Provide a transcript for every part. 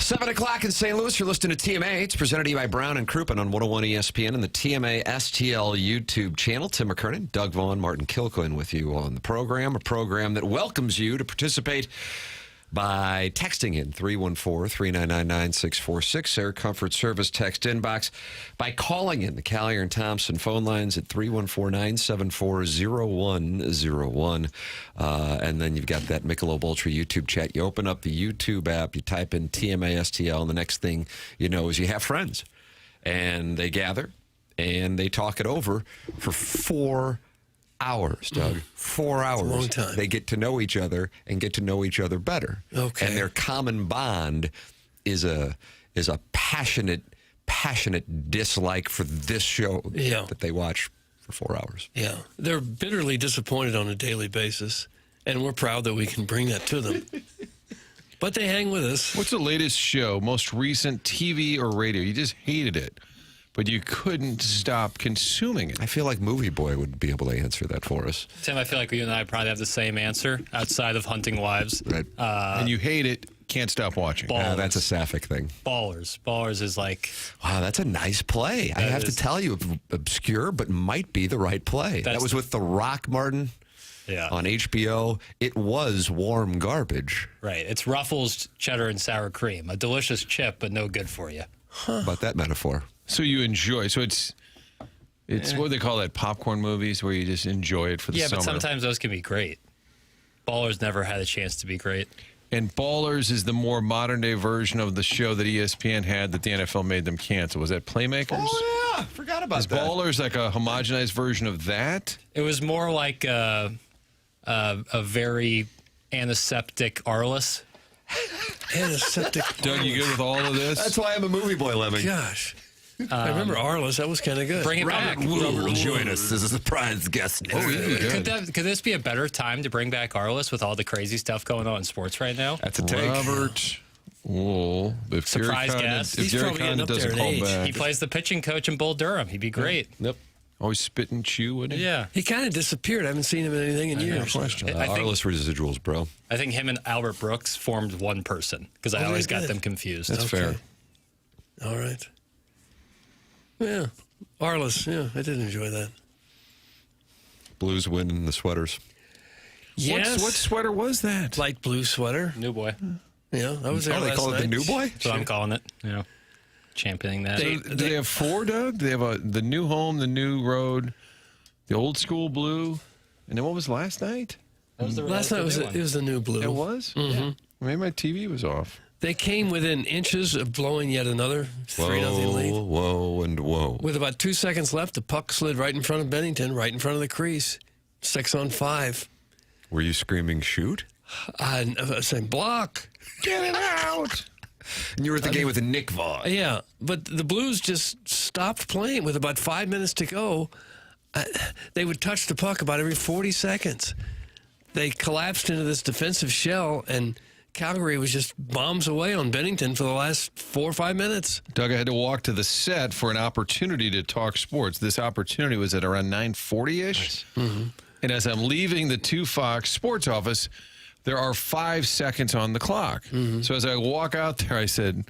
7 o'clock in St. Louis. You're listening to TMA. It's presented to you by Brown and Crouppen on 101 ESPN and the TMA STL YouTube channel. Tim McKernan, Doug Vaughn, Martin Kilcoyne with you on the program. A program that welcomes you to participate by texting in 314-399-9646, Air Comfort Service text inbox, by calling in the Callier and Thompson phone lines at 314-974-0101. And then you've got that Michelob Ultra YouTube chat. You open up the YouTube app, you type in TMA STL, and the next thing you know is you have friends. And they gather, and they talk it over for 4 hours, Doug. 4 hours. That's a long time. They get to know each other and get to know each other better. Okay. And their common bond is a passionate dislike for this show that they watch for 4 hours. Yeah. They're bitterly disappointed on a daily basis, and we're proud that we can bring that to them. But they hang with us. What's the latest show, most recent TV or radio? You just hated it, but you couldn't stop consuming it. I feel like Movie Boy would be able to answer that for us. Tim, I feel like you and I probably have the same answer outside of Hunting Wives. Right. And you hate it, can't stop watching. That's a Sapphic thing. Ballers. Ballers is like... Wow, that's a nice play. I have to tell you, obscure, but might be the right play. That was with The Rock, Martin. Yeah. On HBO. It was warm garbage. Right. It's Ruffles, cheddar, and sour cream. A delicious chip, but no good for you. How about that metaphor? So you enjoy. So it's what do they call that? Popcorn movies where you just enjoy it for the summer. Yeah, but sometimes those can be great. Ballers never had a chance to be great. And Ballers is the more modern day version of the show that ESPN had that the NFL made them cancel. Was that Playmakers? Oh, yeah. Forgot about that. Is Ballers like a homogenized version of that? It was more like a very antiseptic Arliss. Antiseptic. Doug, you good with all of this? That's why I'm a Movie Boy lemming. Gosh. I remember Arliss. That was kind of good. Bring it back. Robert will join us as a surprise guest. Oh, he'd be good. Could this be a better time to bring back Arliss with all the crazy stuff going on in sports right now? That's a take. Robert Wool. If Surprise Gary Condon, guest. if He's Gary probably getting Condon up there doesn't in call age. back. He plays the pitching coach in Bull Durham. He'd be great. Yep. Always spit and chew, wouldn't he? Yeah. He kind of disappeared. I haven't seen him in anything in years. know. Question. I think- Arliss residuals, bro. I think him and Albert Brooks formed one person because I Oh, always they got did. them confused. That's fair. All right. Yeah. Arliss. Yeah, I did enjoy that. Blues winning the sweaters. Yes. What sweater was that? Light blue sweater. New boy. Yeah, I was there They last call it the night. new boy? That's what I'm calling it. Championing that. So, do they have four, Doug? They have the new home, the new road, the old school blue, and then what was last night? Last night it was the new blue. It was? Mm-hmm. Maybe my TV was off. They came within inches of blowing yet another 3-0 lead. Whoa, and whoa. With about 2 seconds left, the puck slid right in front of Bennington, right in front of the crease. 6-on-5. Were you screaming shoot? I was saying, block. Get it out! And you were at the game with Nick Vaughn. Yeah, but the Blues just stopped playing with about 5 minutes to go. They would touch the puck about every 40 seconds. They collapsed into this defensive shell, and Calgary was just bombs away on Bennington for the last 4 or 5 minutes. Doug, I had to walk to the set for an opportunity to talk sports. This opportunity was at around 9:40-ish. Nice. Mm-hmm. And as I'm leaving the 2 Fox Sports office, there are 5 seconds on the clock. Mm-hmm. So as I walk out there, I said,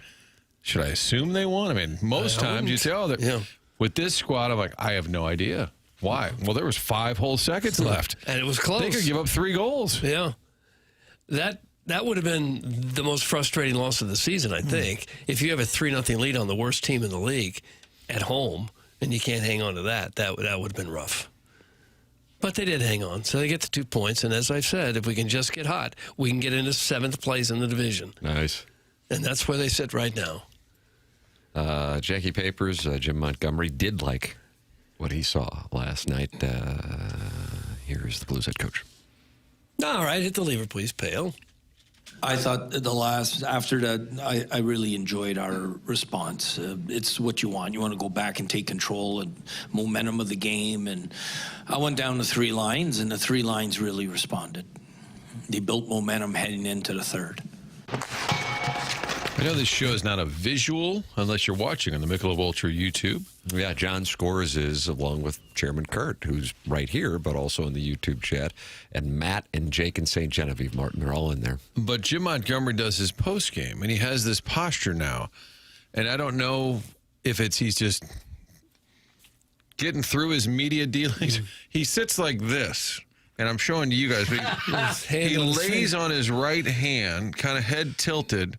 should I assume they won? I mean, most times you say, oh, yeah. With this squad, I'm like, I have no idea. Why? Well, there was 5 whole seconds left. And it was close. They could give up 3 goals. Yeah. That would have been the most frustrating loss of the season, I think. If you have a 3-0 lead on the worst team in the league at home and you can't hang on to that would have been rough. But they did hang on, so they get the 2 points. And as I said, if we can just get hot, we can get into 7th place in the division. Nice. And that's where they sit right now. Jackie Papers, Jim Montgomery did like what he saw last night. Here's the Blues head coach. All right, hit the lever, please, Pale. I thought after that, I really enjoyed our response. It's what you want. You want to go back and take control and momentum of the game. And I went down the 3 lines, and the 3 lines really responded. They built momentum heading into the third. I know this show is not a visual unless you're watching on the Michelob Ultra YouTube. Yeah, John Scores is along with Chairman Kurt, who's right here, but also in the YouTube chat. And Matt and Jake and St. Genevieve Martin, they're all in there. But Jim Montgomery does his post game, and he has this posture now. And I don't know if he's just getting through his media dealings. He sits like this, and I'm showing you guys. But he lays on his right hand, kind of head tilted.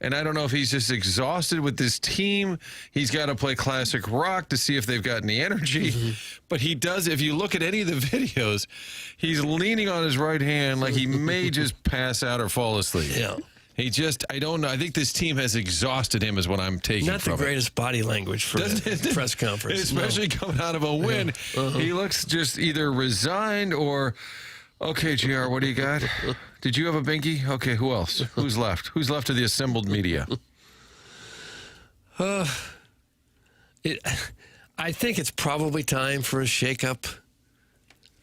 And I don't know if he's just exhausted with this team. He's got to play classic rock to see if they've got any energy. But he does, if you look at any of the videos, he's leaning on his right hand like he may just pass out or fall asleep. Yeah. I don't know. I think this team has exhausted him is what I'm taking from it. Not the greatest body language for a press conference. Especially coming out of a win. He looks just either resigned or, okay, JR, what do you got? Did you have a binky? Okay, who else? Who's left? Who's left of the assembled media? I think it's probably time for a shakeup.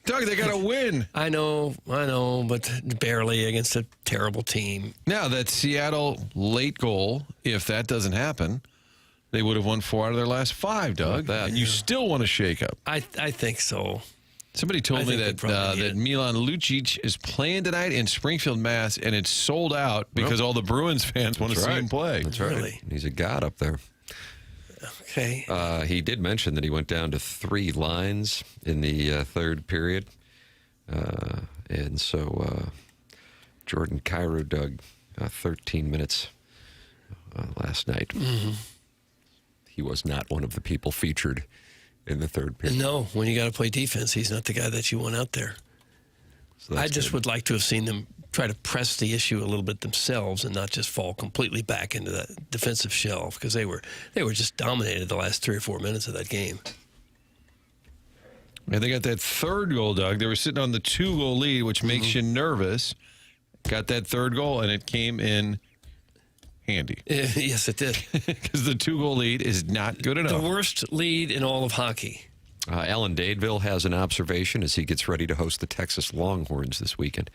Doug, they got to win. I know, but barely against a terrible team. Now, that Seattle late goal, if that doesn't happen, they would have won 4 out of their last 5, Doug. And you still want a shakeup. I think so. Somebody told me that Milan Lucic is playing tonight in Springfield, Mass., and it's sold out because all the Bruins fans want to see him play. That's right. Really? He's a god up there. Okay. He did mention that he went down to 3 lines in the third period. And so Jordan Cairo dug 13 minutes last night. Mm-hmm. He was not one of the people featured in the third period. No, when you got to play defense, he's not the guy that you want out there. So I just would like to have seen them try to press the issue a little bit themselves and not just fall completely back into that defensive shelf because they were just dominated the last 3 or 4 minutes of that game. And they got that third goal, Doug. They were sitting on the 2-goal lead, which makes you nervous. Got that third goal, and it came in handy. Yes, it did. Because the 2-goal lead is not good enough. The worst lead in all of hockey. Alan Dadeville has an observation as he gets ready to host the Texas Longhorns this weekend.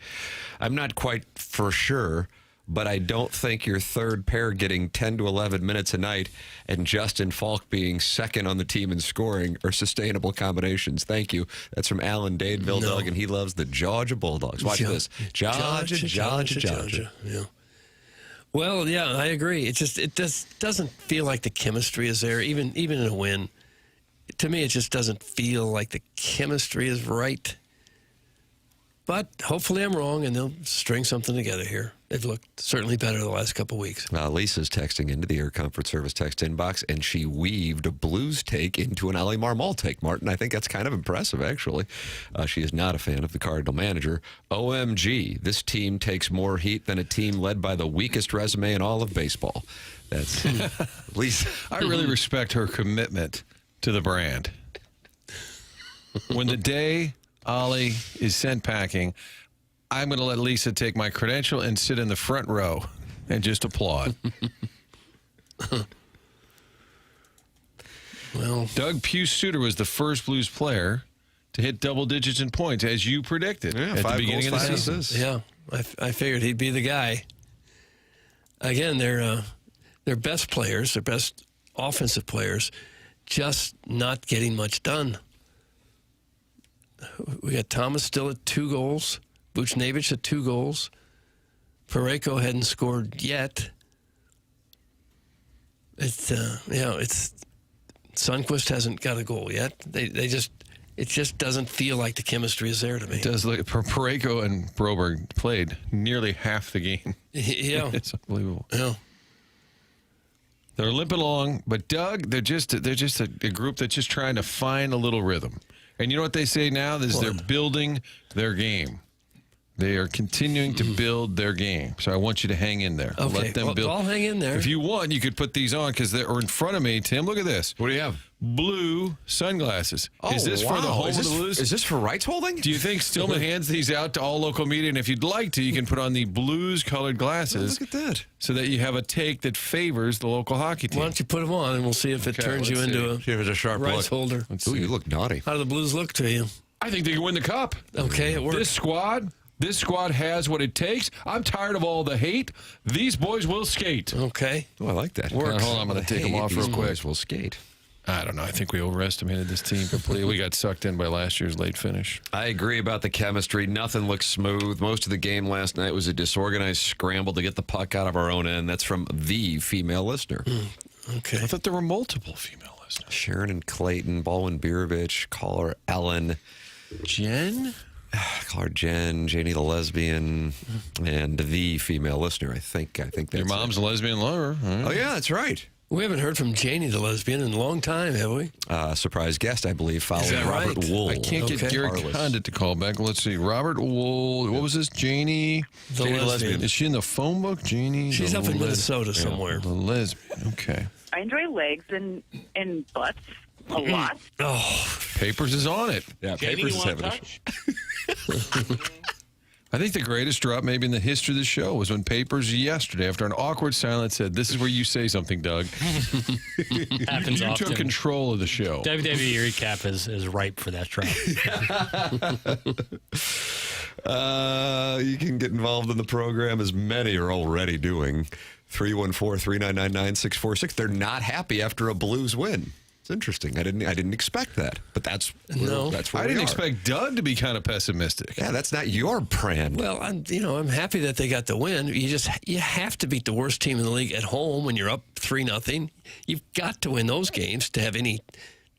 I'm not quite for sure, but I don't think your third pair getting 10 to 11 minutes a night and Justin Falk being second on the team in scoring are sustainable combinations. Thank you. That's from Alan Dadeville, Doug, and he loves the Georgia Bulldogs. Watch this. Georgia. Yeah. Well, yeah, I agree. It just doesn't feel like the chemistry is there, even in a win. To me, it just doesn't feel like the chemistry is right. But hopefully I'm wrong, and they'll string something together here. They've looked certainly better the last couple weeks. Lisa's texting into the Air Comfort Service text inbox, and she weaved a Blues take into an Ali Marmol take, Martin. I think that's kind of impressive, actually. She is not a fan of the Cardinal manager. OMG, this team takes more heat than a team led by the weakest resume in all of baseball. That's Lisa. I really respect her commitment to the brand. When the day Ollie is sent packing, I'm going to let Lisa take my credential and sit in the front row and just applaud. Well, Doug Pugh-Suter was the first Blues player to hit double digits in points, as you predicted at the beginning of the season. Yeah, I figured he'd be the guy. Again, their best players, their best offensive players, just not getting much done. We got Thomas still at 2 goals. Buchnevich at 2 goals. Parayko hadn't scored yet. It's Sundqvist hasn't got a goal yet. It just doesn't feel like the chemistry is there to me. It does look. Parayko and Broberg played nearly half the game. Yeah, it's unbelievable. Yeah. They're limping along, but Doug, they're just a group that's just trying to find a little rhythm. And you know what they say now is they're building their game. They are continuing to build their game. So I want you to hang in there. Okay. Let them build. I'll hang in there. If you want, you could put these on because they're in front of me. Tim, look at this. What do you have? Blue sunglasses. Oh, is this for the home of the Blues? Is this for rights holding? Do you think Stillman hands these out to all local media? And if you'd like to, you can put on the Blues-colored glasses. Oh, look at that. So that you have a take that favors the local hockey team. Why don't you put them on, and we'll see if it turns you into See if it's a sharp rights holder. Ooh, you look naughty. How do the Blues look to you? I think they can win the cup. Okay, it works. This squad, This squad has what it takes. I'm tired of all the hate. These boys will skate. Okay. Oh, I like that. Hold on, I'm going to take them off real quick. Boys will skate. I don't know. I think we overestimated this team completely. We got sucked in by last year's late finish. I agree about the chemistry. Nothing looks smooth. Most of the game last night was a disorganized scramble to get the puck out of our own end. That's from the female listener. Okay. I thought there were multiple female listeners. Sharon and Clayton, Baldwin Birovich, caller Ellen. Jen? Caller Jen, Janie the lesbian, and the female listener. I think that's Your mom's a lesbian lover. All right. Oh, yeah, that's right. We haven't heard from Janie the lesbian in a long time, have we? Surprise guest, I believe, following that Robert right? Wool. I can't get Okay. Gary Condit to call back. Let's see. Robert Wool. What was this? Janie? The lesbian. Is she in the phone book? Janie? She's the up in les- Minnesota somewhere. The lesbian. Okay. I enjoy legs and butts a lot. Oh, Papers is on it. Yeah, Jamie, Papers you is want having to touch? I think the greatest drop maybe in the history of the show was when Papers yesterday, after an awkward silence, said, "This is where you say something, Doug." Happens You often. took control of the show. WWE recap is ripe for that drop. You can get involved in the program, as many are already doing. 314-399-9646. They're not happy after a Blues win. It's interesting. I didn't expect that, but that's No. that's where I didn't we are. expect Doug to be kind of pessimistic. Yeah, that's not your brand. well, I'm happy that they got the win. You have to beat the worst team in the league at home when you're up 3-0. You've got to win those games to have any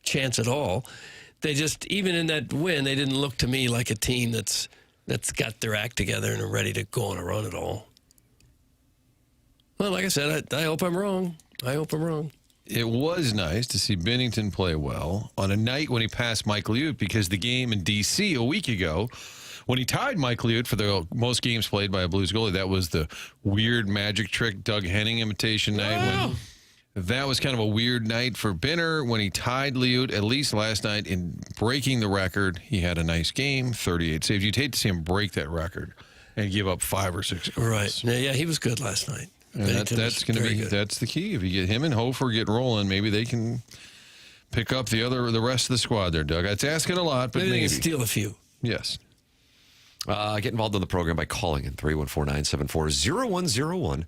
chance at all. They just, even in that win, they didn't look to me like a team that's got their act together and are ready to go on a run at all. Well, like I said, I hope I'm wrong. I hope I'm wrong. It was nice to see Bennington play well on a night when he passed Mike Liut, because the game in D.C. a week ago, when he tied Mike Liut for the most games played by a Blues goalie, that was the weird magic trick Doug Henning imitation night. When that was kind of a weird night for Benner. When he tied Liut, at least last night, in breaking the record, he had a nice game, 38 saves. You'd hate to see him break that record and give up 5 or 6 goals. Right. Yeah, he was good last night. And Bennington that's was going to very be good. that's the key. If you get him and Hofer get rolling, maybe they can pick up the rest of the squad there, Doug. It's asking a lot, but Maybe they maybe. can steal a few. Yes. Get involved in the program by calling in 314-974-0101.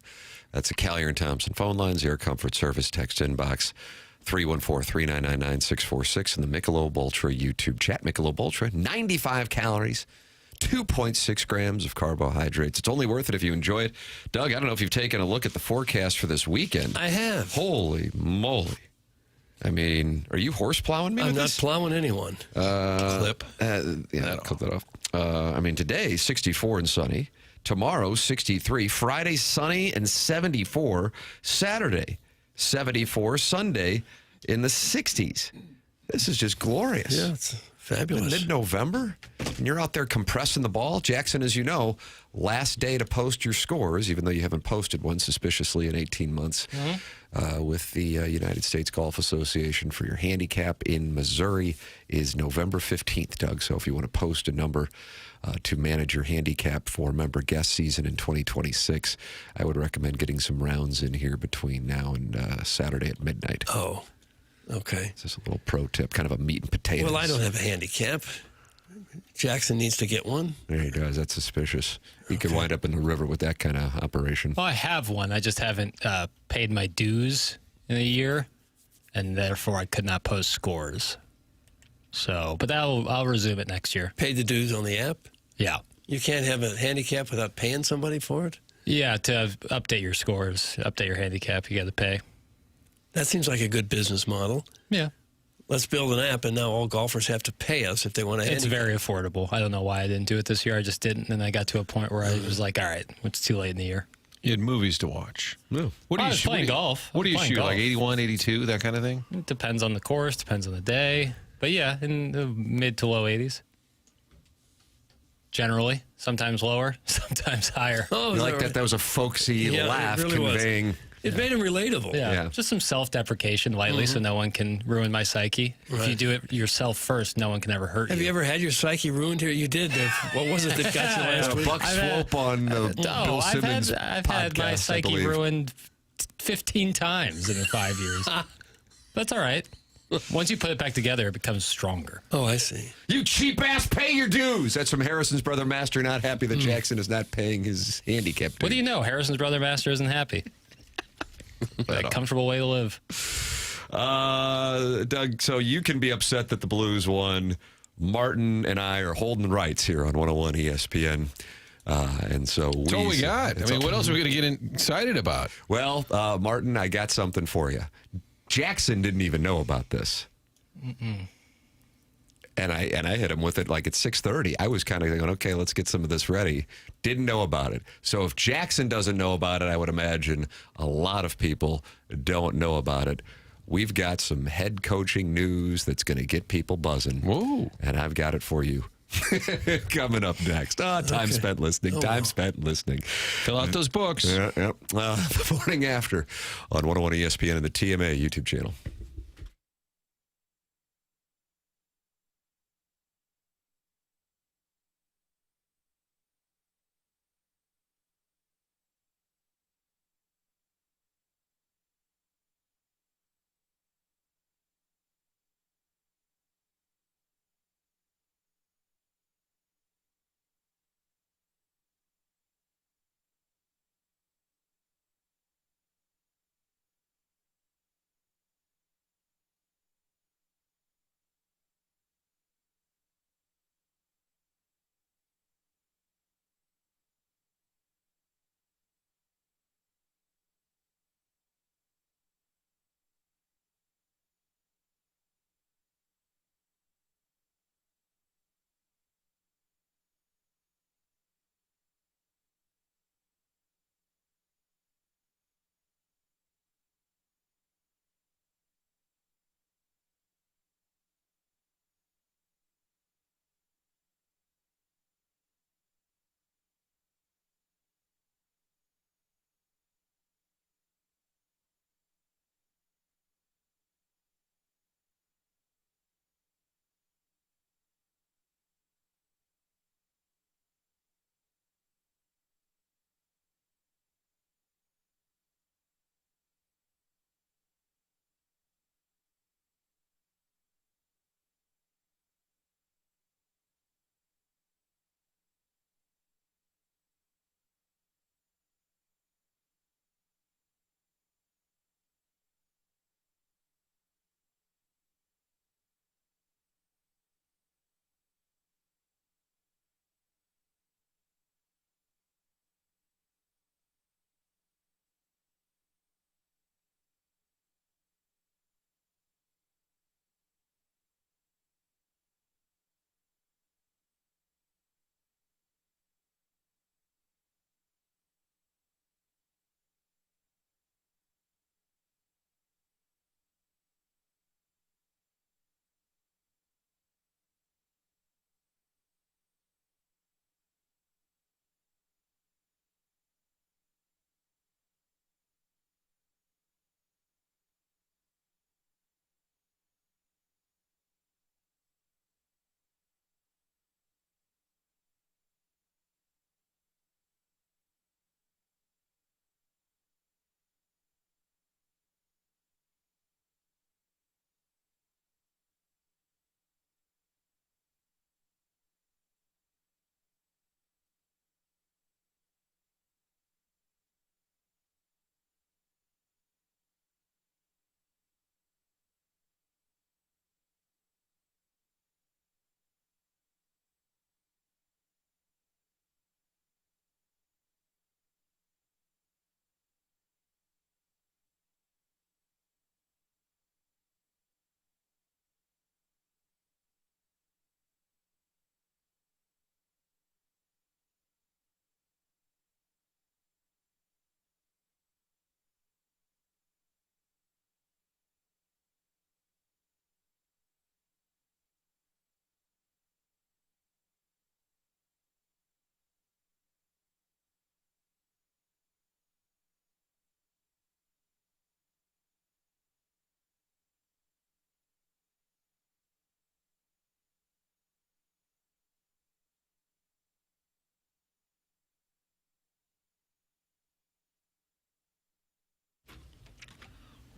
That's the Callier and Thompson phone lines, Air Comfort Service text inbox, 314-399-9646, and the Michelob Ultra YouTube chat. Michelob Ultra, 95 calories, 2.6 grams of carbohydrates. It's only worth it if you enjoy it. Doug, I don't know if you've taken a look at the forecast for this weekend. I have. Holy moly. I mean, are you horse plowing me I'm with not this? plowing anyone. Clip. Yeah, clip that off. I mean, today, 64 and sunny. Tomorrow, 63. Friday, sunny and 74. Saturday, 74. Sunday, in the 60s. This is just glorious. Yeah, it's fabulous. Mid-November, and you're out there compressing the ball. Jackson, as you know, last day to post your scores, even though you haven't posted one suspiciously in 18 months, with the United States Golf Association for your handicap in Missouri is November 15th, Doug. So if you want to post a number to manage your handicap for member guest season in 2026, I would recommend getting some rounds in here between now and Saturday at midnight. Oh, okay. It's just a little pro tip, kind of a meat and potatoes. Well, I don't have a handicap. Jackson needs to get one. There he goes. That's suspicious. He could wind up in the river with that kind of operation. Well, I have one. I just haven't paid my dues in a year, and therefore I could not post scores. So, but I'll resume it next year. Paid the dues on the app. Yeah. You can't have a handicap without paying somebody for it. Yeah, to update your scores, update your handicap, you got to pay. That seems like a good business model. Yeah. Let's build an app, and now all golfers have to pay us if they want to. It's very affordable. I don't know why I didn't do it this year. I just didn't. And I got to a point where I was like, all right, it's too late in the year. You had movies to watch. No. What I was playing golf. What do you I was shoot? playing Like golf. 81, 82, that kind of thing? It depends on the course, depends on the day. But yeah, in the mid to low 80s. Generally. Sometimes lower, sometimes higher. Oh, You like that? That was a folksy Yeah, it laugh really was. conveying. It made him relatable. Yeah, Yeah. just some self-deprecation lightly so no one can ruin my psyche. If you do it yourself first, no one can ever hurt Have you ever had your psyche ruined here? You did. What was it that got you last week? Buck Swope on Bill Simmons I've had my podcast, I psyche believe. ruined 15 times in the 5 years. That's all right. Once you put it back together, it becomes stronger. Oh, I see. You cheap ass, pay your dues. That's from Harrison's brother Master. Not happy that Jackson is not paying his handicap dues. What do you know? Harrison's brother Master isn't happy. A comfortable way to live. Doug, so you can be upset that the Blues won. Martin and I are holding rights here on 101 ESPN. And so That's all we got. I mean, what else are we going to get excited about? Well, Martin, I got something for you. Jackson didn't even know about this. And I hit him with it like at 6:30. I was kind of going, okay, let's get some of this ready. Didn't know about it. So if Jackson doesn't know about it, I would imagine a lot of people don't know about it. We've got some head coaching news that's going to get people buzzing. Whoa. And I've got it for you. Coming up next. Time spent listening. Time spent listening. Fill out those books. Yeah. The morning after on 101 ESPN and the TMA YouTube channel.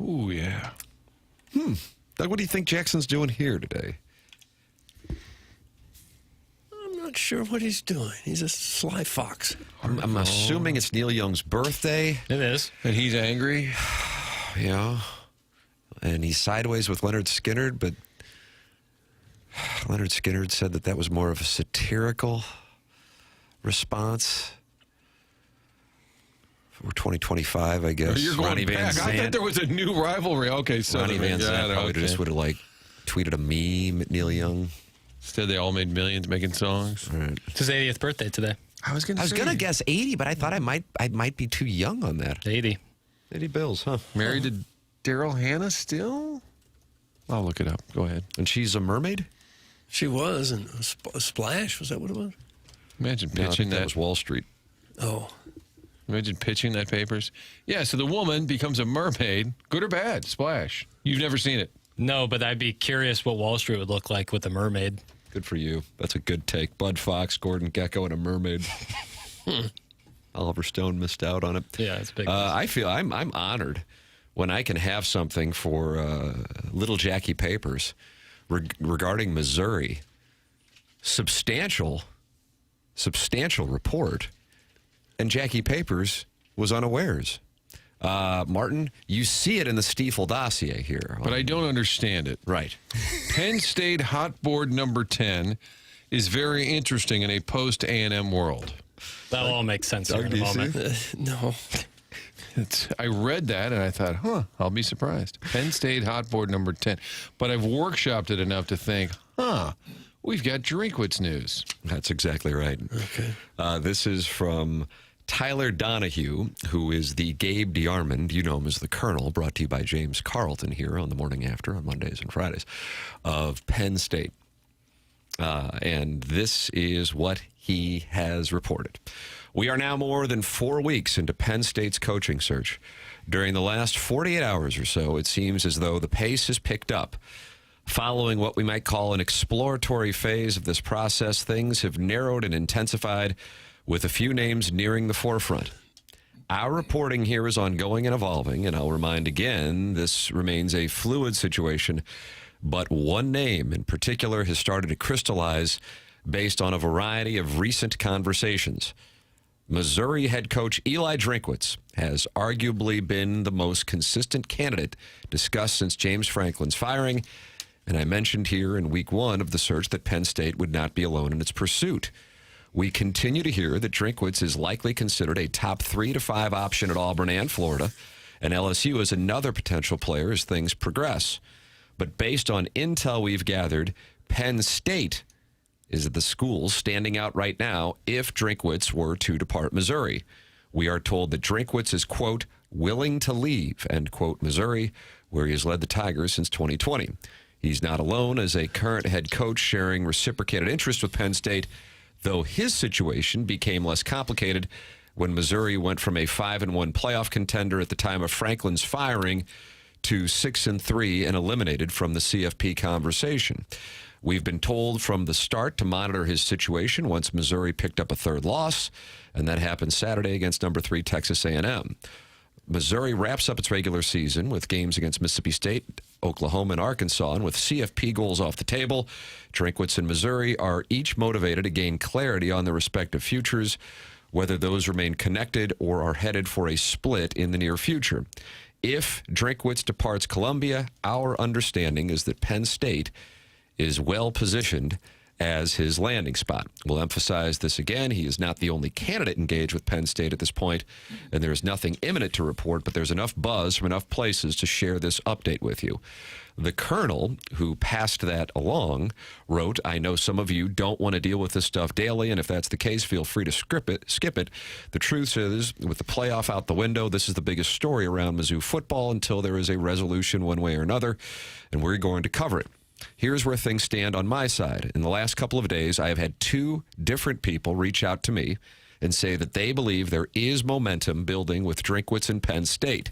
Ooh, yeah. Doug, what do you think Jackson's doing here today? I'm not sure what he's doing. He's a sly fox. I'm assuming it's Neil Young's birthday. It is. And he's angry. Yeah. And he's sideways with Leonard Skinner, but Leonard Skinner said that was more of a satirical response. For 2025, I guess. You're going Ronnie Van back. I thought Zant. there was a new rivalry. Okay, so Ronnie Van Zant probably okay. just would have tweeted a meme at Neil Young. Instead, they all made millions making songs. All right. It's his 80th birthday today. I was I was gonna guess 80, but I thought I might be too young on that. 80. 80 bills, huh? Married to Daryl Hannah still? I'll look it up. Go ahead. And she's a mermaid? She was, and a splash, was that what it was? Imagine No, I pitching think that that. was Wall Street. Oh. Imagine pitching that papers. Yeah, so the woman becomes a mermaid. Good or bad? Splash. You've never seen it. No, but I'd be curious what Wall Street would look like with a mermaid. Good for you. That's a good take. Bud Fox, Gordon Gekko, and a mermaid. Oliver Stone missed out on it. Yeah, it's a big. I feel I'm honored when I can have something for Little Jackie Papers regarding Missouri. Substantial report, and Jackie Papers was unawares. Martin, you see it in the Stiefel dossier here. But I don't understand it. Right. Penn State hot board number 10 is very interesting in a post-A&M world. That'll all make sense here in a moment. No. I read that and I thought, I'll be surprised. Penn State hot board number 10. But I've workshopped it enough to think, we've got Drinkwitz news. That's exactly right. Okay. This is from Tyler Donahue, who is the Gabe DeArmond, you know him as the Colonel, brought to you by James Carlton here on the Morning After on Mondays and Fridays, of Penn State. And this is what he has reported. We are now more than 4 weeks into Penn State's coaching search. During the last 48 hours or so, it seems as though the pace has picked up. Following what we might call an exploratory phase of this process, things have narrowed and intensified, with a few names nearing the forefront. Our reporting here is ongoing and evolving, and I'll remind again, this remains a fluid situation, but one name in particular has started to crystallize based on a variety of recent conversations. Missouri head coach Eli Drinkwitz has arguably been the most consistent candidate discussed since James Franklin's firing, and I mentioned here in week 1 of the search that Penn State would not be alone in its pursuit. We continue to hear that Drinkwitz is likely considered a top 3 to 5 option at Auburn and Florida, and LSU is another potential player as things progress. But based on intel we've gathered, Penn State is the school standing out right now if Drinkwitz were to depart Missouri. We are told that Drinkwitz is, quote, willing to leave, end quote, Missouri, where he has led the Tigers since 2020. He's not alone as a current head coach sharing reciprocated interest with Penn State, though his situation became less complicated when Missouri went from a 5-1 playoff contender at the time of Franklin's firing to 6-3 and eliminated from the CFP conversation. We've been told from the start to monitor his situation once Missouri picked up a third loss, and that happened Saturday against number 3 Texas A&M. Missouri wraps up its regular season with games against Mississippi State, Oklahoma, and Arkansas, and with CFP goals off the table, Drinkwitz and Missouri are each motivated to gain clarity on their respective futures, whether those remain connected or are headed for a split in the near future. If Drinkwitz departs Columbia, our understanding is that Penn State is well positioned as his landing spot. We'll emphasize this again. He is not the only candidate engaged with Penn State at this point, and there is nothing imminent to report, but there's enough buzz from enough places to share this update with you. The Colonel, who passed that along, wrote, I know some of you don't want to deal with this stuff daily, and if that's the case, feel free to skip it. The truth is, with the playoff out the window, this is the biggest story around Mizzou football until there is a resolution one way or another, and we're going to cover it. Here's where things stand on my side. In the last couple of days, I have had 2 different people reach out to me and say that they believe there is momentum building with Drinkwitz and Penn State.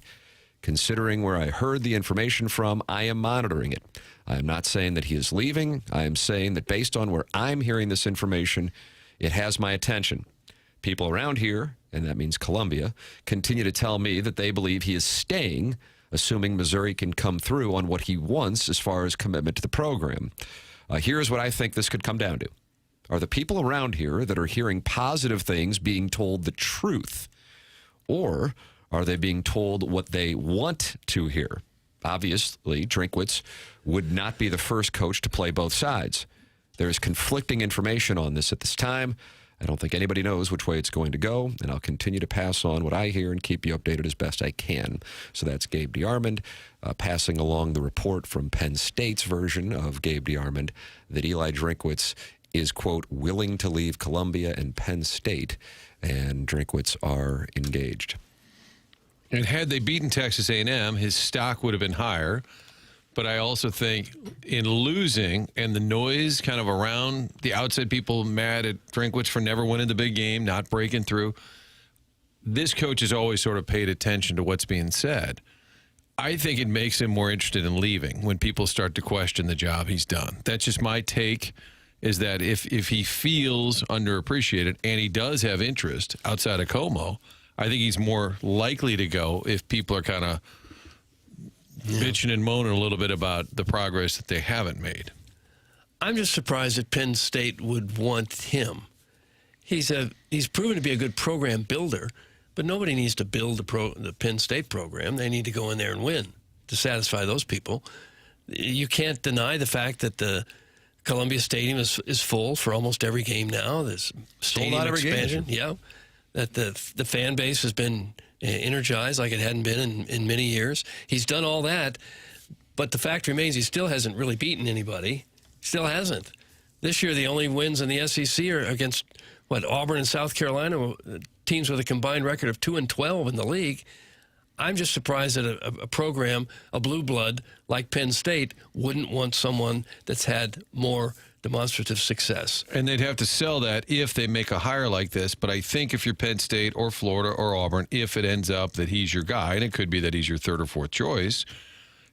Considering where I heard the information from, I am monitoring it. I am not saying that he is leaving. I am saying that based on where I'm hearing this information, it has my attention. People around here, and that means Columbia, continue to tell me that they believe he is staying, assuming Missouri can come through on what he wants as far as commitment to the program. Here's what I think this could come down to. Are the people around here that are hearing positive things being told the truth? Or are they being told what they want to hear? Obviously, Drinkwitz would not be the first coach to play both sides. There is conflicting information on this at this time. I don't think anybody knows which way it's going to go, and I'll continue to pass on what I hear and keep you updated as best I can. So that's Gabe DeArmond passing along the report from Penn State's version of Gabe DeArmond that Eli Drinkwitz is, quote, willing to leave Columbia and Penn State, and Drinkwitz are engaged. And had they beaten Texas A&M, his stock would have been higher. But I also think in losing and the noise kind of around the outside, people mad at Drinkwitz for never winning the big game, not breaking through, this coach has always sort of paid attention to what's being said. I think it makes him more interested in leaving when people start to question the job he's done. That's just my take, is that if he feels underappreciated and he does have interest outside of Como, I think he's more likely to go if people are kind of bitching and moaning a little bit about the progress that they haven't made. I'm just surprised that Penn State would want him. He's proven to be a good program builder, but nobody needs to build the Penn State program. They need to go in there and win to satisfy those people. You can't deny the fact that the Columbia Stadium is full for almost every game now. There's stadium expansion. Yeah. That the fan base has been energized like it hadn't been in many years. He's done all that, but the fact remains he still hasn't really beaten anybody. Still hasn't. This year, the only wins in the SEC are against, Auburn and South Carolina, teams with a combined record of 2-12 in the league. I'm just surprised that a program, a blue blood like Penn State, wouldn't want someone that's had more demonstrative success. And they'd have to sell that if they make a hire like this. But I think if you're Penn State or Florida or Auburn, if it ends up that he's your guy, and it could be that he's your third or fourth choice,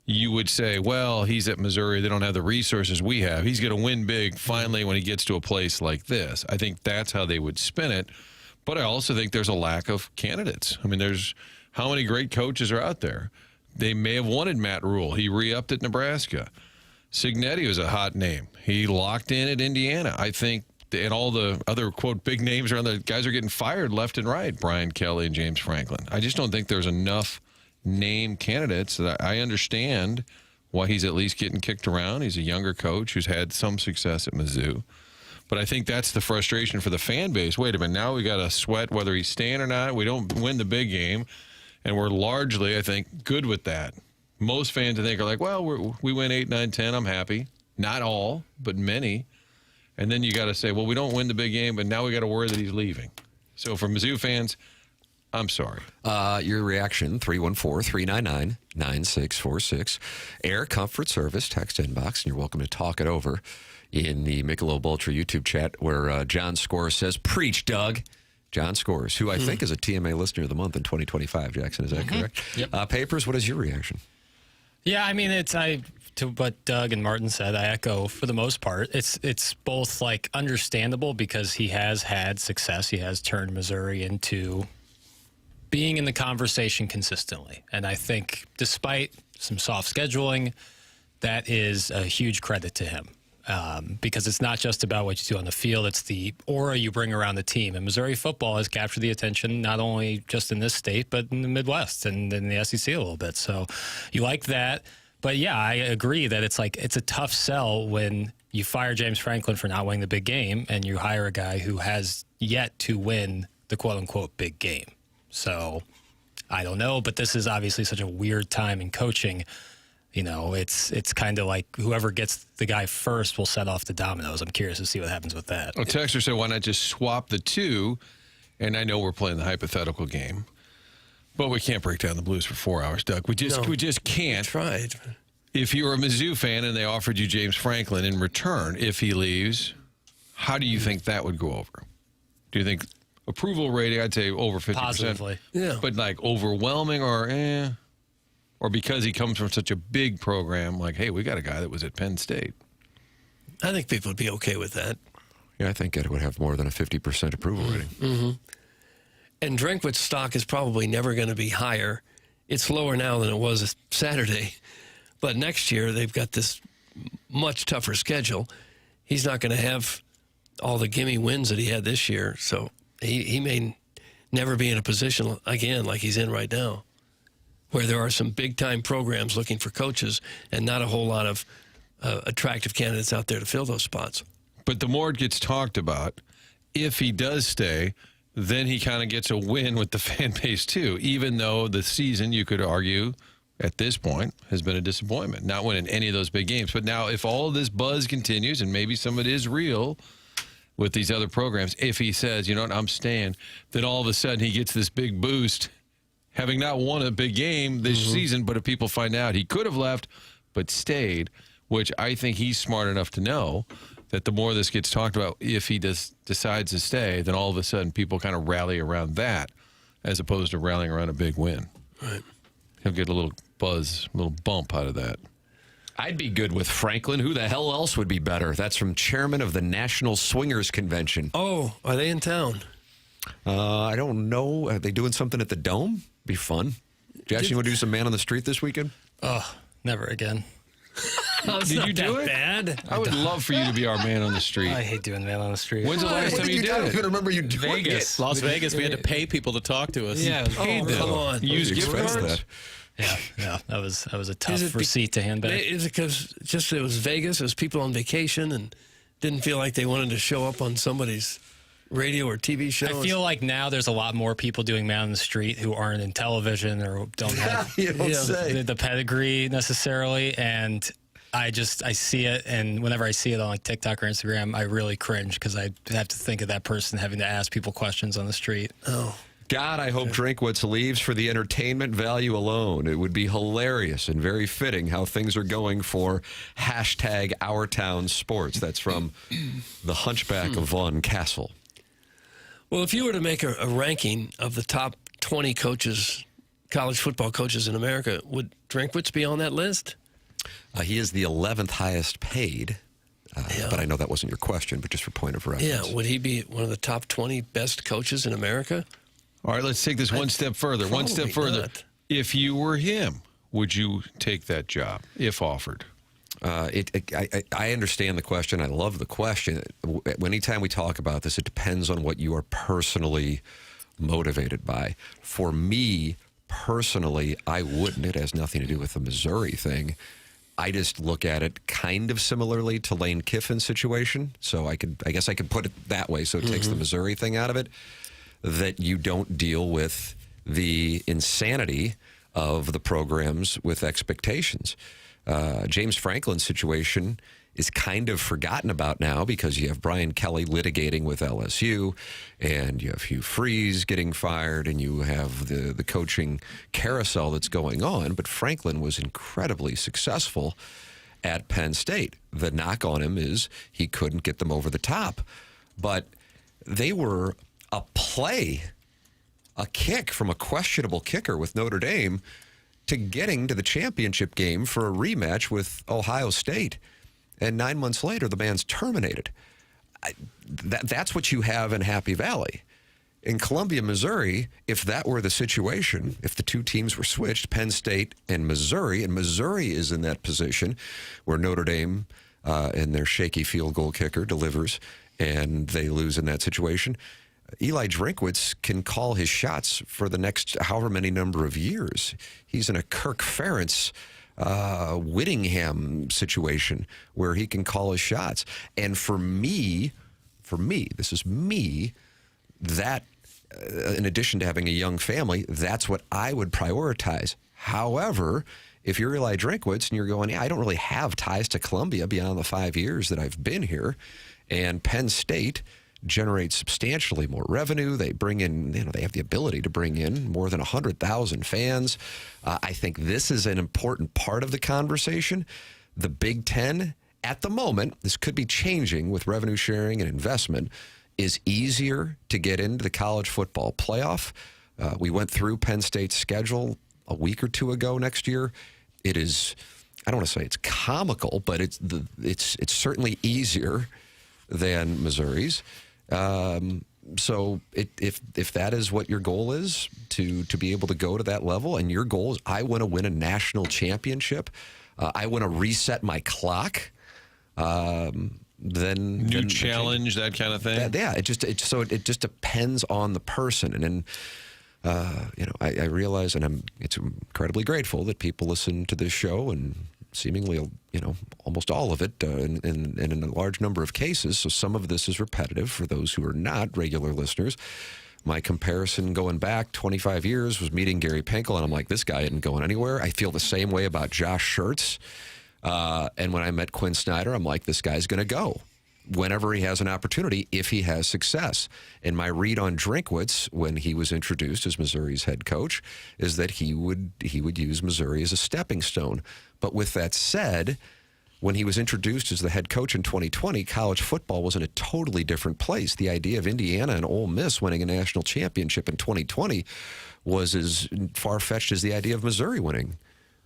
you would say, well, he's at Missouri. They don't have the resources we have. He's going to win big finally when he gets to a place like this. I think that's how they would spin it. But I also think there's a lack of candidates. I mean, there's how many great coaches are out there? They may have wanted Matt Rule. He re-upped at Nebraska. Signetti was a hot name. He locked in at Indiana. I think, and all the other, quote, big names around, the guys are getting fired left and right, Brian Kelly and James Franklin. I just don't think there's enough named candidates that I understand why he's at least getting kicked around. He's a younger coach who's had some success at Mizzou. But I think that's the frustration for the fan base. Wait a minute, now we got to sweat whether he's staying or not. We don't win the big game. And we're largely, I think, good with that. Most fans, I think, are like, well, we win 8, 9, 10. I'm happy. Not all, but many. And then you got to say, well, we don't win the big game, but now we got to worry that he's leaving. So for Mizzou fans, I'm sorry. Your reaction, 314-399-9646. Air Comfort Service, text inbox, and you're welcome to talk it over in the Michelob Ultra YouTube chat where John Scores says, preach, Doug. John Scores, who I think is a TMA Listener of the Month in 2025, Jackson. Is that correct? Yep. Papers, what is your reaction? Yeah, I mean, to what Doug and Martin said, I echo for the most part. It's both like understandable because he has had success. He has turned Missouri into being in the conversation consistently. And I think despite some soft scheduling, that is a huge credit to him. Because it's not just about what you do on the field, it's the aura you bring around the team. And Missouri football has captured the attention not only just in this state, but in the Midwest and in the SEC a little bit. So you like that. But yeah, I agree that it's a tough sell when you fire James Franklin for not winning the big game and you hire a guy who has yet to win the quote-unquote big game. So I don't know, but this is obviously such a weird time in coaching. You know, it's kind of like whoever gets the guy first will set off the dominoes. I'm curious to see what happens with that. A texter said, why not just swap the two? And I know we're playing the hypothetical game, but we can't break down the Blues for 4 hours, Doug. We just can't. Tried. If you were a Mizzou fan and they offered you James Franklin in return, if he leaves, how do you think that would go over? Do you think approval rating, I'd say over 50%. Positively. Yeah. But like overwhelming or Or because he comes from such a big program, like, hey, we got a guy that was at Penn State. I think people would be okay with that. Yeah, I think it would have more than a 50% approval rating. Mm-hmm. And Drinkwitz's stock is probably never going to be higher it's lower now than it was Saturday. But next year, they've got this much tougher schedule. He's not going to have all the gimme wins that he had this year. So he may never be in a position, again, like he's in right now, where there are some big-time programs looking for coaches and not a whole lot of attractive candidates out there to fill those spots. But the more it gets talked about, if he does stay, then he kind of gets a win with the fan base too, even though the season, you could argue, at this point, has been a disappointment. Not winning any of those big games. But now if all of this buzz continues, and maybe some of it is real with these other programs, if he says, you know what, I'm staying, then all of a sudden he gets this big boost, having not won a big game this season, but if people find out he could have left but stayed, which I think he's smart enough to know that the more this gets talked about, if he decides to stay, then all of a sudden people kind of rally around that as opposed to rallying around a big win. Right. He'll get a little buzz, a little bump out of that. I'd be good with Franklin. Who the hell else would be better? That's from chairman of the National Swingers Convention. Oh, are they in town? I don't know. Are they doing something at the Dome? Be fun. Jackson, you want to do some man on the street this weekend? Oh, never again. Did you do it? Bad. I would love for you to be our man on the street. I hate doing man on the street. When's the last time you did I don't it? even remember you doing Vegas, it. Las Vegas. We had to pay people to talk to us. Yeah, Come on. Use gift Expense cards? that. yeah, that was a Is tough it receipt to hand back. Is it because just it was Vegas, it was people on vacation and didn't feel like they wanted to show up on somebody's radio or TV show? I feel like now there's a lot more people doing man on the street who aren't in television or don't have You don't say. the pedigree necessarily, and I see it, and whenever I see it on like TikTok or Instagram, I really cringe because I have to think of that person having to ask people questions on the street. Oh. God, I hope Drinkwitz leaves for the entertainment value alone. It would be hilarious and very fitting how things are going for hashtag Our Town Sports. That's from the Hunchback of Vaughn Castle. Well, if you were to make a ranking of the top 20 coaches, college football coaches in America, would Drinkwitz be on that list? He is the 11th highest paid, but I know that wasn't your question, but just for point of reference. Yeah, would he be one of the top 20 best coaches in America? All right, let's take this one step further. One step Probably further. not. If you were him, would you take that job if offered? I understand the question. I love the question. Anytime we talk about this, it depends on what you are personally motivated by. For me, personally, I wouldn't. It has nothing to do with the Missouri thing. I just look at it kind of similarly to Lane Kiffin's situation. So I guess I could put it that way so it takes the Missouri thing out of it, that you don't deal with the insanity of the programs with expectations. James Franklin's situation is kind of forgotten about now because you have Brian Kelly litigating with LSU, and you have Hugh Freeze getting fired, and you have the coaching carousel that's going on. But Franklin was incredibly successful at Penn State. The knock on him is he couldn't get them over the top. But they were a kick from a questionable kicker with Notre Dame to getting to the championship game for a rematch with Ohio State. And 9 months later, the man's terminated. That's what you have in Happy Valley. In Columbia, Missouri, if that were the situation, if the two teams were switched, Penn State and Missouri is in that position where Notre Dame and their shaky field goal kicker delivers, and they lose in that situation, Eli Drinkwitz can call his shots for the next however many number of years. He's in a Kirk Ferentz, Whittingham situation where he can call his shots. And for me, this is me, that in addition to having a young family, that's what I would prioritize. However, if you're Eli Drinkwitz and you're going, I don't really have ties to Columbia beyond the 5 years that I've been here, and Penn State generates substantially more revenue. They bring in, they have the ability to bring in more than 100,000 fans. I think this is an important part of the conversation. The Big Ten, at the moment, this could be changing with revenue sharing and investment, is easier to get into the college football playoff. We went through Penn State's schedule a week or two ago next year. It is, I don't want to say it's comical, but it's certainly easier than Missouri's. So if that is what your goal is, to be able to go to that level, and your goal is, I want to win a national championship, I want to reset my clock, then New challenge, that kind of thing. It just depends on the person. And then I realize, and it's incredibly grateful that people listen to this show, and seemingly almost all of it, and in a large number of cases. So some of this is repetitive for those who are not regular listeners. My comparison going back 25 years was meeting Gary Pinkel, and I'm like, this guy isn't going anywhere. I feel the same way about Josh Schertz. And when I met Quinn Snyder, I'm like, this guy's going to go whenever he has an opportunity, if he has success. And my read on Drinkwitz, when he was introduced as Missouri's head coach, is that he would use Missouri as a stepping stone. But with that said, when he was introduced as the head coach in 2020, college football was in a totally different place. The idea of Indiana and Ole Miss winning a national championship in 2020 was as far-fetched as the idea of Missouri winning.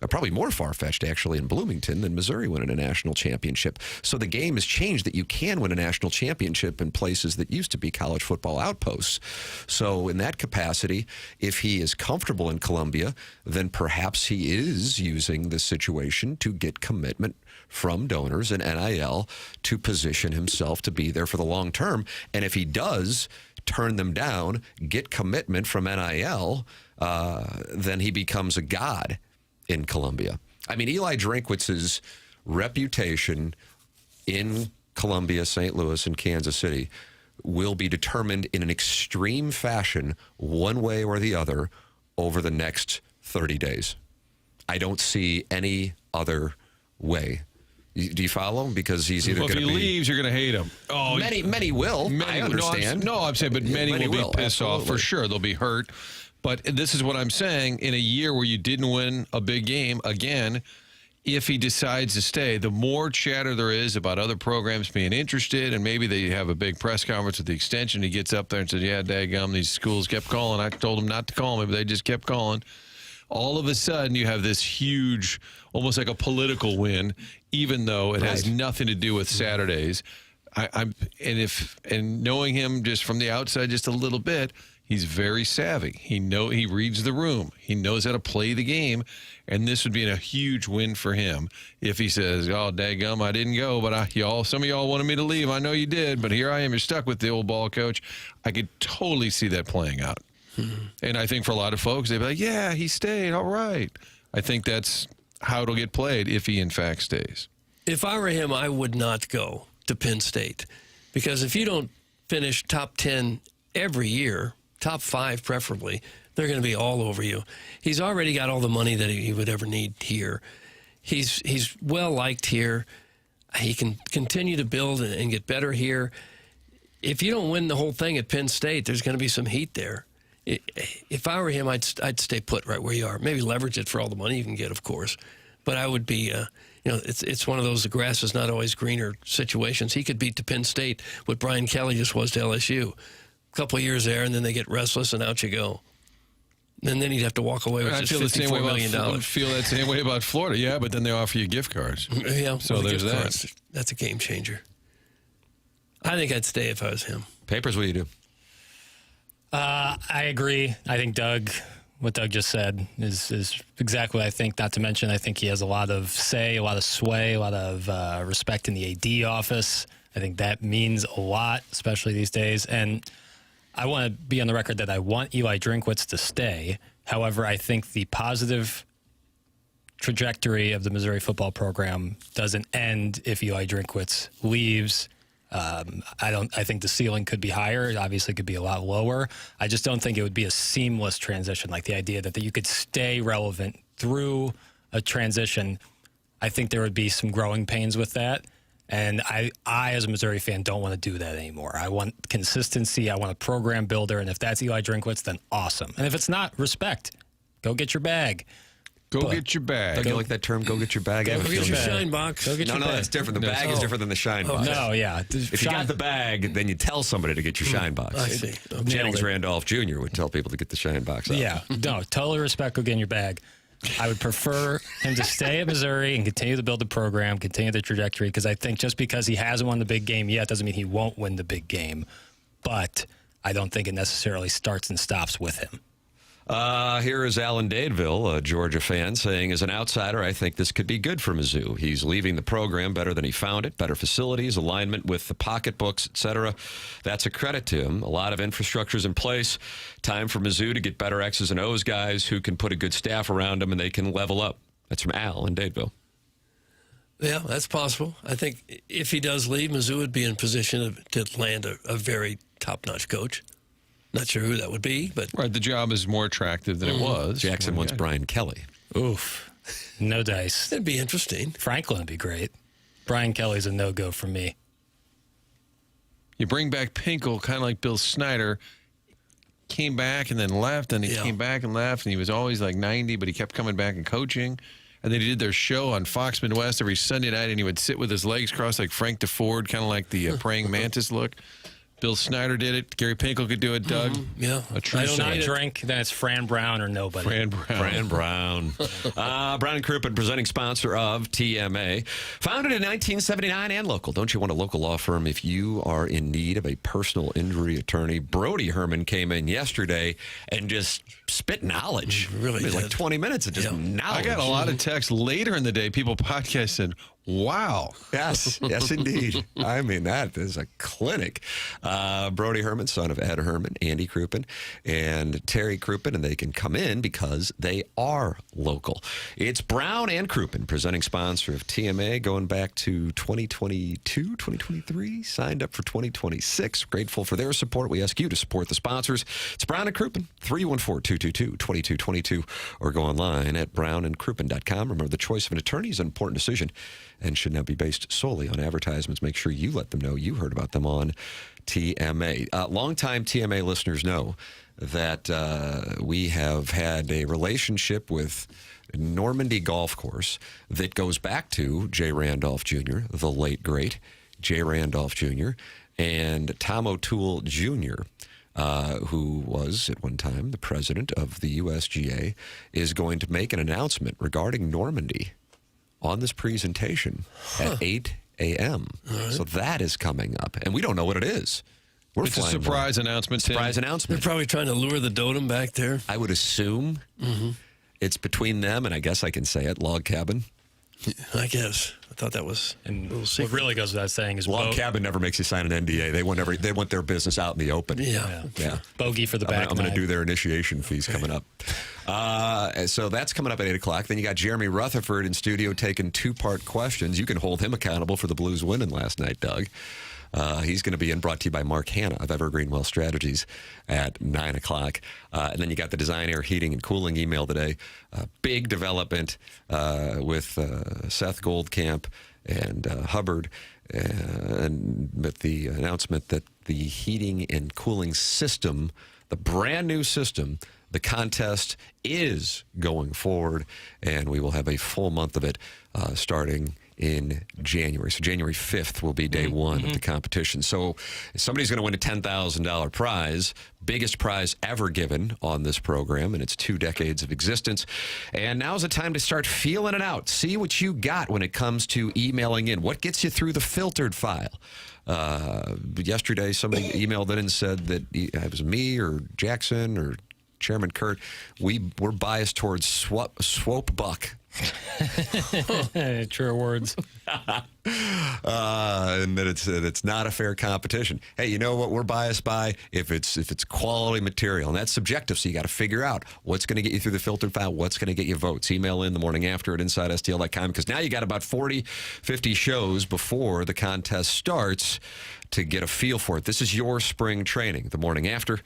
Probably more far-fetched, actually, in Bloomington than Missouri winning a national championship. So the game has changed that you can win a national championship in places that used to be college football outposts. So in that capacity, if he is comfortable in Columbia, then perhaps he is using this situation to get commitment from donors and NIL to position himself to be there for the long term. And if he does turn them down, get commitment from NIL, then he becomes a god in Columbia. I mean, Eli Drinkwitz's reputation in Columbia, St. Louis, and Kansas City will be determined in an extreme fashion, one way or the other, over the next 30 days. I don't see any other way. Do you follow him? Because he's either going to be... If he leaves, you're going to hate him. Oh, many will. I understand. I'm saying, but many will be pissed off for sure. They'll be hurt. But this is what I'm saying. In a year where you didn't win a big game, again, if he decides to stay, the more chatter there is about other programs being interested, and maybe they have a big press conference with the extension, he gets up there and says, yeah, daggum, these schools kept calling. I told them not to call me, but they just kept calling. All of a sudden, you have this huge, almost like a political win, even though it has nothing to do with Saturdays. And knowing him just from the outside just a little bit, he's very savvy. He reads the room. He knows how to play the game, and this would be a huge win for him if he says, "Oh, daggum, I didn't go, but some of y'all wanted me to leave. I know you did, but here I am. You're stuck with the old ball coach." I could totally see that playing out. And I think for a lot of folks, they'd be like, "Yeah, he stayed. All right." I think that's how it'll get played if he in fact stays. If I were him, I would not go to Penn State, because if you don't finish top 10 every year, top 5 preferably, they're going to be all over you. He's already got all the money that he would ever need here. He's well liked here. He can continue to build and get better here. If you don't win the whole thing at Penn State, there's going to be some heat there. If I were him, I'd stay put right where you are. Maybe leverage it for all the money you can get, of course. But I would be, it's one of those the grass is not always greener situations. He could beat to Penn State what Brian Kelly just was to LSU. A couple of years there, and then they get restless, and out you go. And then he'd have to walk away with just $54 million. I feel that same way about Florida. Yeah, but then they offer you gift cards. Yeah, so there's that. Cards, that's a game changer. I think I'd stay if I was him. Papers, what do you do? I agree. I think what Doug just said is exactly what I think. Not to mention, I think he has a lot of say, a lot of sway, a lot of respect in the AD office. I think that means a lot, especially these days. And I want to be on the record that I want Eli Drinkwitz to stay. However, I think the positive trajectory of the Missouri football program doesn't end if Eli Drinkwitz leaves. I think the ceiling could be higher. It obviously could be a lot lower. I just don't think it would be a seamless transition, like the idea that you could stay relevant through a transition. I think there would be some growing pains with that. And I, as a Missouri fan, don't want to do that anymore. I want consistency. I want a program builder. And if that's Eli Drinkwitz, then awesome. And if it's not, respect. Go get your bag. Get your bag. Don't you like that term, go get your bag? Go get your shine box. No, that's different. The bag is different than the shine box. No, yeah. If you got the bag, then you tell somebody to get your shine box. I see. Jennings Randolph Jr. would tell people to get the shine box out. Yeah, no, totally respect go get in your bag. I would prefer him to stay at Missouri and continue to build the program, continue the trajectory, because I think just because he hasn't won the big game yet doesn't mean he won't win the big game. But I don't think it necessarily starts and stops with him. Here is Alan Dadeville, a Georgia fan, saying, as an outsider, I think this could be good for Mizzou. He's leaving the program better than he found it, better facilities, alignment with the pocketbooks, etc. That's a credit to him. A lot of infrastructure's in place. Time for Mizzou to get better X's and O's guys who can put a good staff around them and they can level up. That's from Al in Dadeville. Yeah, that's possible. I think if he does leave, Mizzou would be in position to land a very top-notch coach. Not sure who that would be, but... Right, the job is more attractive than it was. Jackson wants Brian Kelly. Oof. No dice. It'd be interesting. Franklin would be great. Brian Kelly's a no-go for me. You bring back Pinkel, kind of like Bill Snyder. Came back and then left, and he came back and left, and he was always like 90, but he kept coming back and coaching. And then he did their show on Fox Midwest every Sunday night, and he would sit with his legs crossed like Frank DeFord, kind of like the praying mantis look. Bill Snyder did it. Gary Pinkel could do it. Doug. Yeah. A true I don't saint. drink. Then it's Fran Brown or nobody. Fran Brown. Fran Brown. Brown and Crouppen, presenting sponsor of TMA. Founded in 1979 and local. Don't you want a local law firm if you are in need of a personal injury attorney? Brody Herman came in yesterday and just spit knowledge. Really it was like did. 20 minutes of just knowledge. I got a lot of texts later in the day. People podcasted, wow. Yes, yes, indeed. I mean, that is a clinic. Brody Herman, son of Ed Herman, Andy Crouppen, and Terry Crouppen, and they can come in because they are local. It's Brown and Crouppen, presenting sponsor of TMA, going back to 2022, 2023, signed up for 2026. Grateful for their support. We ask you to support the sponsors. It's Brown and Crouppen, 314-222-2222, or go online at brownandcrouppen.com. Remember, the choice of an attorney is an important decision and should not be based solely on advertisements. Make sure you let them know you heard about them on TMA. Longtime TMA listeners know that we have had a relationship with Normandie Golf Course that goes back to Jay Randolph Jr., the late, great Jay Randolph Jr., and Tom O'Toole Jr., who was at one time the president of the USGA, is going to make an announcement regarding Normandie on this presentation at 8 a.m. Right. So that is coming up, and we don't know what it is. It's a surprise announcement. Surprise announcement. They're probably trying to lure the Dotem back there. I would assume it's between them, and I guess I can say it, Log Cabin. I guess. I thought that was And a little what secret. really goes without saying is Log Cabin never makes you sign an NDA. They want their business out in the open. Yeah. bogey for the back. I'm going to nine. do their initiation fees coming up. So that's coming up at 8 o'clock. Then you got Jeremy Rutherford in studio taking two-part questions. You can hold him accountable for the Blues winning last night, Doug. He's going to be in, brought to you by Mark Hanna of Evergreen Wealth Strategies at 9 o'clock. And then you got the Design Air Heating and Cooling email today. Big development with Seth Goldcamp and Hubbard, and with the announcement that the heating and cooling system, the brand new system, the contest is going forward, and we will have a full month of it starting in January. So January 5th will be day one of the competition. So if somebody's going to win a $10,000 prize, biggest prize ever given on this program in its 2 decades of existence. And now's the time to start feeling it out. See what you got when it comes to emailing in. What gets you through the filtered file? Yesterday, somebody emailed in and said that it was me or Jackson or Chairman Kurt. We're biased towards Swope Buck. True words. And that it's not a fair competition. Hey, you know what we're biased by? If it's quality material, and that's subjective, so you got to figure out what's going to get you through the filtered file, what's going to get you votes. Email in the morning after at InsideSTL.com, because now you got about 40, 50 shows before the contest starts to get a feel for it. This is your spring training. The morning after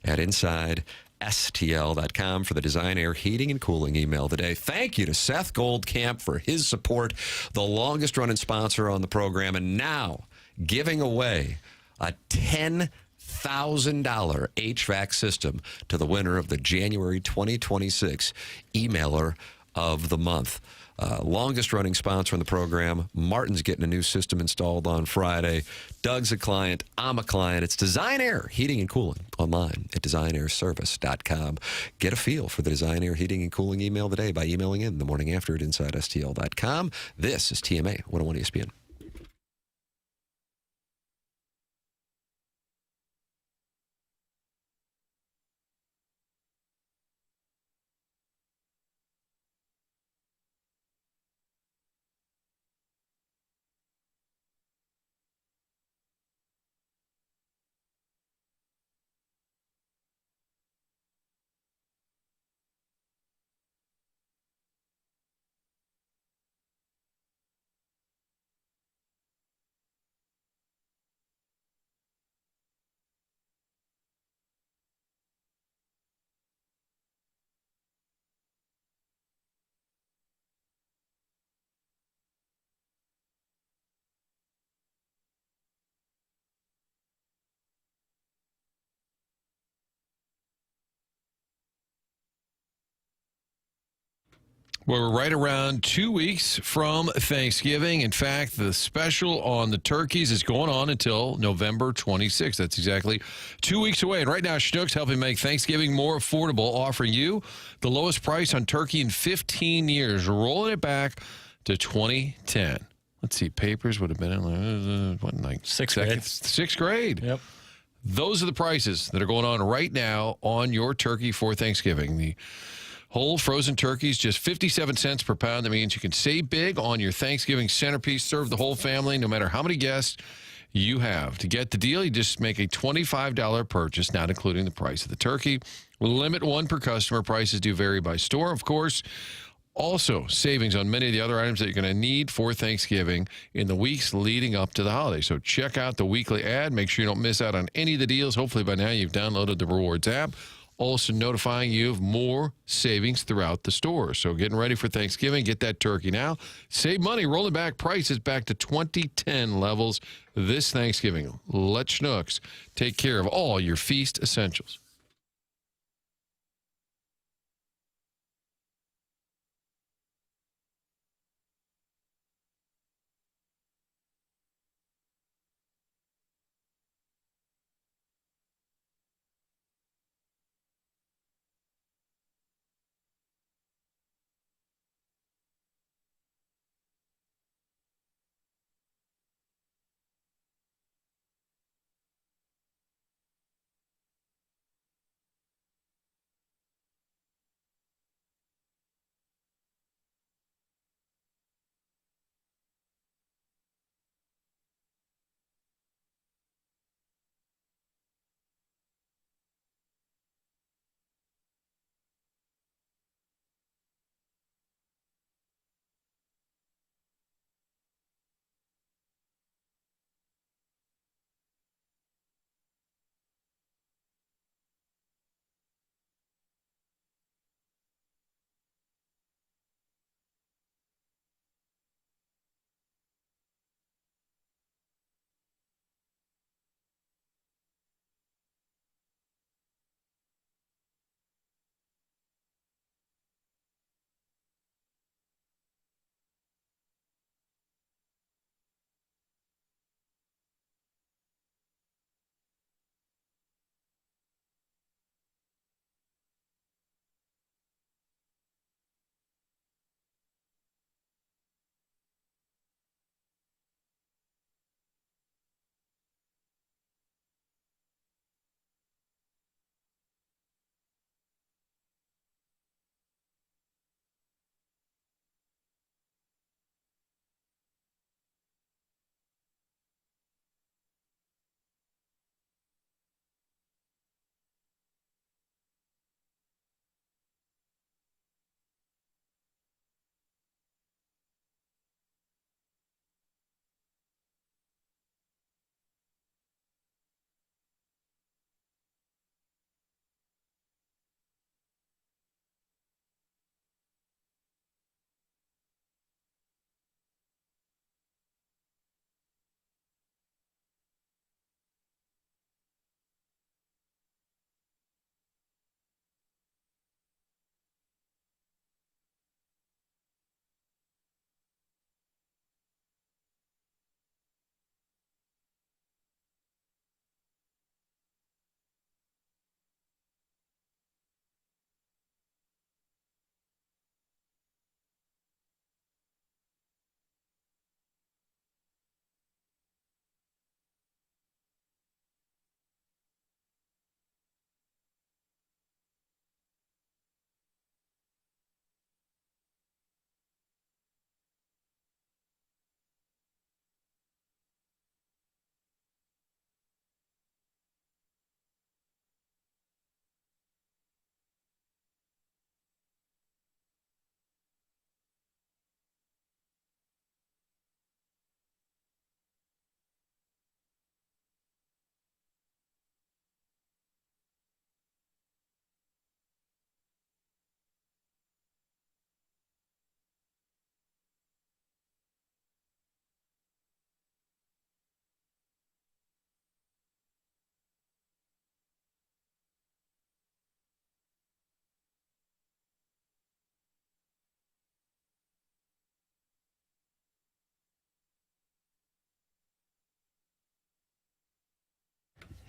at InsideSTL.com for the Design Air Heating and Cooling email today. Thank you to Seth Goldcamp for his support, the longest running sponsor on the program, and now giving away a $10,000 HVAC system to the winner of the January 2026 Emailer of the Month. Longest running sponsor on the program. Martin's getting a new system installed on Friday. Doug's a client. I'm a client. It's Design Air Heating and Cooling online at designairservice.com. Get a feel for the Design Air Heating and Cooling email today by emailing in the morning after at InsideSTL.com. This is TMA 101 ESPN. Well, we're right around 2 weeks from Thanksgiving. In fact, the special on the turkeys is going on until November 26th. That's exactly 2 weeks away. And right now, Schnucks helping make Thanksgiving more affordable, offering you the lowest price on turkey in 15 years, rolling it back to 2010. Let's see, papers would have been in like Sixth grade. Sixth grade. Yep. Those are the prices that are going on right now on your turkey for Thanksgiving. The whole frozen turkeys, just 57 cents per pound. That means you can save big on your Thanksgiving centerpiece, serve the whole family, no matter how many guests you have. To get the deal, you just make a $25 purchase, not including the price of the turkey. We'll limit one per customer. Prices do vary by store, of course. Also, savings on many of the other items that you're going to need for Thanksgiving in the weeks leading up to the holiday. So check out the weekly ad. Make sure you don't miss out on any of the deals. Hopefully by now you've downloaded the Rewards app. Also notifying you of more savings throughout the store. So getting ready for Thanksgiving, get that turkey now. Save money, rolling back prices back to 2010 levels this Thanksgiving. Let Schnucks take care of all your feast essentials.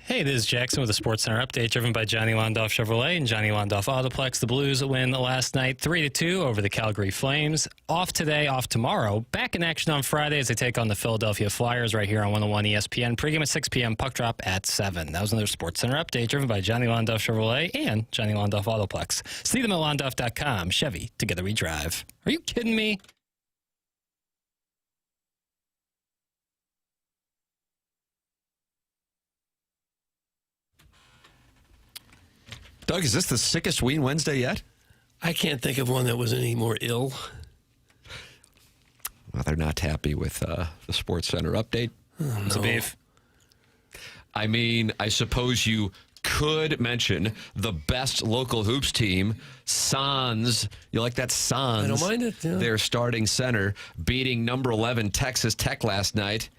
Hey, this is Jackson with the Sports Center update, driven by Johnny Londoff Chevrolet and Johnny Londoff Autoplex. The Blues win last night 3-2 over the Calgary Flames. Off today, off tomorrow. Back in action on Friday as they take on the Philadelphia Flyers right here on 101 ESPN. Pregame at 6 p.m., puck drop at 7. That was another Sports Center update, driven by Johnny Londoff Chevrolet and Johnny Londoff Autoplex. See them at Londoff.com. Chevy, together we drive. Are you kidding me? Doug, is this the sickest Ween Wednesday yet? I can't think of one that was any more ill. Well, they're not happy with the Sports Center update. It's a beef. I mean, I suppose you could mention the best local hoops team, Sans. You like that, Sans? I don't mind it. Yeah. Their starting center beating number 11 Texas Tech last night.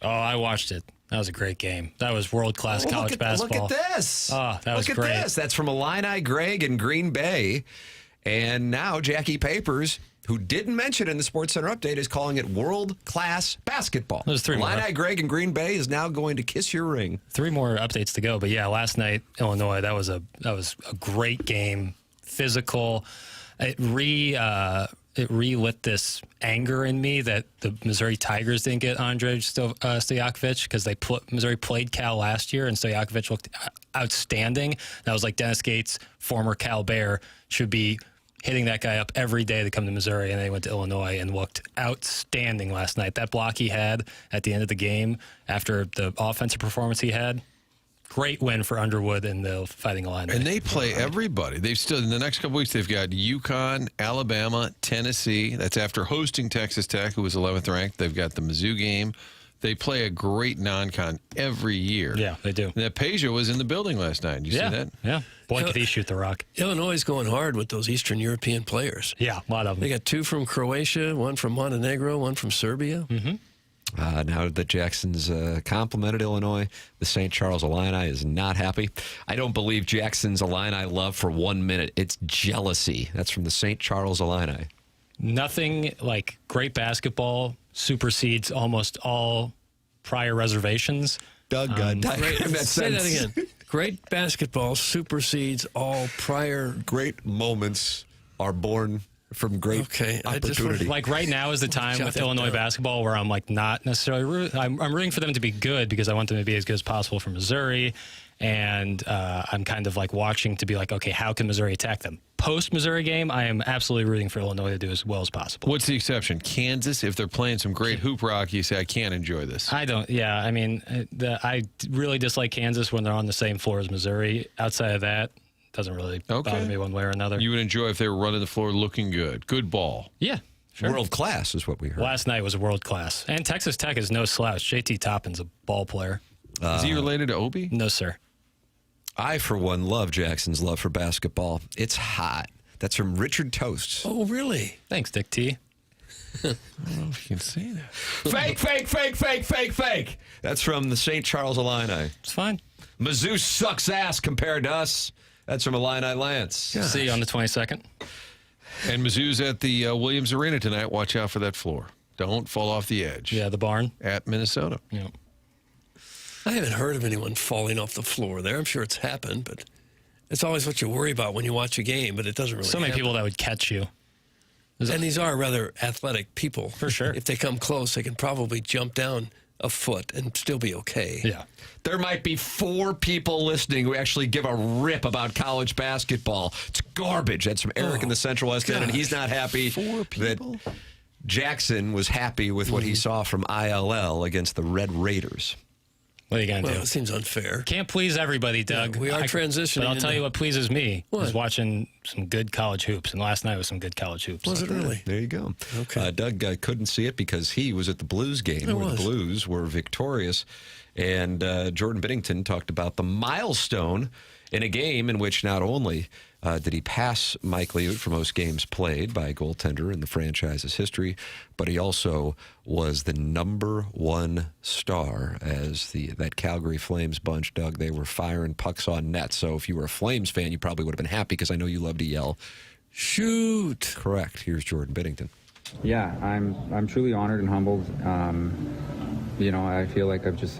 Oh, I watched it. That was a great game. That was world-class college basketball. Look at this. Oh, that was great. Look at this. That's from Illini Greg in Green Bay. And now Jackie Papers, who didn't mention in the Sports Center update, is calling it world-class basketball. There's three more. Illini Greg in Green Bay is now going to kiss your ring. 3 more updates to go. But, yeah, last night, Illinois, that was a great game. Physical. It relit this anger in me that the Missouri Tigers didn't get Andrej Stojakovic because Missouri played Cal last year and Stojakovic looked outstanding. That was like Dennis Gates, former Cal Bear, should be hitting that guy up every day to come to Missouri, and they went to Illinois and looked outstanding last night. That block he had at the end of the game after the offensive performance he had, great win for Underwood and the Fighting Illini. And they play everybody. They've still, in the next couple weeks, they've got UConn, Alabama, Tennessee. That's after hosting Texas Tech, who was 11th ranked. They've got the Mizzou game. They play a great non-con every year. Yeah, they do. And that Peja was in the building last night. Did you see that? Yeah. Boy, could he shoot the rock. Illinois is going hard with those Eastern European players. Yeah, a lot of them. They got 2 from Croatia, 1 from Montenegro, 1 from Serbia. Mm-hmm. Now that Jackson's complimented Illinois, the St. Charles Illini is not happy. I don't believe Jackson's Illini love for 1 minute. It's jealousy. That's from the St. Charles Illini. Nothing like great basketball supersedes almost all prior reservations. Doug, Say that again. Great basketball supersedes all prior. Great moments are born from great opportunity. Like right now is the time with Illinois basketball where I'm like not necessarily I'm rooting for them to be good because I want them to be as good as possible for Missouri, and I'm kind of like watching to be like, okay, how can Missouri attack them? Post-Missouri game, I am absolutely rooting for Illinois to do as well as possible. What's the exception? Kansas, if they're playing some great hoop rock, you say, I can't enjoy this. I don't, yeah. I mean, I really dislike Kansas when they're on the same floor as Missouri. Outside of that, doesn't really bother me one way or another. You would enjoy if they were running the floor looking good. Good ball. Yeah. Sure. World class is what we heard. Last night was world class. And Texas Tech is no slouch. JT Toppin's a ball player. Is he related to Obi? No, sir. I, for one, love Jackson's love for basketball. It's hot. That's from Richard Toasts. Oh, really? Thanks, Dick T. I don't know if you can say that. Fake. That's from the St. Charles Illini. It's fine. Mizzou sucks ass compared to us. That's from Illini Lance. Yeah. See you on the 22nd. And Mizzou's at the Williams Arena tonight. Watch out for that floor. Don't fall off the edge. Yeah, the barn. At Minnesota. Yeah. I haven't heard of anyone falling off the floor there. I'm sure it's happened, but it's always what you worry about when you watch a game, but it doesn't really So many happen. people that would catch you. And these are rather athletic people. For sure. If they come close, they can probably jump down a foot and still be okay. Yeah. There might be 4 people listening who actually give a rip about college basketball. It's garbage. That's from Eric in the Central West End, and he's not happy 4 people? that Jackson was happy with what he saw from ILL against the Red Raiders. What are you going to Well, do? it seems unfair. Can't please everybody, Doug. Yeah, we are transitioning But I'll tell into- you what pleases me What? is watching some good college hoops. And last night was some good college hoops. Was it really? There you go. Okay. Doug couldn't see it because he was at the Blues game where the Blues were victorious. And Jordan Biddington talked about the milestone in a game in which not only did he pass Mike Liut for most games played by a goaltender in the franchise's history, but he also was the #1 star as that Calgary Flames bunch, Doug. They were firing pucks on net. So if you were a Flames fan, you probably would have been happy because I know you love to yell, "Shoot!" Correct. Here's Jordan Biddington. Yeah, I'm truly honored and humbled. I feel like I've just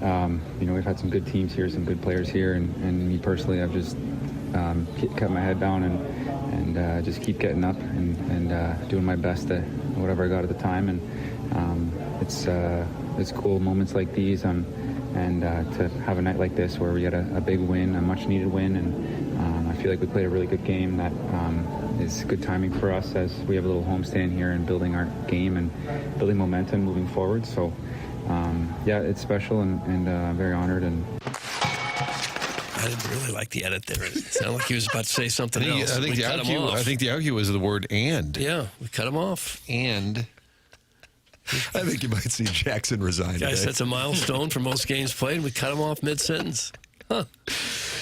we've had some good teams here, some good players here, and me personally, I've just kept my head down and just keep getting up and doing my best at whatever I got at the time. And it's cool moments like these and to have a night like this where we get a big win, a much needed win, and I feel like we played a really good game that is good timing for us as we have a little homestand here and building our game and building momentum moving forward. So it's special and I'm very honored. And I didn't really like the edit there. It sounded like he was about to say something else. I think the argue was the word "and." Yeah, we cut him off. And I think you might see Jackson resign. Guys, today. that's a milestone for most games played. We cut him off mid-sentence. Huh.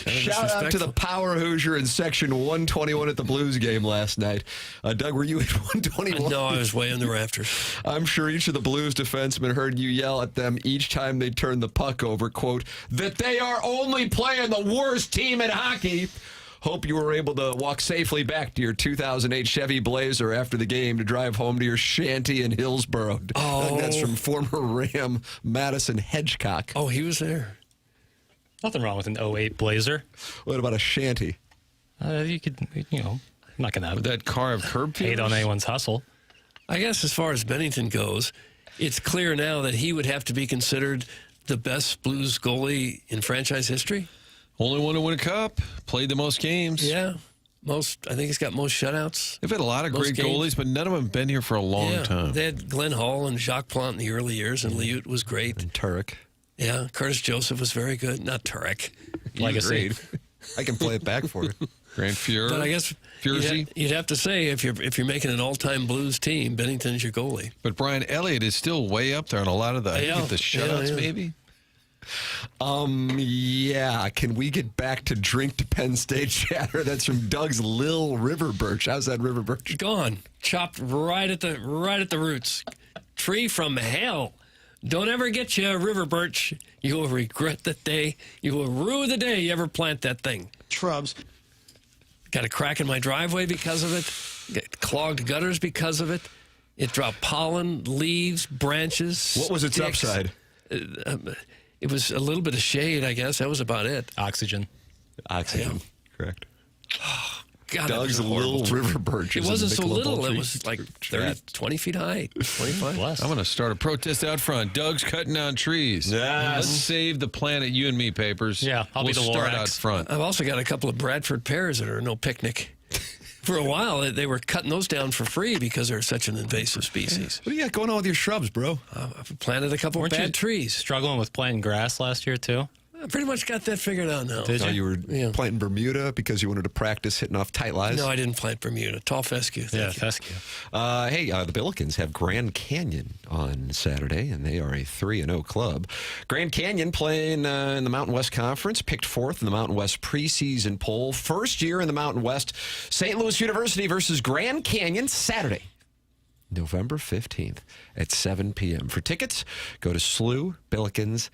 Shout out to the Power Hoosier in section 121 at the Blues game last night. Doug, were you at 121? No, I was way in the rafters. I'm sure each of the Blues defensemen heard you yell at them each time they turned the puck over, quote, that they are only playing the worst team in hockey. Hope you were able to walk safely back to your 2008 Chevy Blazer after the game to drive home to your shanty in Hillsborough. Oh. That's from former Ram Madison Hedgecock. Oh, he was there. Nothing wrong with an '08 Blazer. What about a shanty? You could, I'm not going with to that car of curb hate on feelers? anyone's hustle. I guess as far as Bennington goes, it's clear now that he would have to be considered the best Blues goalie in franchise history. Only one to win a cup. Played the most games. Yeah. I think he's got most shutouts. They've had a lot of great goalies, but none of them have been here for a long time. They had Glenn Hall and Jacques Plante in the early years, and Liut was great. And Turek. Yeah, Curtis Joseph was very good. Not Turek. Legacy. I can play it back for you. Grand Fuhrer. But I guess you'd have to say if you're making an all-time Blues team, Bennington's your goalie. But Brian Elliott is still way up there on a lot of the shutouts, maybe. Can we get back to drink to Penn State chatter? That's from Doug's Lil River Birch. How's that River Birch? Gone, chopped right at the roots. Tree from hell. Don't ever get you a river birch. You will regret the day. You will rue the day you ever plant that thing. Shrubs. Got a crack in my driveway because of it. Got clogged gutters because of it. It dropped pollen, leaves, branches. What was its sticks. upside? It was a little bit of shade, I guess. That was about it. Oxygen. Oxygen. Correct. God, Doug's Little River Birch. It wasn't so little. It was like 30, 20 feet high. 25. Bless. I'm going to start a protest out front. Doug's cutting down trees. Yes. Let's save the planet, you and me, Papers. Yeah, I'll be the start Lorax. out front. I've also got a couple of Bradford pears that are no picnic. For a while, they were cutting those down for free because they're such an invasive species. What do you got going on with your shrubs, bro? I've planted a couple of Weren't you bad trees. Struggling with planting grass last year, too? I pretty much got that figured out now. Did You were planting Bermuda because you wanted to practice hitting off tight lies? No, I didn't plant Bermuda. Tall fescue. Thank you. fescue. The Billikens have Grand Canyon on Saturday, and they are a 3-0 club. Grand Canyon playing in the Mountain West Conference, picked fourth in the Mountain West preseason poll. First year in the Mountain West. St. Louis University versus Grand Canyon, Saturday, November 15th at 7 p.m. For tickets, go to slewbillikens.com.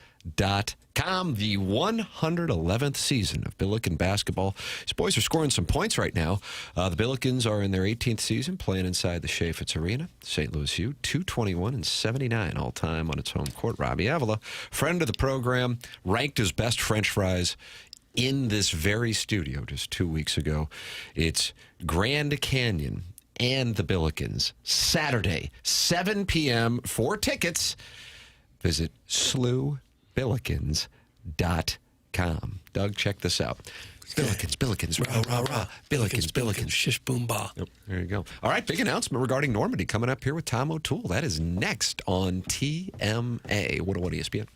The 111th season of Billiken basketball. These boys are scoring some points right now. The Billikens are in their 18th season, playing inside the Chaifetz Arena. St. Louis U, 221-79 all time on its home court. Robbie Avila, friend of the program, ranked as best French fries in this very studio just 2 weeks ago. It's Grand Canyon and the Billikens, Saturday, 7 p.m. For tickets, visit slewbillikens.com. Doug, check this out. Billikens, rah, rah, rah. Billikens. Shish boom ba. Yep, there you go. All right, big announcement regarding Normandie coming up here with Tom O'Toole. That is next on TMA. 101 ESPN.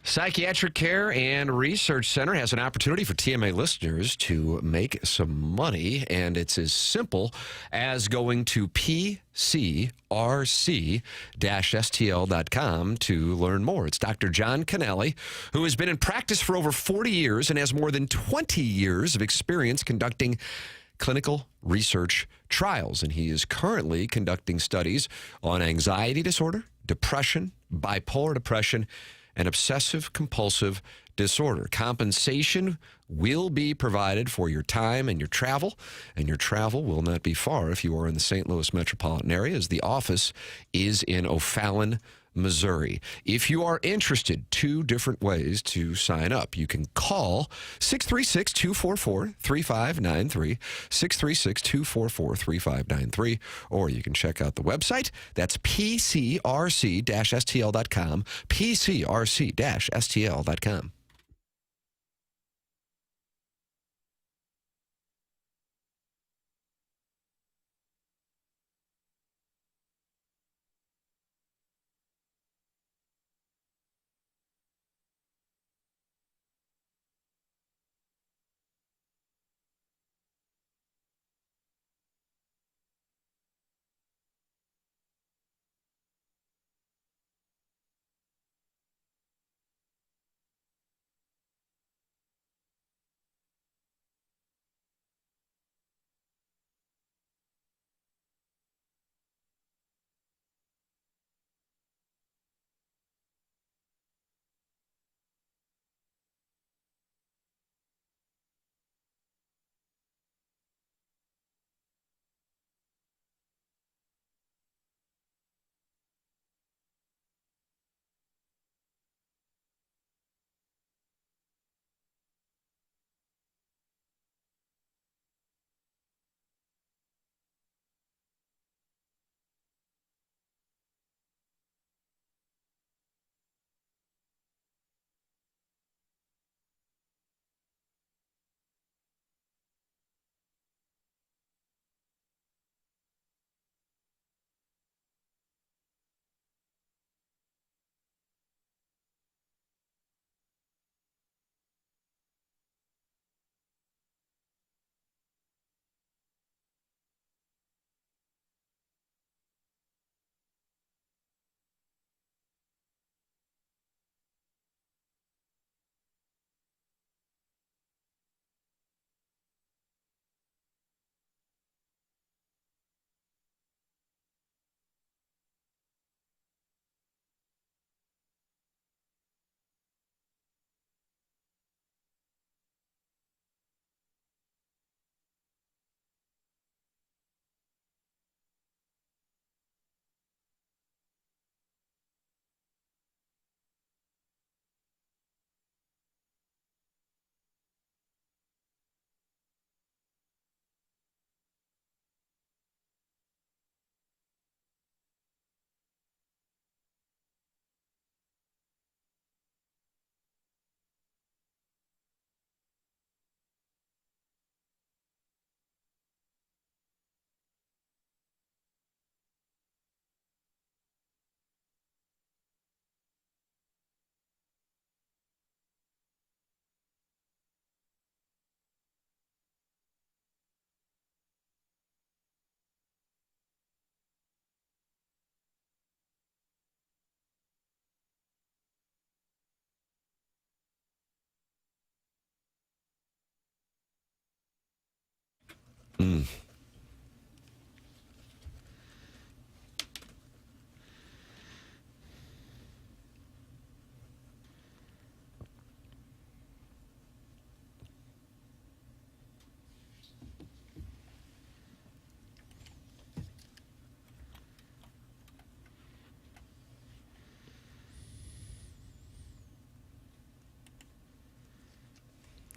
Psychiatric Care and Research Center has an opportunity for TMA listeners to make some money, and it's as simple as going to pcrc-stl.com to learn more. It's Dr. John Canelli, who has been in practice for over 40 years and has more than 20 years of experience conducting clinical research trials, and he is currently conducting studies on anxiety disorder, depression, bipolar depression, and obsessive-compulsive disorder. Compensation will be provided for your time and your travel will not be far if you are in the St. Louis metropolitan area, as the office is in O'Fallon, Missouri. If you are interested, 2 different ways to sign up. You can call 636-244-3593, 636-244-3593, or you can check out the website. That's pcrc-stl.com, pcrc-stl.com.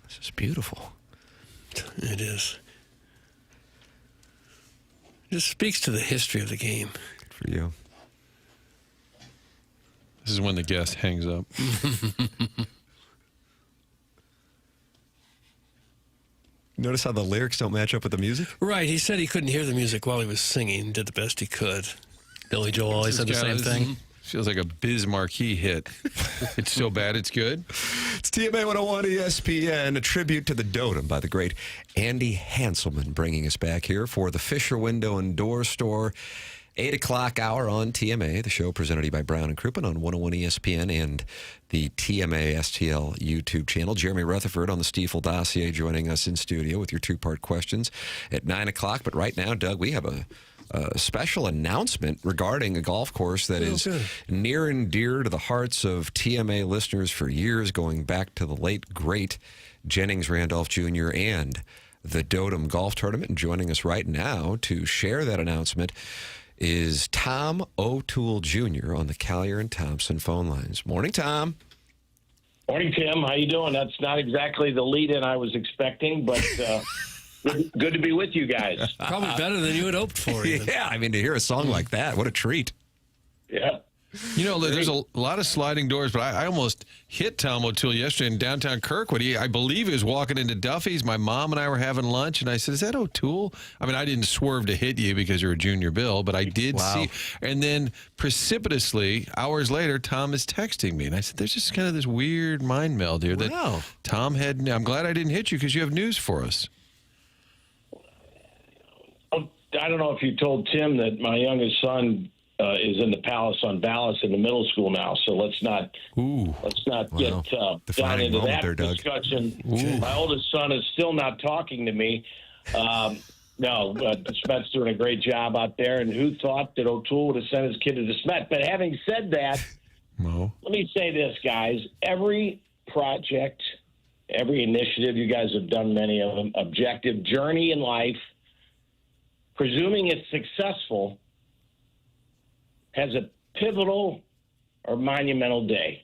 This is beautiful. It is. It just speaks to the history of the game. Good for you. This is when the guest hangs up. Notice how the lyrics don't match up with the music? Right. He said he couldn't hear the music while he was singing. Did the best he could. Billy Joel always said the same thing. Feels like a Biz Marquee hit. It's so bad it's good. It's TMA 101 ESPN, a tribute to the Dotem by the great Andy Hanselman, bringing us back here for the Fisher Window and Door Store. 8 o'clock hour on TMA, the show presented to you by Brown and Crouppen on 101 ESPN and the TMA STL YouTube channel. Jeremy Rutherford on the Stiefel dossier joining us in studio with your two-part questions at 9 o'clock. But right now, Doug, we have a special announcement regarding a golf course that is near and dear to the hearts of TMA listeners for years, going back to the late, great Jennings Randolph Jr. and the Dotem Golf Tournament. And joining us right now to share that announcement is Tom O'Toole Jr. on the Collier and Thompson phone lines. Morning, Tom. Morning, Tim. How you doing? That's not exactly the lead-in I was expecting, but good to be with you guys. Probably better than you had hoped for. Yeah, I mean, to hear a song like that, what a treat. Yeah. You know, there's a lot of sliding doors, but I almost hit Tom O'Toole yesterday in downtown Kirkwood. I believe he was walking into Duffy's. My mom and I were having lunch, and I said, "Is that O'Toole?" I mean, I didn't swerve to hit you because you're a junior Bill, but I did see. And then precipitously, hours later, Tom is texting me, and I said, "There's just kind of this weird mind meld here that Tom had." I'm glad I didn't hit you because you have news for us. I don't know if you told Tim that my youngest son is in the Palace on Ballas in the middle school now, so let's not get down into that discussion. My oldest son is still not talking to me. No, Smet's doing a great job out there, and who thought that O'Toole would have sent his kid to Smet? But having said that, let me say this, guys. Every project, every initiative, you guys have done many of them, objective, journey in life, presuming it's successful, has a pivotal or monumental day.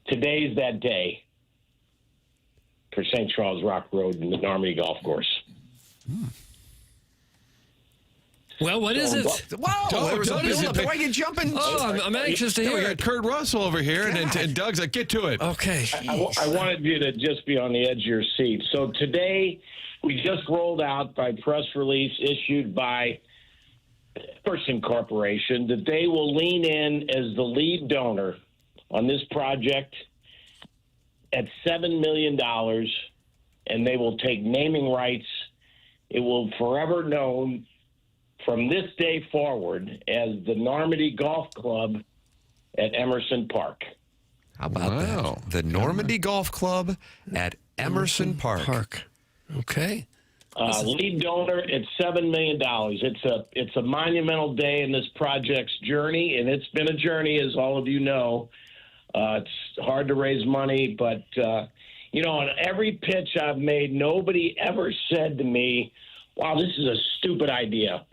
Today's that day for St. Charles Rock Road and the Normandie Golf Course. Well, what is it? Wow, why are you jumping? Oh, I'm anxious to hear We it. got Kurt Russell over here, and Doug's like, "Get to it." Okay. I wanted you to just be on the edge of your seat. So today, we just rolled out by press release issued by Emerson Corporation that they will lean in as the lead donor on this project at $7 million, and they will take naming rights. It will forever known from this day forward as the Normandie Golf Club at Emerson Park. How about that? The Normandie Golf Club at Emerson Park. Okay. Lead donor at $7 million. It's a monumental day in this project's journey, and it's been a journey, as all of you know. It's hard to raise money, but on every pitch I've made, nobody ever said to me, "Wow, this is a stupid idea."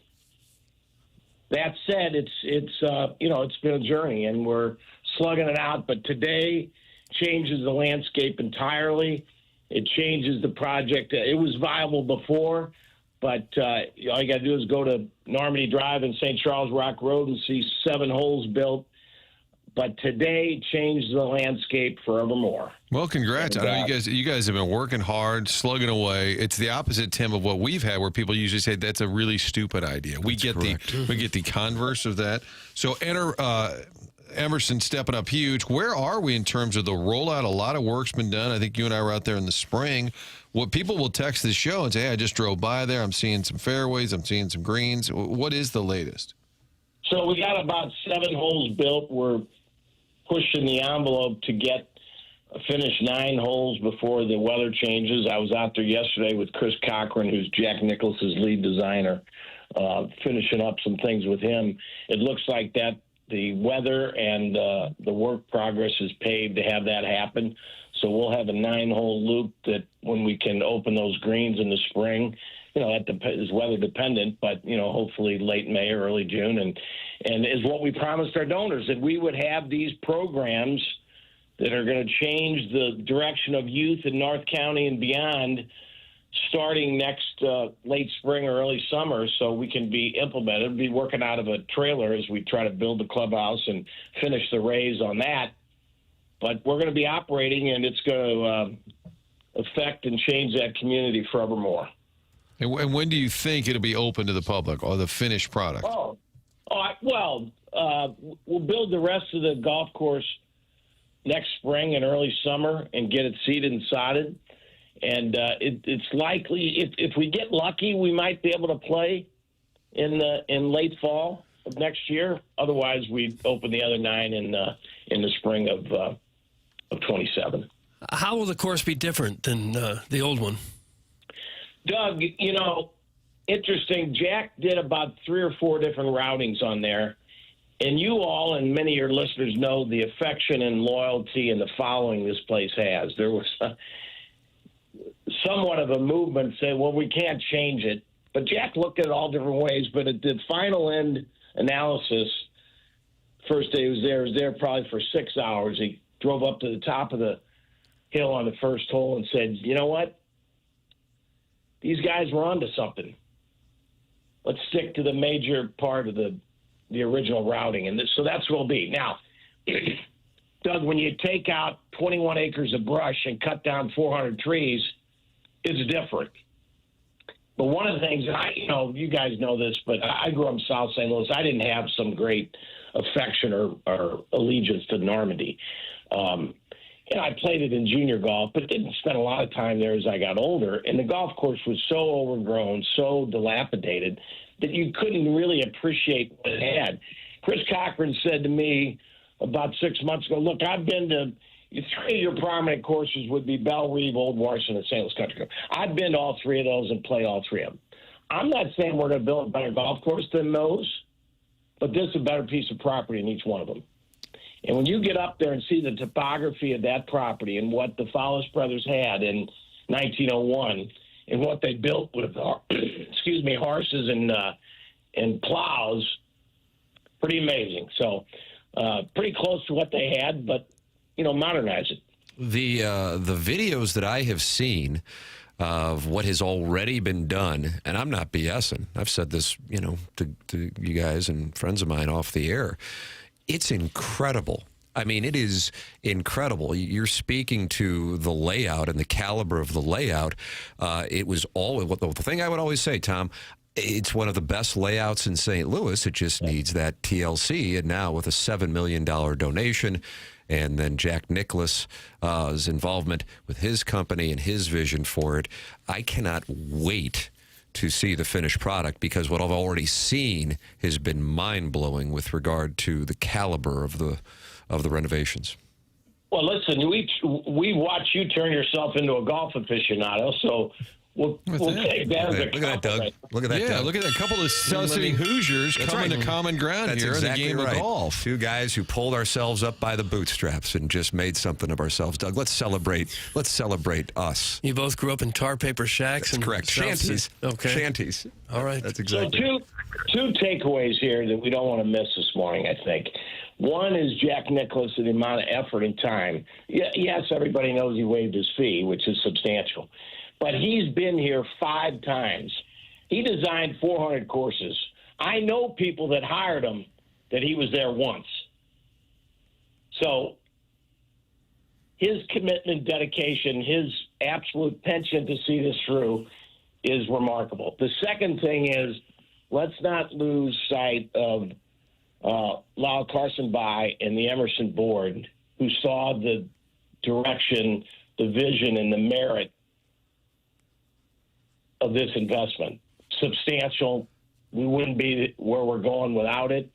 That said, it's been a journey, and we're slugging it out. But today changes the landscape entirely. It changes the project. It was viable before, but all you got to do is go to Normandy Drive and St. Charles Rock Road and see 7 holes built. But today changed the landscape forevermore. Well, congrats. And, I know you guys have been working hard, slugging away. It's the opposite, Tim, of what we've had, where people usually say that's a really stupid idea. We get the converse of that. So enter Emerson stepping up huge. Where are we in terms of the rollout? A lot of work's been done. I think you and I were out there in the spring. What people will text the show and say, "Hey, I just drove by there. I'm seeing some fairways. I'm seeing some greens." What is the latest? So we got about 7 holes built. We're pushing the envelope to finish 9 holes before the weather changes. I was out there yesterday with Chris Cochran, who's Jack Nicklaus's lead designer, finishing up some things with him. It looks like that the weather and the work progress is paved to have that happen. So we'll have a 9-hole loop that when we can open those greens in the spring, that is weather dependent, but, hopefully late May or early June. And is what we promised our donors, that we would have these programs that are going to change the direction of youth in North County and beyond starting next late spring or early summer, so we can be implemented. We'll be working out of a trailer as we try to build the clubhouse and finish the raise on that. But we're going to be operating, and it's going to affect and change that community forevermore. And when do you think it'll be open to the public, or the finished product? We'll build the rest of the golf course next spring and early summer and get it seeded and sodded. And it's likely, if we get lucky, we might be able to play in late fall of next year. Otherwise, we open the other 9 in the spring of 27. How will the course be different than the old one? Doug, interesting. Jack did about 3 or 4 different routings on there. And you all and many of your listeners know the affection and loyalty and the following this place has. There was somewhat of a movement saying, well, we can't change it. But Jack looked at it all different ways. But at the final end analysis, first day he was there probably for 6 hours. He drove up to the top of the hill on the first hole and said, you know what? These guys were onto something. Let's stick to the major part of the original routing. And so that's what it'll be. Now, Doug, when you take out 21 acres of brush and cut down 400 trees, it's different. But one of the things, and you guys know this, but I grew up in South St. Louis. I didn't have some great affection or allegiance to Normandie. I played it in junior golf, but didn't spend a lot of time there as I got older. And the golf course was so overgrown, so dilapidated, that you couldn't really appreciate what it had. Chris Cochran said to me about 6 months ago, look, I've been to 3 of your prominent courses would be Belle Reve, Old Washington, and St. Louis Country Club. I've been to all 3 of those and played all 3 of them. I'm not saying we're going to build a better golf course than those, but this is a better piece of property in each one of them. And when you get up there and see the topography of that property and what the Fowlis brothers had in 1901 and what they built with, horses and plows, pretty amazing. So pretty close to what they had, but, modernize it. The videos that I have seen of what has already been done, and I'm not BSing. I've said this, to you guys and friends of mine off the air. It's incredible. I mean, it is incredible. You're speaking to the layout and the caliber of the layout. It was always, the thing I would always say, Tom, it's one of the best layouts in St. Louis. It just needs that TLC. And now with a $7 million donation, and then Jack Nicklaus's involvement with his company and his vision for it, I cannot wait to see the finished product, because what I've already seen has been mind-blowing with regard to the caliber of the renovations. Well, listen, we watch you turn yourself into a golf aficionado, so we'll take that as a compliment. Look at that, Doug. Look at that, Yeah, Doug. look at that. A couple of Sussing Hoosiers coming to common ground That's here exactly in the game right. of golf. 2 guys who pulled ourselves up by the bootstraps and just made something of ourselves. Doug, let's celebrate us. You both grew up in tar paper shacks. That's correct. Shanties. Okay. Shanties. All right. That's exactly. So two takeaways here that we don't want to miss this morning, I think. One is Jack Nicklaus and the amount of effort and time. Yes, everybody knows he waived his fee, which is substantial. But he's been here 5 times. He designed 400 courses. I know people that hired him that he was there once. So his commitment, dedication, his absolute penchant to see this through is remarkable. The second thing is, let's not lose sight of Lyle Carson-By and the Emerson board, who saw the direction, the vision, and the merit of this investment. Substantial. We wouldn't be where we're going without it,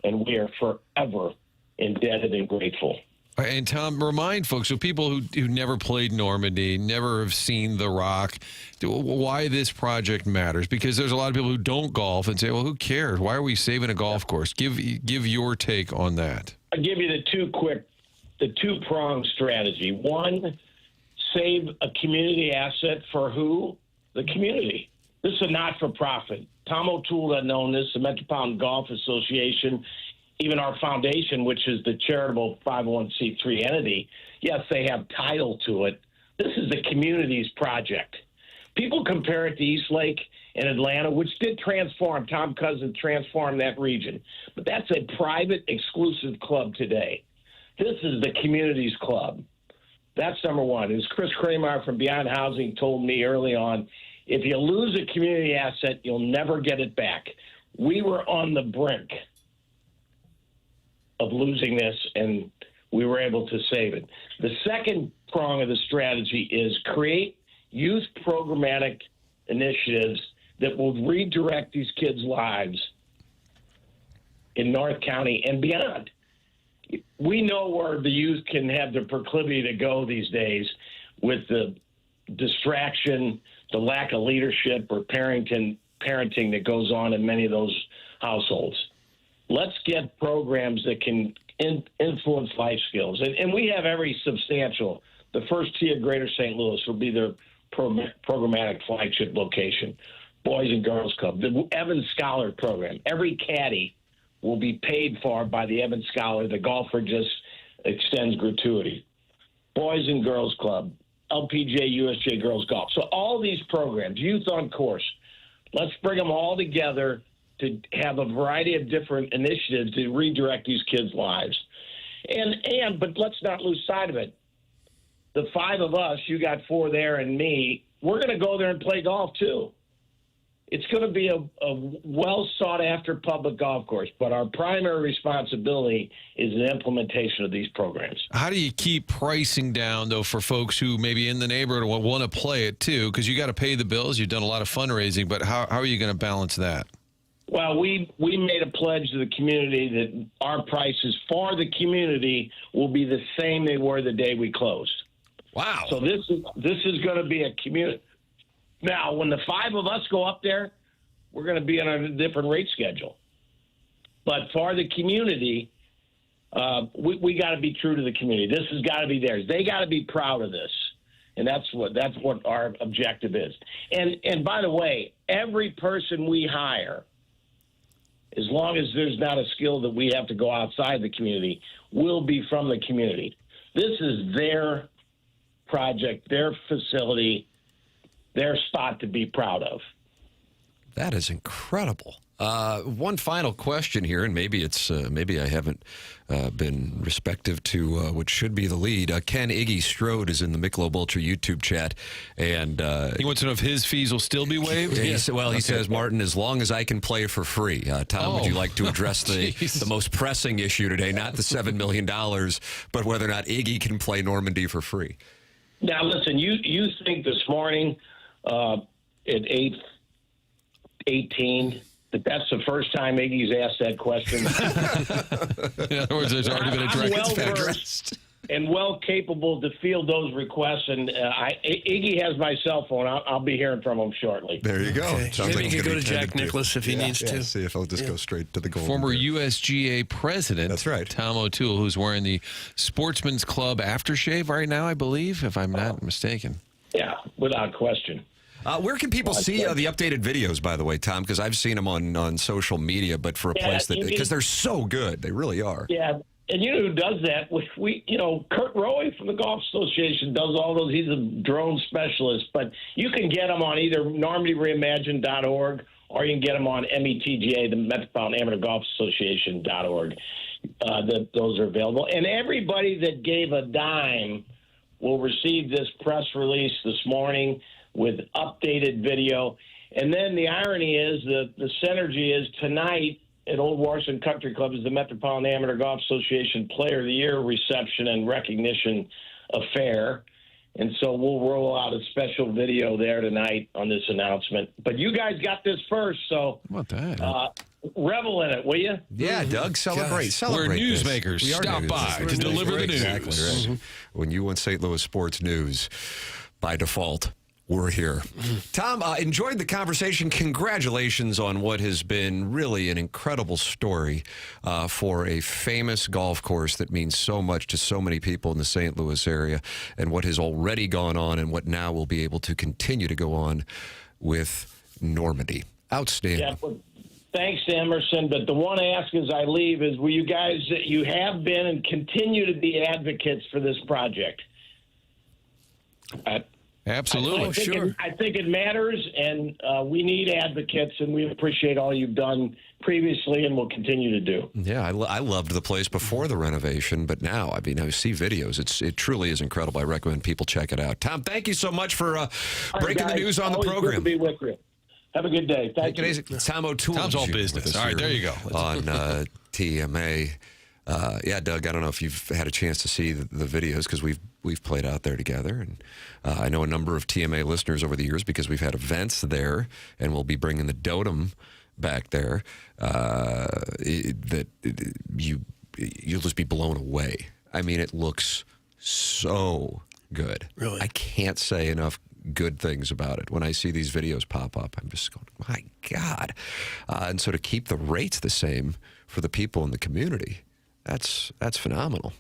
and we are forever indebted and grateful. And Tom, remind folks, so people who never played Normandie, never have seen The Rock, why this project matters. Because there's a lot of people who don't golf and say, well, who cares? Why are we saving a golf course? Give your take on that. I'll give you the two-pronged strategy. One, save a community asset for who? The community. This is a not-for-profit. Tom O'Toole doesn't own this, the Metropolitan Golf Association, even our foundation, which is the charitable 501c3 entity. Yes, they have title to it. This is the community's project. People compare it to East Lake in Atlanta, which did transform. Tom Cousins transformed that region. But that's a private, exclusive club today. This is the community's club. That's number one. As Chris Kramer from Beyond Housing told me early on, if you lose a community asset, you'll never get it back. We were on the brink of losing this, and we were able to save it. The second prong of the strategy is create youth programmatic initiatives that will redirect these kids' lives in North County and beyond. We know where the youth can have the proclivity to go these days with the distraction, the lack of leadership or parenting that goes on in many of those households. Let's get programs that can influence life skills. And we have every substantial. The first tee of Greater St. Louis will be their programmatic flagship location. Boys and Girls Club, the Evans Scholar program. Every caddy will be paid for by the Evans Scholar. The golfer just extends gratuity. Boys and Girls Club, LPGA, USGA Girls Golf. So all these programs, Youth on Course, let's bring them all together to have a variety of different initiatives to redirect these kids' lives. But let's not lose sight of it. The five of us, you got four there and me, we're going to go there and play golf too. It's going to be a well-sought-after public golf course, but our primary responsibility is the implementation of these programs. How do you keep pricing down, though, for folks who maybe in the neighborhood want to play it, too? Because you got to pay the bills. You've done a lot of fundraising, but how are you going to balance that? Well, we made a pledge to the community that our prices for the community will be the same they were the day we closed. Wow. So this is going to be a community. Now, when the five of us go up there, we're going to be on a different rate schedule. But for the community, we got to be true to the community. This has got to be theirs. They got to be proud of this, and that's what our objective is. And by the way, every person we hire, as long as there's not a skill that we have to go outside the community, will be from the community. This is their project, their facility, their spot to be proud of. That is incredible. One final question here, and maybe it's maybe I haven't been respective to what should be the lead. Ken Iggy Strode is in the Michelob Ultra YouTube chat, and he wants to know if his fees will still be waived. He says, Martin, as long as I can play for free. Tom, would you like to address the most pressing issue today? Not the $7 million, but whether or not Iggy can play Normandie for free. Now, listen, you think this morning at 8:18 that's the first time Iggy's asked that question. In other words, there's already been a well-versed and well capable to field those requests, and Iggy has my cell phone. I'll be hearing from him shortly. There you go. Okay. Maybe he could go to Jack Nicklaus if he needs to. See if he'll just go straight to the goal. Former USGA president. That's right. Tom O'Toole, who's wearing the Sportsman's Club aftershave right now, I believe, if I'm not mistaken. Yeah, without question. Where can people see the updated videos, by the way, Tom? Because I've seen them on social media, but for a place that, because they're so good, they really are. Yeah, and you know who does that? Kurt Rowe from the Golf Association does all those. He's a drone specialist, but you can get them on either NormandyReimagined.org or you can get them on METGA, the Metropolitan Amateur Golf Association.org. Those are available. And everybody that gave a dime will receive this press release this morning with updated video. And then the irony is the synergy is tonight at Old Warson Country Club is the Metropolitan Amateur Golf Association Player of the Year reception and recognition affair. And so we'll roll out a special video there tonight on this announcement. But you guys got this first, so how about that? Revel in it, will you? Yeah, Doug, celebrate. We're newsmakers. Stop by to deliver the news. Exactly right. Mm-hmm. When you want St. Louis sports news, by default, we're here. Tom, enjoyed the conversation. Congratulations on what has been really an incredible story for a famous golf course that means so much to so many people in the St. Louis area, and what has already gone on and what now will be able to continue to go on with Normandie. Outstanding. Yeah, well, thanks, Emerson. But the one ask as I leave is, will you guys, you have been and continue to be advocates for this project? Absolutely. I think it matters, and we need advocates, and we appreciate all you've done previously and will continue to do. Yeah, I loved the place before the renovation, but now, I mean, I see videos. It truly is incredible. I recommend people check it out. Tom, thank you so much for breaking the news on the program. Good to be with you. Have a good day. Thank you. It's Tom O'Toole. Tom's all business. All right, there you go. On TMA. Yeah, Doug, I don't know if you've had a chance to see the videos because we've played out there together. And I know a number of TMA listeners over the years because we've had events there, and we'll be bringing the Dotem back there. You'll just be blown away. I mean, it looks so good. Really? I can't say enough good things about it. When I see these videos pop up, I'm just going, my God. And so to keep the rates the same for the people in the community, that's phenomenal.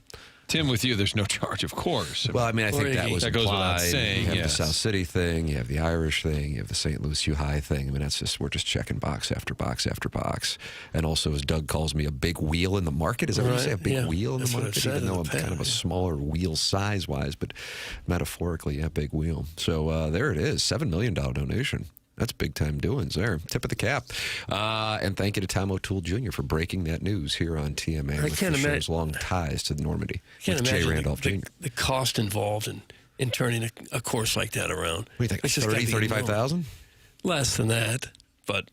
Tim, with you, there's no charge, of course. Well, I mean, I think that was that goes without implied. saying. You have Yes. the South City thing, you have the Irish thing, you have the St. Louis U High thing. I mean, we're just checking box after box after box. And also, as Doug calls me, a big wheel in the market. Is that what you say? A big wheel in That's the what it market? said Even in though I'm the kind of a pen. smaller wheel size-wise, but metaphorically, yeah, big wheel. So there it is, $7 million donation. That's big-time doings there. Tip of the cap. And thank you to Tom O'Toole Jr. for breaking that news here on TMA. I can't with the imagine- show's long ties to Normandie. I can't with Jay imagine Randolph Jr. the cost involved in turning a course like that around. What do you think, It's just gotta 30, be 35,000? less than that, but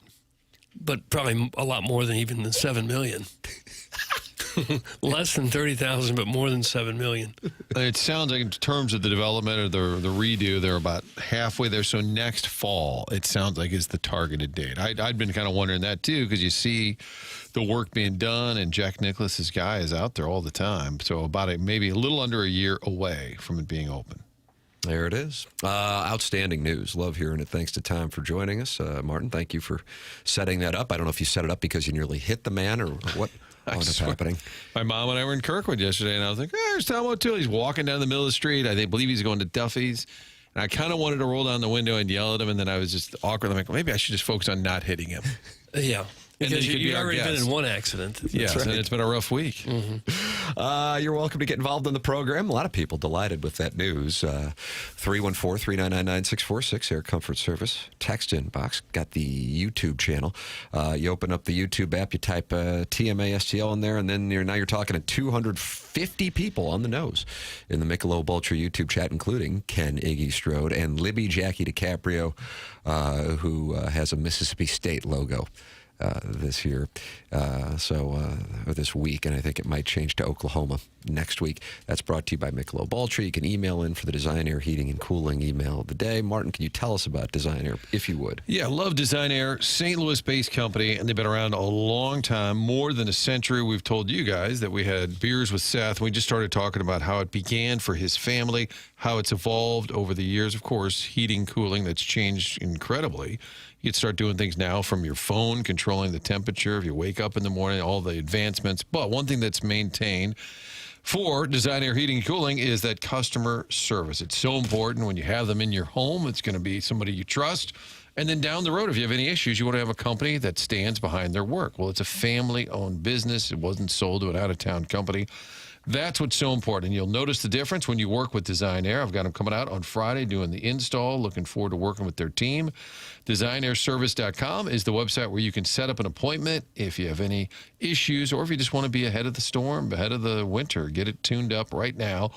probably a lot more than even the $7 million. Less than 30,000, but more than $7 million. It sounds like in terms of the development or the redo, they're about halfway there. So next fall, it sounds like is the targeted date. I'd been kind of wondering that too, because you see the work being done, and Jack Nicklaus's guy is out there all the time. So maybe a little under a year away from it being open. There it is. Outstanding news. Love hearing it. Thanks to Tom for joining us. Martin, thank you for setting that up. I don't know if you set it up because you nearly hit the man or what wound up happening. My mom and I were in Kirkwood yesterday, and I was like, there's Tom O'Toole. He's walking down the middle of the street. I believe he's going to Duffy's. And I kind of wanted to roll down the window and yell at him, and then I was just awkward. I'm like, maybe I should just focus on not hitting him. Yeah. And then Because he could be you've our already been guest. in one accident. That's Yes, right. and it's been a rough week. Mm-hmm. You're welcome to get involved in the program. A lot of people delighted with that news. 314-399-9646, Air Comfort Service. Text inbox. Got the YouTube channel. You open up the YouTube app, you type TMASTL in there, and then now you're talking to 250 people on the nose in the Michelob Ultra YouTube chat, including Ken Iggy Strode and Libby Jackie DiCaprio, who has a Mississippi State logo. This year, or this week, and I think it might change to Oklahoma next week. That's brought to you by Michelob Ultra. You can email in for the Design Air Heating and Cooling email of the day. Martin, can you tell us about Design Air, if you would? Yeah, love Design Air, St. Louis-based company, and they've been around a long time, more than a century. We've told you guys that we had beers with Seth. We just started talking about how it began for his family, how it's evolved over the years. Of course, heating, cooling, that's changed incredibly. You can start doing things now from your phone, controlling the temperature. If you wake up in the morning, all the advancements. But one thing that's maintained for Design Air Heating and Cooling is that customer service. It's so important when you have them in your home. It's going to be somebody you trust. And then down the road, if you have any issues, you want to have a company that stands behind their work. Well, it's a family-owned business. It wasn't sold to an out-of-town company. That's what's so important. You'll notice the difference when you work with Design Air. I've got them coming out on Friday doing the install. Looking forward to working with their team. DesignAirService.com is the website where you can set up an appointment if you have any issues or if you just want to be ahead of the storm, ahead of the winter. Get it tuned up right now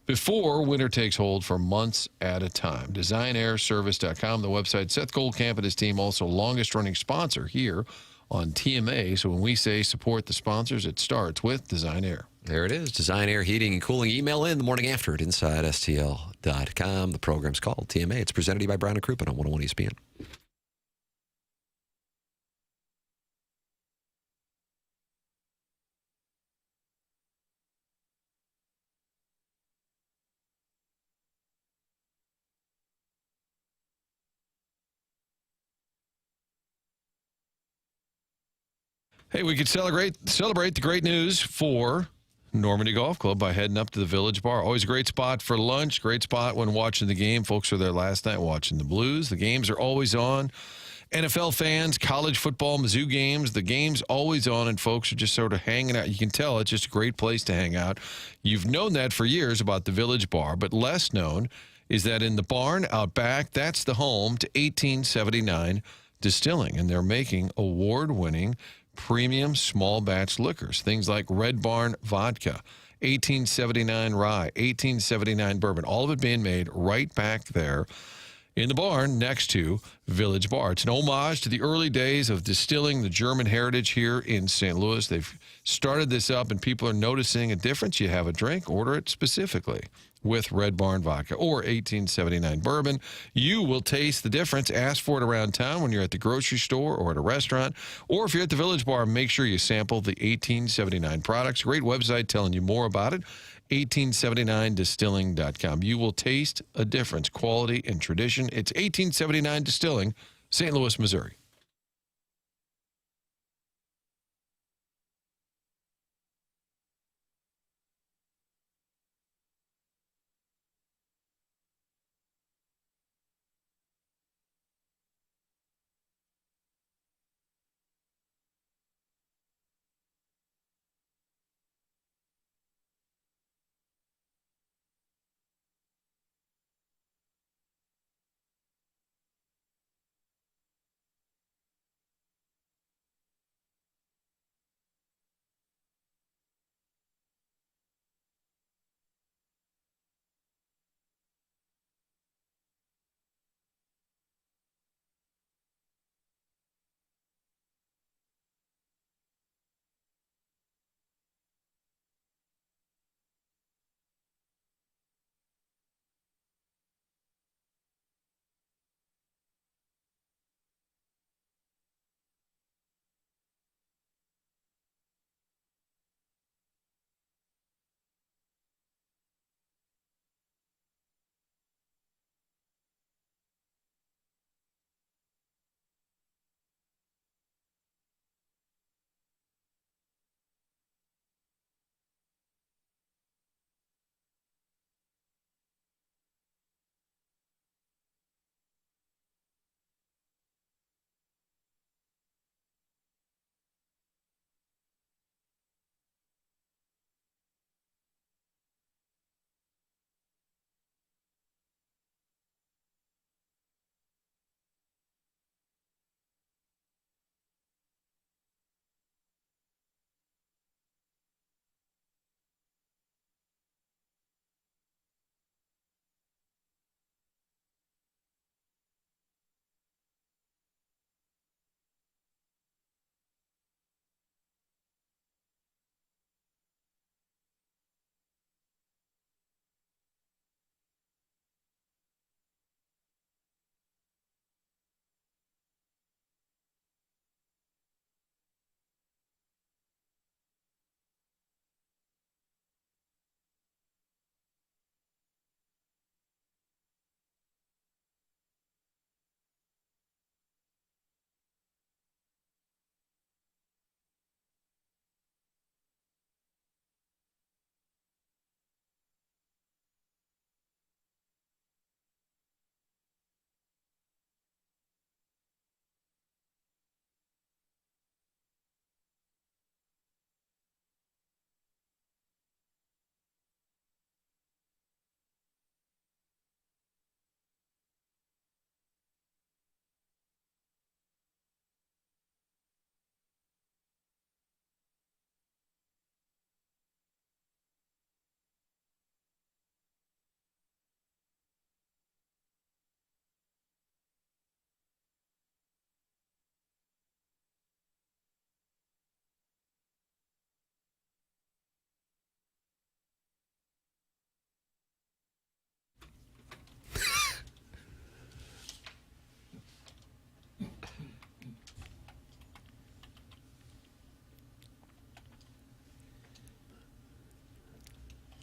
before winter takes hold for months at a time. DesignAirService.com, the website. Seth Goldcamp and his team, also longest-running sponsor here on TMA. So when we say support the sponsors, it starts with Design Air. There it is. Design Air Heating and Cooling. Email in the morning after at InsideSTL.com. The program's called TMA. It's presented to you by Brown and Crouppen on 101 ESPN. Hey, we could celebrate the great news for Normandie Golf Club by heading up to the Village Bar. Always a great spot for lunch, great spot when watching the game. Folks were there last night watching the Blues. The games are always on. NFL fans, college football, Mizzou games, the game's always on, and folks are just sort of hanging out. You can tell it's just a great place to hang out. You've known that for years about the Village Bar, but less known is that in the barn out back, that's the home to 1879 Distilling, and they're making award-winning premium small batch liquors, things like Red Barn vodka, 1879 rye, 1879 bourbon, all of it being made right back there in the barn next to Village Bar. It's an homage to the early days of distilling the German heritage here in St. Louis. They've started this up, and people are noticing a difference. You have a drink, order it specifically with Red Barn Vodka or 1879 Bourbon. You will taste the difference. Ask for it around town when you're at the grocery store or at a restaurant. Or if you're at the Village Bar, make sure you sample the 1879 products. Great website telling you more about it. 1879distilling.com. You will taste a difference, quality and tradition. It's 1879 Distilling, St. Louis, Missouri.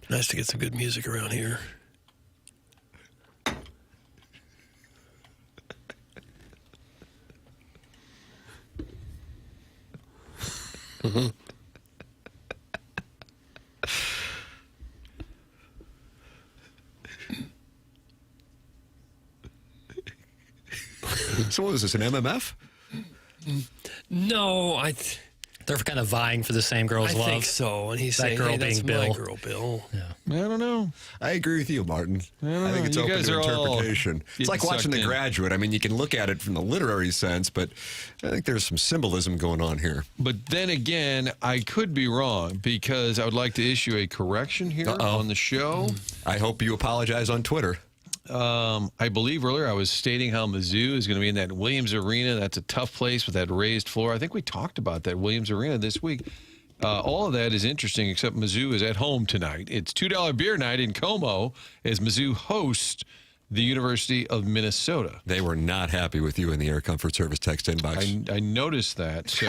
Nice to get some good music around here. Mm-hmm. So what is this, an MMF? No, they're kind of vying for the same girl's love. I think so. And he's that saying, girl hey, being that's Bill. my girl, Bill. I don't know. I agree with you, Martin. I think it's You open guys to are all interpretation. It's like getting watching The sucked in. Graduate. I mean, you can look at it from the literary sense, but I think there's some symbolism going on here. But then again, I could be wrong because I would like to issue a correction here on the show. I hope you apologize on Twitter. I believe earlier I was stating how Mizzou is going to be in that Williams Arena. That's a tough place with that raised floor. I think we talked about that Williams Arena this week. All of that is interesting, except Mizzou is at home tonight. It's $2 beer night in Como as Mizzou hosts the University of Minnesota. They were not happy with you in the Air Comfort Service text inbox. I noticed that. So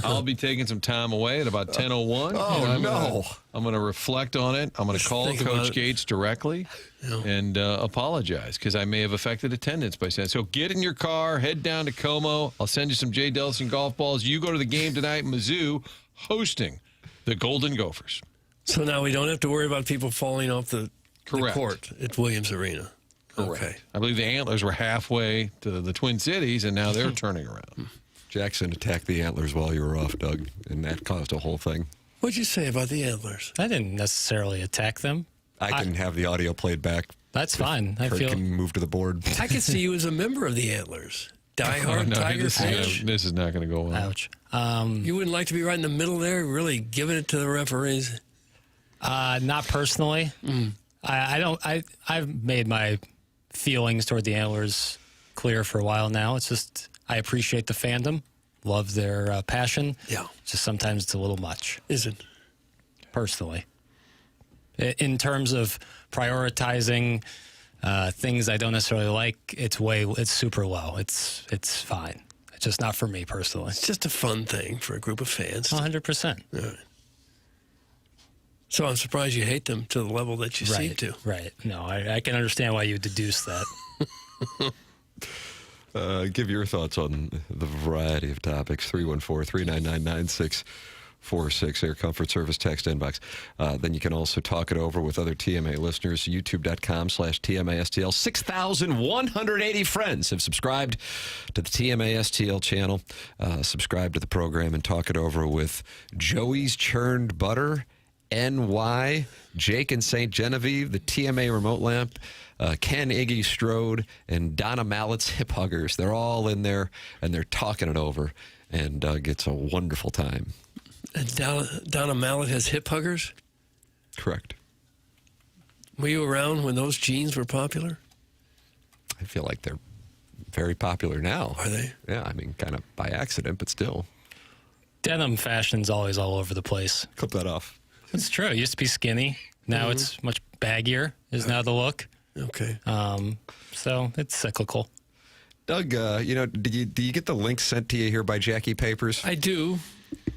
I'll be taking some time away at about 10:01. Oh, no. I'm going to reflect on it. I'm going to call Coach Gates directly and apologize because I may have affected attendance by saying. So get in your car, head down to Como. I'll send you some Jay Dellison golf balls. You go to the game tonight, Mizzou hosting the Golden Gophers. So now we don't have to worry about people falling off the Correct. court at Williams Arena. Correct. Okay. I believe the Antlers were halfway to the Twin Cities, and now they're turning around. Jackson attacked the Antlers while you were off, Doug, and that caused a whole thing. What'd you say about the Antlers? I didn't necessarily attack them. I can have the audio played back. That's fine. I Kurt feel can move to the board. I could see you as a member of the Antlers. Diehard Tiger fan. This is not going to go well. ouch. You wouldn't like to be right in the middle there, really giving it to the referees? Not personally. I don't. I've made my feelings toward the Antlers clear for a while now. It's just I appreciate the fandom, love their passion. Yeah. Just sometimes it's a little much. Is it? Personally, in terms of prioritizing things I don't necessarily like, it's super low. It's fine. It's just not for me personally. It's just a fun thing for a group of fans. 100%. All right. So I'm surprised you hate them to the level that you seem to. Right. No, I can understand why you deduce that. Give your thoughts on the variety of topics. 314-399-9646, Air Comfort Service text inbox. Then you can also talk it over with other TMA listeners. YouTube.com/TMASTL. 6,180 friends have subscribed to the TMASTL channel. Subscribe to the program and talk it over with Joey's Churned Butter, NY, Jake and St. Genevieve, the TMA Remote Lamp, Ken Iggy Strode, and Donna Mallett's Hip Huggers. They're all in there, and they're talking it over, and it's a wonderful time. And Donna Mallett has Hip Huggers? Correct. Were you around when those jeans were popular? I feel like they're very popular now. Are they? Yeah, I mean, kind of by accident, but still. Denim fashion's always all over the place. Clip that off. It's true. It used to be skinny. Now it's much baggier is now the look. Okay. So it's cyclical. Doug, do you get the link sent to you here by Jackie Papers? I do.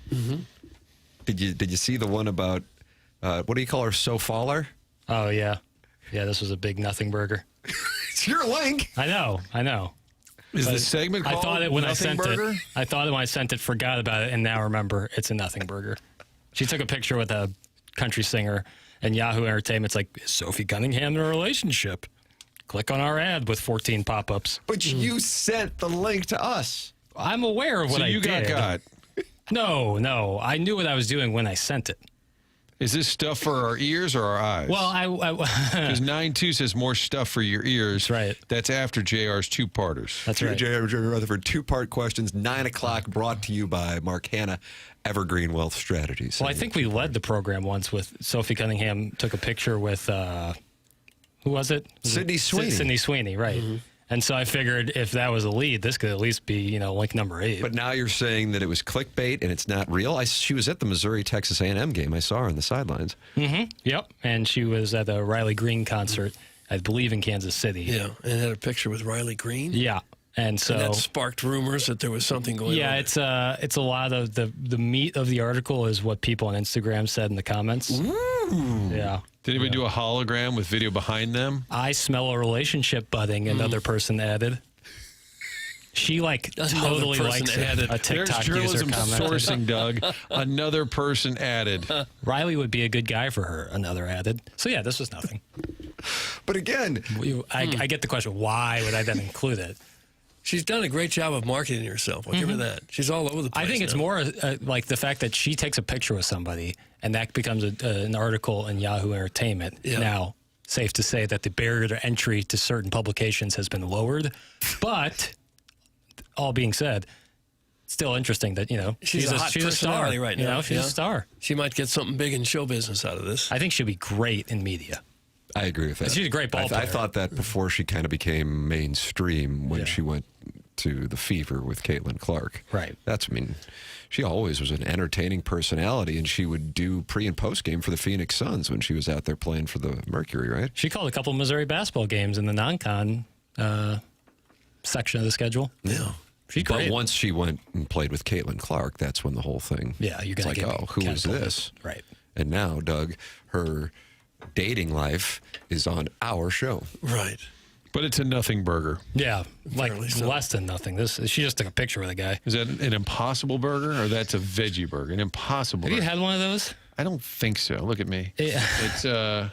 Mm-hmm. Did you see the one about what do you call her, Sofaller? Oh yeah, this was a big nothing burger. It's your link. I know. Is the segment called I thought it when I sent Burger? it. I thought it when I sent it, forgot about it, and now remember it's a nothing burger. She took a picture with a country singer, and Yahoo Entertainment's like, is Sophie Cunningham in a relationship? Click on our ad with 14 pop-ups. But you sent the link to us. I'm aware of what So I you did. got. No. I knew what I was doing when I sent it. Is this stuff for our ears or our eyes? Well, Because 9-2 says more stuff for your ears. That's right. That's after JR's two-parters. That's right. J. Rutherford, two-part questions, 9 o'clock, brought to you by Mark Hanna, Evergreen Wealth Strategies. Well, I think we led the program once with Sophie Cunningham took a picture with, who was it? Sydney Sweeney. Sydney Sweeney, right. Mm-hmm. And so I figured if that was a lead, this could at least be, link number 8. But now you're saying that it was clickbait and it's not real? She was at the Missouri-Texas A&M game. I saw her on the sidelines. Mm-hmm. Yep. And she was at the Riley Green concert, I believe, in Kansas City. Yeah, and had a picture with Riley Green. Yeah. And so that sparked rumors that there was something going on. Yeah, it's a lot of the meat of the article is what people on Instagram said in the comments. Ooh. Yeah. Did anybody do a hologram with video behind them? I smell a relationship budding, another person added. She totally likes it. A TikTok There's user journalism commented. sourcing, Doug. Another person added. Riley would be a good guy for her, another added. So yeah, this was nothing. But again, I get the question, why would I then include it? She's done a great job of marketing herself. I'll give her that. She's all over the place. I think it's more like the fact that she takes a picture with somebody and that becomes an article in Yahoo Entertainment. Yeah. Now, safe to say that the barrier to entry to certain publications has been lowered. But, all being said, still interesting that, she's a hot star right now. She's a star. She might get something big in show business out of this. I think she'll be great in media. I agree with that. She's a great ball player. I thought that before she kind of became mainstream when she went to the Fever with Caitlin Clark. Right. She always was an entertaining personality, and she would do pre- and post-game for the Phoenix Suns when she was out there playing for the Mercury, right? She called a couple Missouri basketball games in the non-con section of the schedule. Yeah. She's great. But once she went and played with Caitlin Clark, that's when the whole thing. Yeah, you're going to like, who is this? Right. And now, Doug, her dating life is on our show. Right. But it's a nothing burger. Yeah, like Apparently so. less than nothing. She just took a picture with a guy. Is that an Impossible Burger or that's a veggie burger? An Impossible Have Burger. you had one of those? I don't think so. Look at me. Yeah. It's a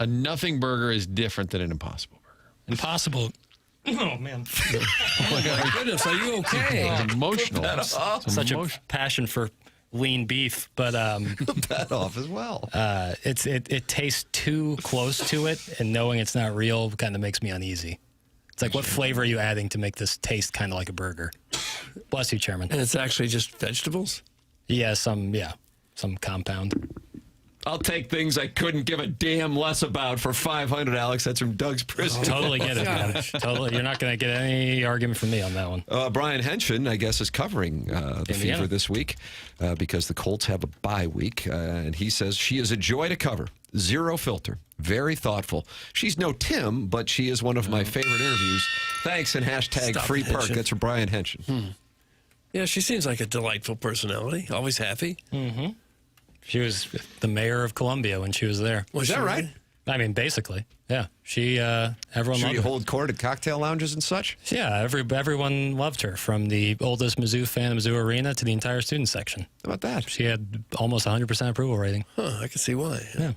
nothing burger is different than an Impossible Burger. Impossible. Oh, man. Oh, my goodness. Are you okay? It's emotional. It's Such emotional. a passion for lean beef, but That off as well. it tastes too close to it, and knowing it's not real kind of makes me uneasy. It's like, what flavor are you adding to make this taste kind of like a burger? Bless you, Chairman. And it's actually just vegetables? Yeah, some compound. I'll take things I couldn't give a damn less about for $500, Alex. That's from Doug's prison. Totally get it, man. Totally. You're not going to get any argument from me on that one. Brian Henshin, I guess, is covering the Indiana. Fever this week because the Colts have a bye week. And he says she is a joy to cover. Zero filter. Very thoughtful. She's no Tim, but she is one of my favorite interviews. Thanks, and hashtag Stop free park. Henshin. That's from Brian Henshin. Yeah, she seems like a delightful personality. Always happy. She was the mayor of Columbia when she was there. Was Is that she right? really? I mean, basically, yeah. She, everyone Should loved you her. hold court at cocktail lounges and such? Yeah, everyone loved her, from the oldest Mizzou fan of Mizzou Arena to the entire student section. How about that? She had almost 100% approval rating. Huh, I can see why. Yeah.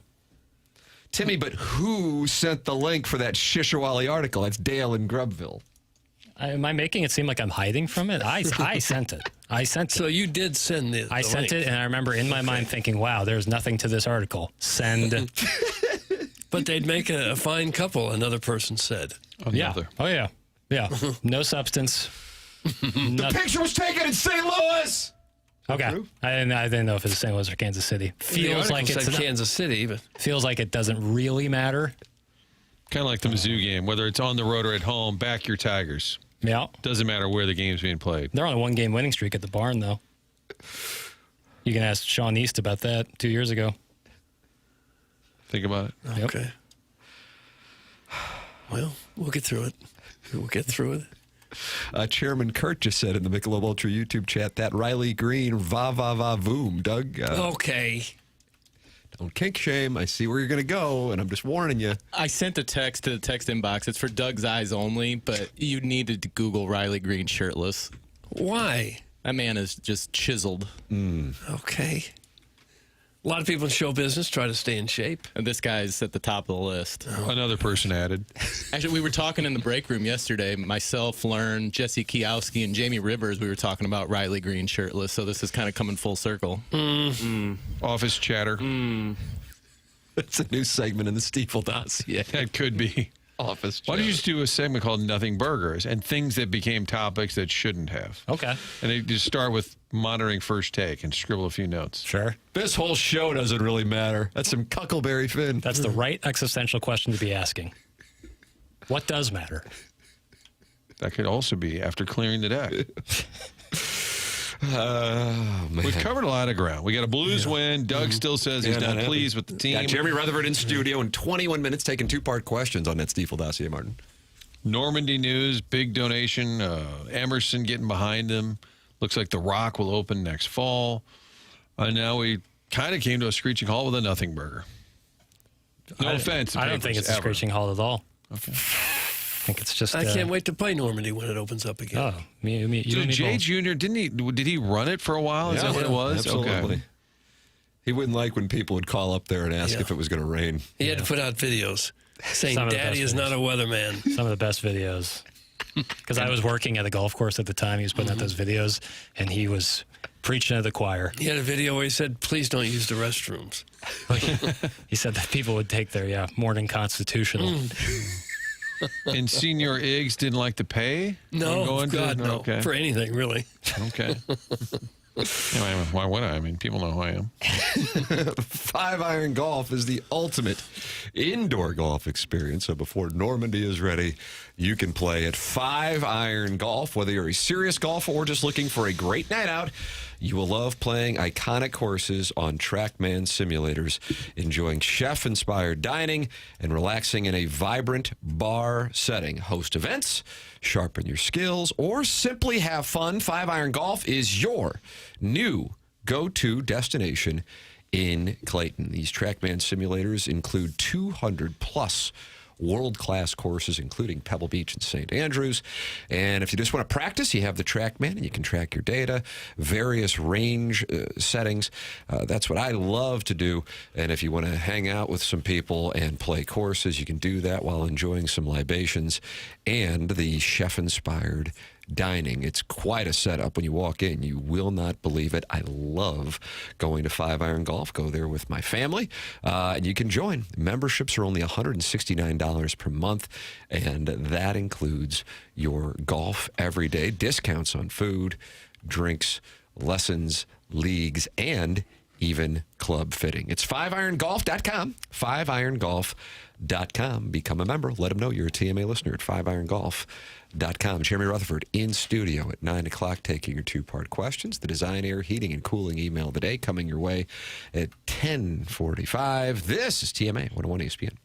Timmy, but who sent the link for that Shishawali article? That's Dale in Grubville. Am I making it seem like I'm hiding from it? I sent it. I sent it. So you did send the I sent link. it, and I remember in my mind thinking, wow, there's nothing to this article. Send. But they'd make a fine couple, another person said. Another. Oh, yeah. Yeah. No substance. The picture was taken in St. Louis. Okay. I didn't know if it's St. Louis or Kansas City. Feels like said it's Kansas City, but feels like it doesn't really matter. Kind of like the Mizzou game, whether it's on the road or at home, back your Tigers. Yeah. Doesn't matter where the game's being played. They're on a one-game winning streak at the barn, though. You can ask Sean East about that 2 years ago. Think about it. Yep. okay. Well, we'll get through it. We'll get through it. Chairman Kurt just said in the Michelob Ultra YouTube chat that Riley Green, voom, Doug. Okay. Don't kink shame. I see where you're going to go, and I'm just warning you. I sent a text to the text inbox. It's for Doug's eyes only, but you needed to Google Riley Green shirtless. Why? That man is just chiseled. Okay. A lot of people in show business try to stay in shape. And this guy's at the top of the list. Another person added. Actually, we were talking in the break room yesterday. Myself, Learn, Jesse Kiowski, and Jamie Rivers, we were talking about Riley Green shirtless. So this is kind of coming full circle. Office chatter. It's a new segment in the Stiefel dossier. That could be. Office Why don't you chatter. just do a segment called Nothing Burgers and things that became topics that shouldn't have? Okay. And they just start with monitoring first take and scribble a few notes. Sure. This whole show doesn't really matter. That's some Cuckleberry Finn. That's the right existential question to be asking. What does matter? That could also be after clearing the deck. Oh, man. We've covered a lot of ground. We got a Blues win. Doug still says he's not pleased with the team. Got Jeremy Rutherford in studio in 21 minutes taking two-part questions on that Stiefel dossier, Martin. Normandie news, big donation. Emerson getting behind him. Looks like The Rock will open next fall. And now we kind of came to a screeching halt with a nothing burger. No offense to I don't think Papers, it's a ever. screeching halt at all. I think it's just. I can't wait to play Normandie when it opens up again. Oh, you and me Jay both. Jr., did he run it for a while? Is that what it was? Absolutely. Okay. He wouldn't like when people would call up there and ask Yeah. if it was going to rain. He had to put out videos saying, Some of the Daddy best is not a weatherman. Some of the best videos. Because I was working at a golf course at the time. He was putting out those videos, and he was preaching to the choir. He had a video where he said, please don't use the restrooms. He said that people would take their morning constitutional. And Senior Iggs didn't like to pay? No, Going to- God, no. Okay. For anything, really. Okay. Why would I? I mean, people know who I am. 5-iron golf is the ultimate indoor golf experience. So before Normandie is ready, you can play at 5-iron golf. Whether you're a serious golfer or just looking for a great night out, you will love playing iconic courses on TrackMan simulators, enjoying chef-inspired dining, and relaxing in a vibrant bar setting. Host events, sharpen your skills, or simply have fun. 5-iron golf is your new go-to destination in Clayton. These TrackMan simulators include 200-plus world-class courses, including Pebble Beach and St. Andrews. And if you just want to practice, you have the TrackMan, and you can track your data, various range settings. That's what I love to do. And if you want to hang out with some people and play courses, you can do that while enjoying some libations and the chef-inspired dining. It's quite a setup when you walk in. You will not believe it. I love going to 5-iron golf. Go there with my family, and you can join. Memberships are only $169 per month, and that includes your golf every day, discounts on food, drinks, lessons, leagues, and even club fitting. It's 5irongolf.com, 5irongolf.com. Become a member. Let them know you're a TMA listener at 5irongolf.com. Jeremy Rutherford in studio at 9 o'clock taking your two-part questions. The Design, Air, Heating, and Cooling email of the day coming your way at 10:45. This is TMA 101 ESPN.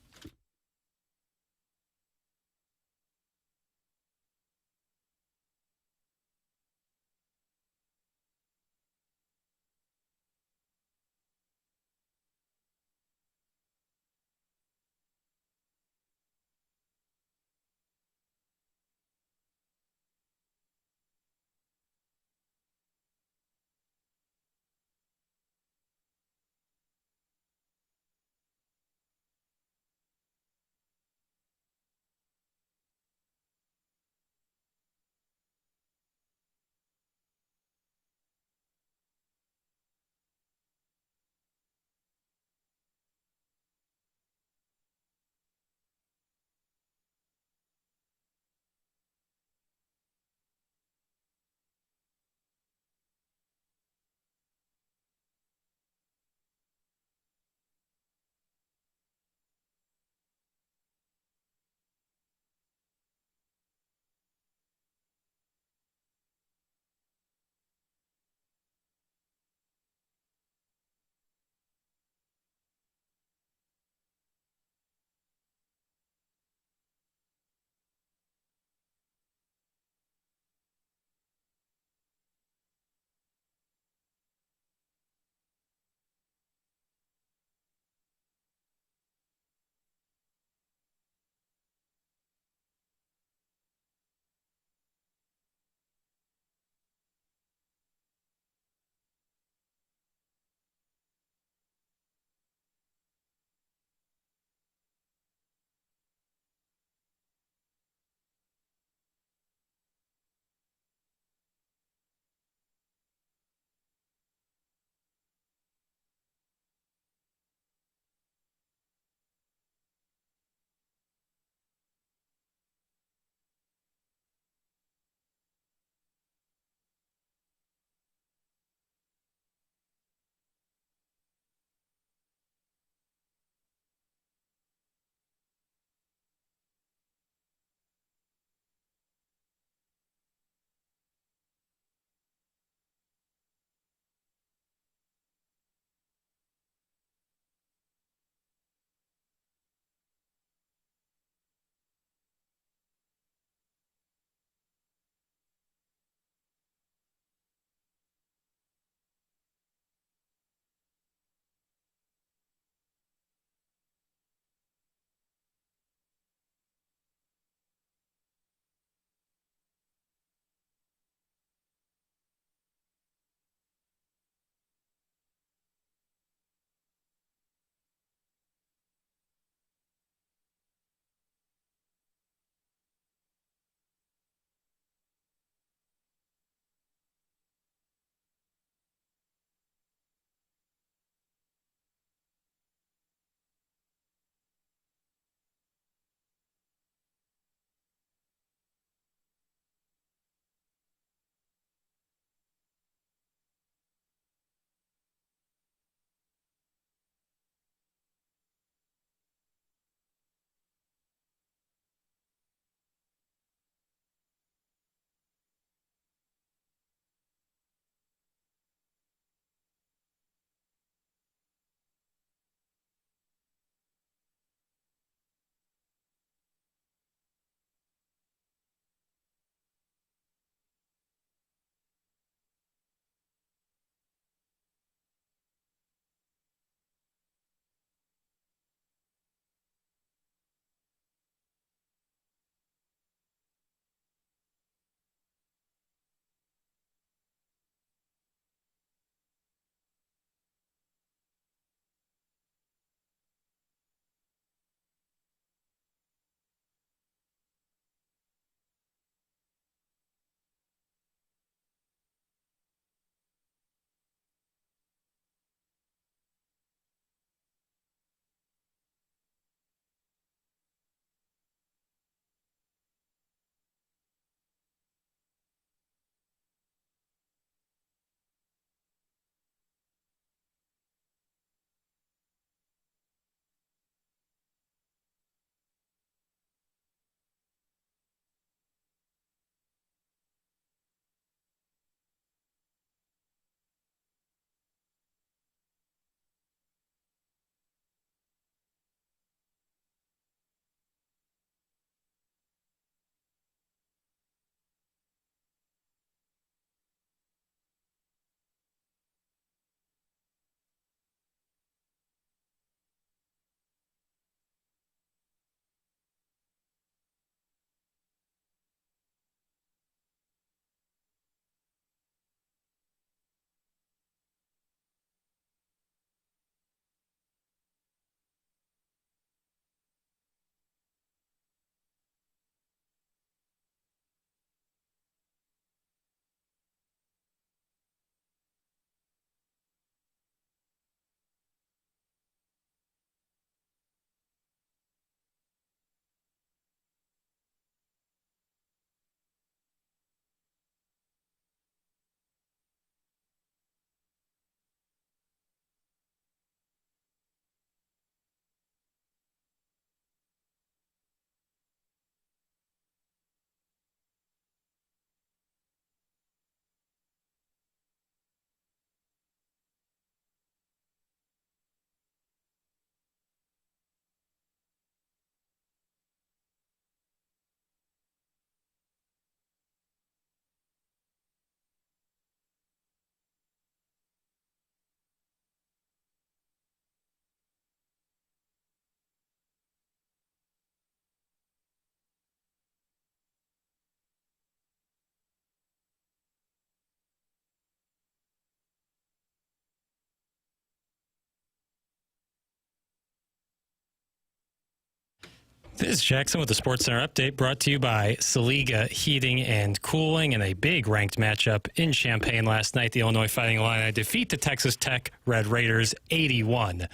This is Jackson with the Sports Center update brought to you by Saliga Heating and Cooling. In a big ranked matchup in Champaign last night, the Illinois Fighting Illini defeat the Texas Tech Red Raiders 81-77.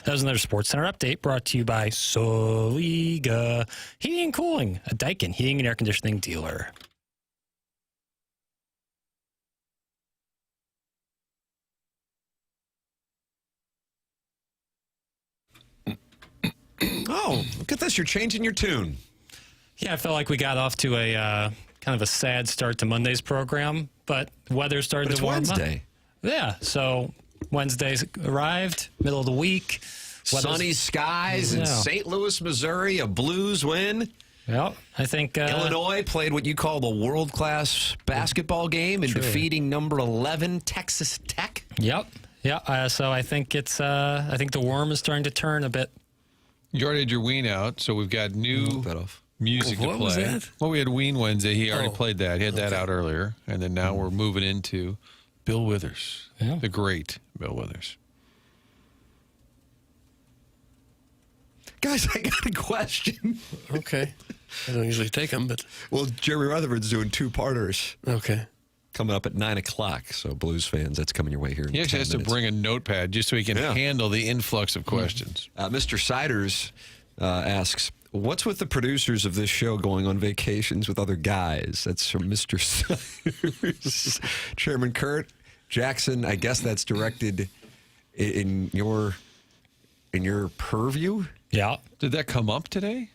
That was another Sports Center update brought to you by Saliga Heating and Cooling, a Daikin heating and air conditioning dealer. Oh, look at this. You're changing your tune. Yeah, I felt like we got off to a kind of a sad start to Monday's program, but weather started to warm Wednesday. up. Yeah, so Wednesday's arrived, middle of the week. Sunny skies in St. Louis, Missouri, a Blues win. Well, I think Illinois played what you call the world-class basketball game in defeating number 11 Texas Tech. Yep. Yeah, so I think it's I think the worm is starting to turn a bit. You already had your ween out, so we've got new music to play. What was that? Well, we had Ween Wednesday. He already played that. He had that out earlier. And then now we're moving into Bill Withers, the great Bill Withers. Guys, I got a question. Okay. I don't usually take them, but... Well, Jeremy Rutherford's doing two-parters. Okay. Coming up at 9 o'clock. So, Blues fans, that's coming your way here in He actually has to bring a notepad just so he can handle the influx of questions. Mr. Siders asks, what's with the producers of this show going on vacations with other guys? That's from Mr. Siders. Chairman Kurt, Jackson, I guess that's directed in your purview? Yeah. Did that come up today?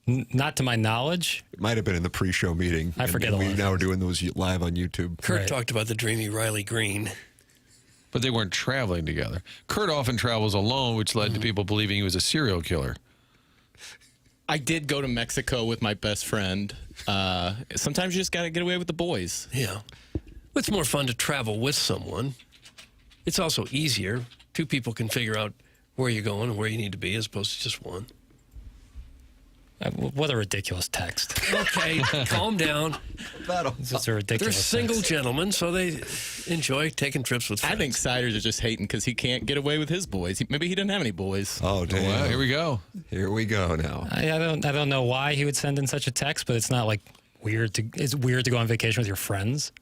Not to my knowledge. It might have been in the pre-show meeting. I forget a lot. We now are doing those live on YouTube. Kurt talked about the dreamy Riley Green. But they weren't traveling together. Kurt often travels alone, which led to people believing he was a serial killer. I did go to Mexico with my best friend. Sometimes you just got to get away with the boys. Yeah. It's more fun to travel with someone. It's also easier. Two people can figure out where you're going and where you need to be as opposed to just one. What a ridiculous text. Okay, calm down. It's just a ridiculous They're single text. gentlemen, so they enjoy taking trips with friends. I think Siders are just hating because he can't get away with his boys. Maybe he didn't have any boys. Oh, damn. Well, here we go. Here we go now. I don't know why he would send in such a text, but it's not like it's weird to go on vacation with your friends.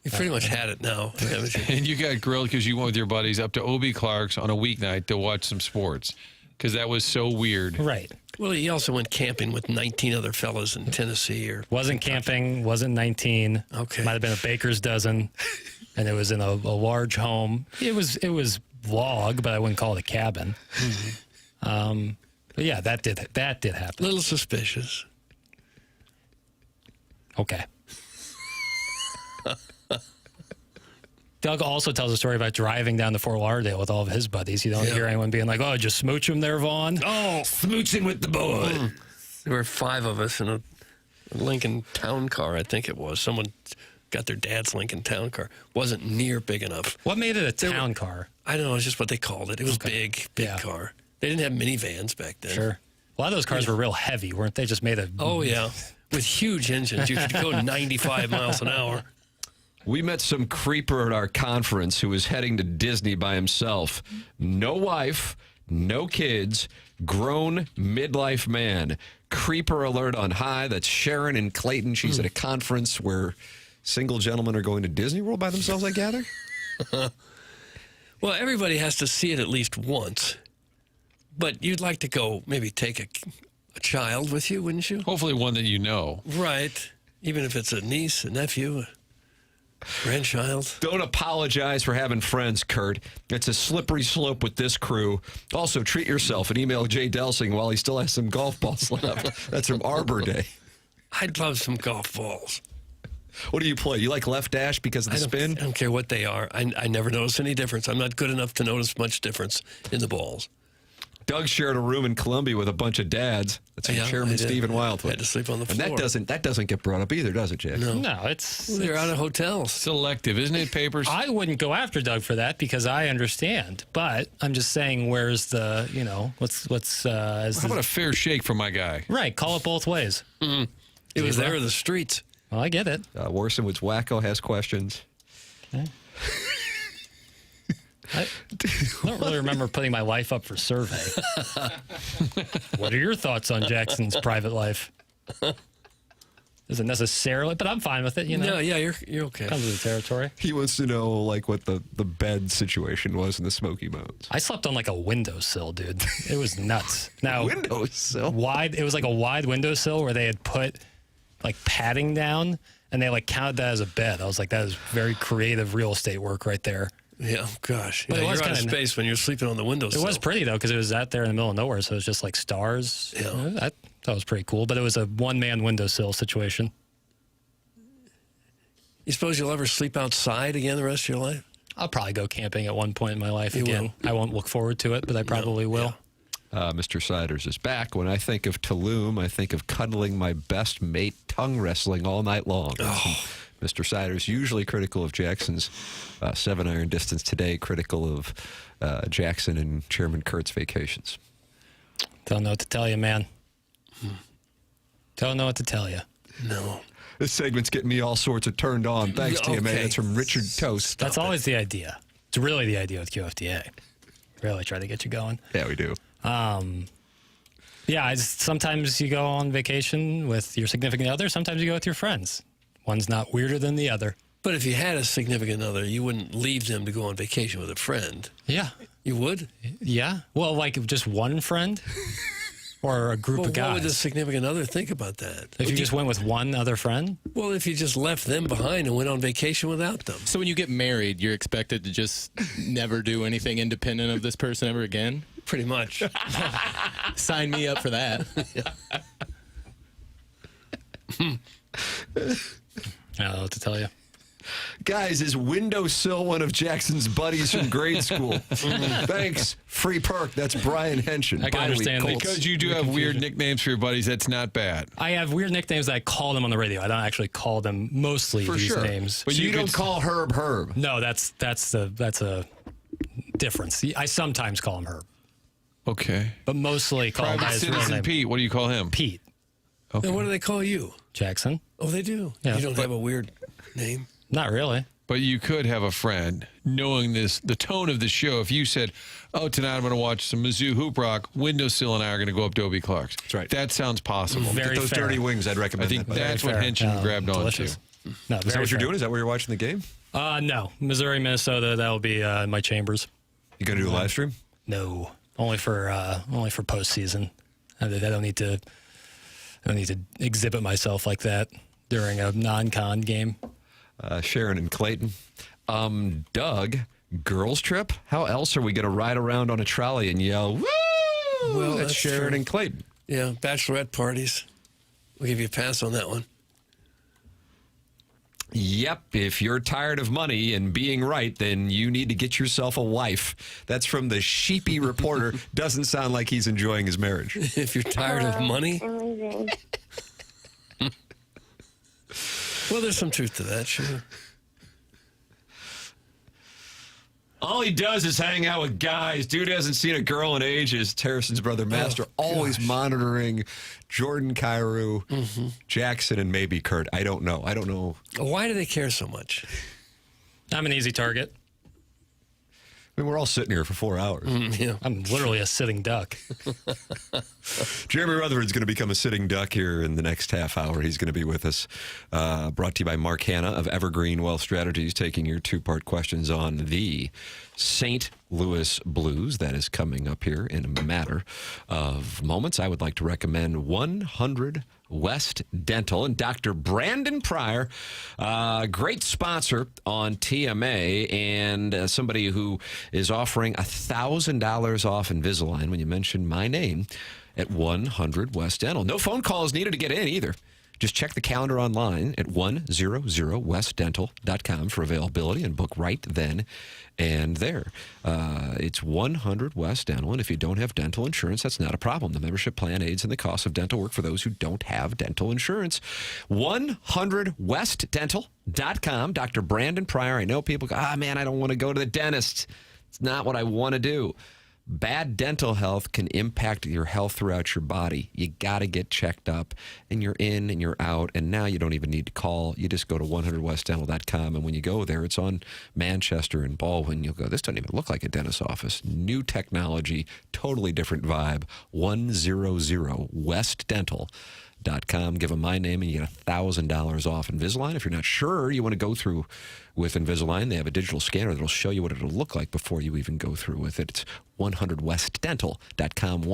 You pretty much had it now, haven't you? And you got grilled because you went with your buddies up to Obie Clark's on a weeknight to watch some sports because that was so weird. Right. Well, he also went camping with 19 other fellas in Tennessee. Wasn't camping, wasn't 19. Okay. Might have been a baker's dozen, and it was in a large home. It was log, but I wouldn't call it a cabin. But yeah, that did happen. A little suspicious. Okay. Doug also tells a story about driving down to Fort Lauderdale with all of his buddies. You don't hear anyone being like, oh, just smooch him there, Vaughn. Oh, Smooching with the boy. There were 5 of us in a Lincoln Town Car, I think it was. Someone got their dad's Lincoln Town Car. Wasn't near big enough. What made it a town car? I don't know. It's just what they called it. It was big car. They didn't have minivans back then. Sure. A lot of those cars were real heavy, weren't they? Just made of... Oh, yeah. With huge engines. You could go 95 miles an hour. We met some creeper at our conference who was heading to Disney by himself. No wife, no kids, grown midlife man. Creeper alert on high. That's Sharon in Clayton. She's at a conference where single gentlemen are going to Disney World by themselves, I gather? Well, everybody has to see it at least once. But you'd like to go maybe take a child with you, wouldn't you? Hopefully one that you know. Right. Even if it's a niece, a nephew, a grandchild. Don't apologize for having friends, Kurt. It's a slippery slope with this crew. Also, treat yourself and email Jay Delsing while he still has some golf balls left. That's from Arbor Day. I'd love some golf balls. What do you play? You like left dash because of the spin? I don't care what they are. I never notice any difference. I'm not good enough to notice much difference in the balls. Doug shared a room in Columbia with a bunch of dads. That's from Chairman Stephen Wildwood. Had to sleep on the floor. And that doesn't get brought up either, does it, Jay? No, they're out of hotels. Selective, isn't it, Papers? I wouldn't go after Doug for that because I understand. But I'm just saying, where's the, How about a fair shake for my guy? Right, call it both ways. It was there in the streets. Well, I get it. Worsonwood's Wacko has questions. Okay. I don't really remember putting my life up for survey. What are your thoughts on Jackson's private life? Isn't necessarily, but I'm fine with it. Yeah, you're okay. Comes with the territory. He wants to know like what the bed situation was in the Smoky Mountains. I slept on like a windowsill, dude. It was nuts. Now Windowsill? wide. It was like a wide windowsill where they had put like padding down, and they like counted that as a bed. I was like, that is very creative real estate work right there. Yeah, gosh. But Yeah, it was you're out of kinda- space when you're sleeping on the windowsill. It was pretty though, because it was out there in the middle of nowhere, so it was just like stars. Yeah. I thought it was pretty cool, but it was a one-man windowsill situation. You suppose you'll ever sleep outside again the rest of your life? I'll probably go camping at one point in my life You again. I won't look forward to it, but I probably will. Mr. Siders is back. When I think of Tulum, I think of cuddling my best mate, tongue wrestling all night long. Mr. Siders, usually critical of Jackson's 7-iron distance today, critical of Jackson and Chairman Kurt's vacations. Don't know what to tell you, man. Don't know what to tell you. No. This segment's getting me all sorts of turned on. Thanks, TMA. Okay. That's from Richard Toast. That's always the idea. It's really the idea with QFTA. Really try to get you going. Yeah, we do. Yeah, sometimes you go on vacation with your significant other. Sometimes you go with your friends. One's not weirder than the other. But if you had a significant other, you wouldn't leave them to go on vacation with a friend. Yeah. You would? Yeah. Well, like just one friend or a group of guys. What would the significant other think about that? If you just went with one other friend? Well, if you just left them behind and went on vacation without them. So when you get married, you're expected to just never do anything independent of this person ever again? Pretty much. Sign me up for that. I don't know what to tell you. Guys, is Windowsill one of Jackson's buddies from grade school? Thanks. Free perk. That's Brian Henshin. I can understand Colts. Because you do have weird nicknames for your buddies, that's not bad. I have weird nicknames that I call them on the radio. I don't actually call them mostly For these sure. names. But So you could- don't call Herb. No, that's a difference. I sometimes call him Herb, Okay. but mostly call him by Private his real Citizen name. Pete, what do you call him? Pete Okay. And what do they call you? Jackson. Oh, they do? Yeah. You don't have a weird name? Not really. But you could have a friend, knowing the tone of the show. If you said, oh, tonight I'm going to watch some Mizzou Hoop Rock, Windowsill and I are going to go up to Obie Clark's. That's right. That sounds possible. Very Get those fair. dirty wings. I'd I recommend think that. that's what fair. Henshin grabbed onto. Delicious. No, Is that what you're doing? Is that where you're watching the game? No, Missouri, Minnesota. That will be in my chambers. You going to do a live stream? No, only for postseason. I don't need to exhibit myself like that during a non-con game. Sharon and Clayton. Doug, girls trip? How else are we going to ride around on a trolley and yell, woo? Well, That's that's Sharon true. and Clayton. Yeah, bachelorette parties. We'll give you a pass on that one. Yep, if you're tired of money and being right, then you need to get yourself a wife. That's from the sheepy reporter. Doesn't sound like he's enjoying his marriage. If you're tired of money. I'm leaving. Well, there's some truth to that, sure. All he does is hang out with guys. Dude hasn't seen a girl in ages. Harrison's brother, Master, always monitoring Jordan, Cairo, Jackson, and maybe Kurt. I don't know. Why do they care so much? I'm an easy target. I mean, we're all sitting here for 4 hours. Yeah. I'm literally a sitting duck. Jeremy Rutherford's going to become a sitting duck here in the next half hour. He's going to be with us. Brought to you by Mark Hanna of Evergreen Wealth Strategies, taking your two-part questions on the St. Louis Blues. That is coming up here in a matter of moments. I would like to recommend 100 West Dental and Dr. Brandon Pryor, great sponsor on TMA, and somebody who is offering $1,000 off Invisalign when you mention my name at 100 West Dental. No phone calls needed to get in either. Just check the calendar online at 100westdental.com for availability and book right then and there. It's 100 West Dental, and if you don't have dental insurance, that's not a problem. The membership plan aids in the cost of dental work for those who don't have dental insurance. 100westdental.com. Dr. Brandon Pryor. I know people go, man, I don't want to go to the dentist. It's not what I want to do. Bad dental health can impact your health throughout your body. You got to get checked up, and you're in and you're out, and now you don't even need to call. You just go to 100westdental.com, and when you go there, it's on Manchester and Baldwin. You'll go, this doesn't even look like a dentist's office. New technology, totally different vibe. 100westdental.com. Give them my name and you get $1,000 off Invisalign. If you're not sure you want to go through with Invisalign, they have a digital scanner that'll show you what it'll look like before you even go through with it. It's 100westdental.com.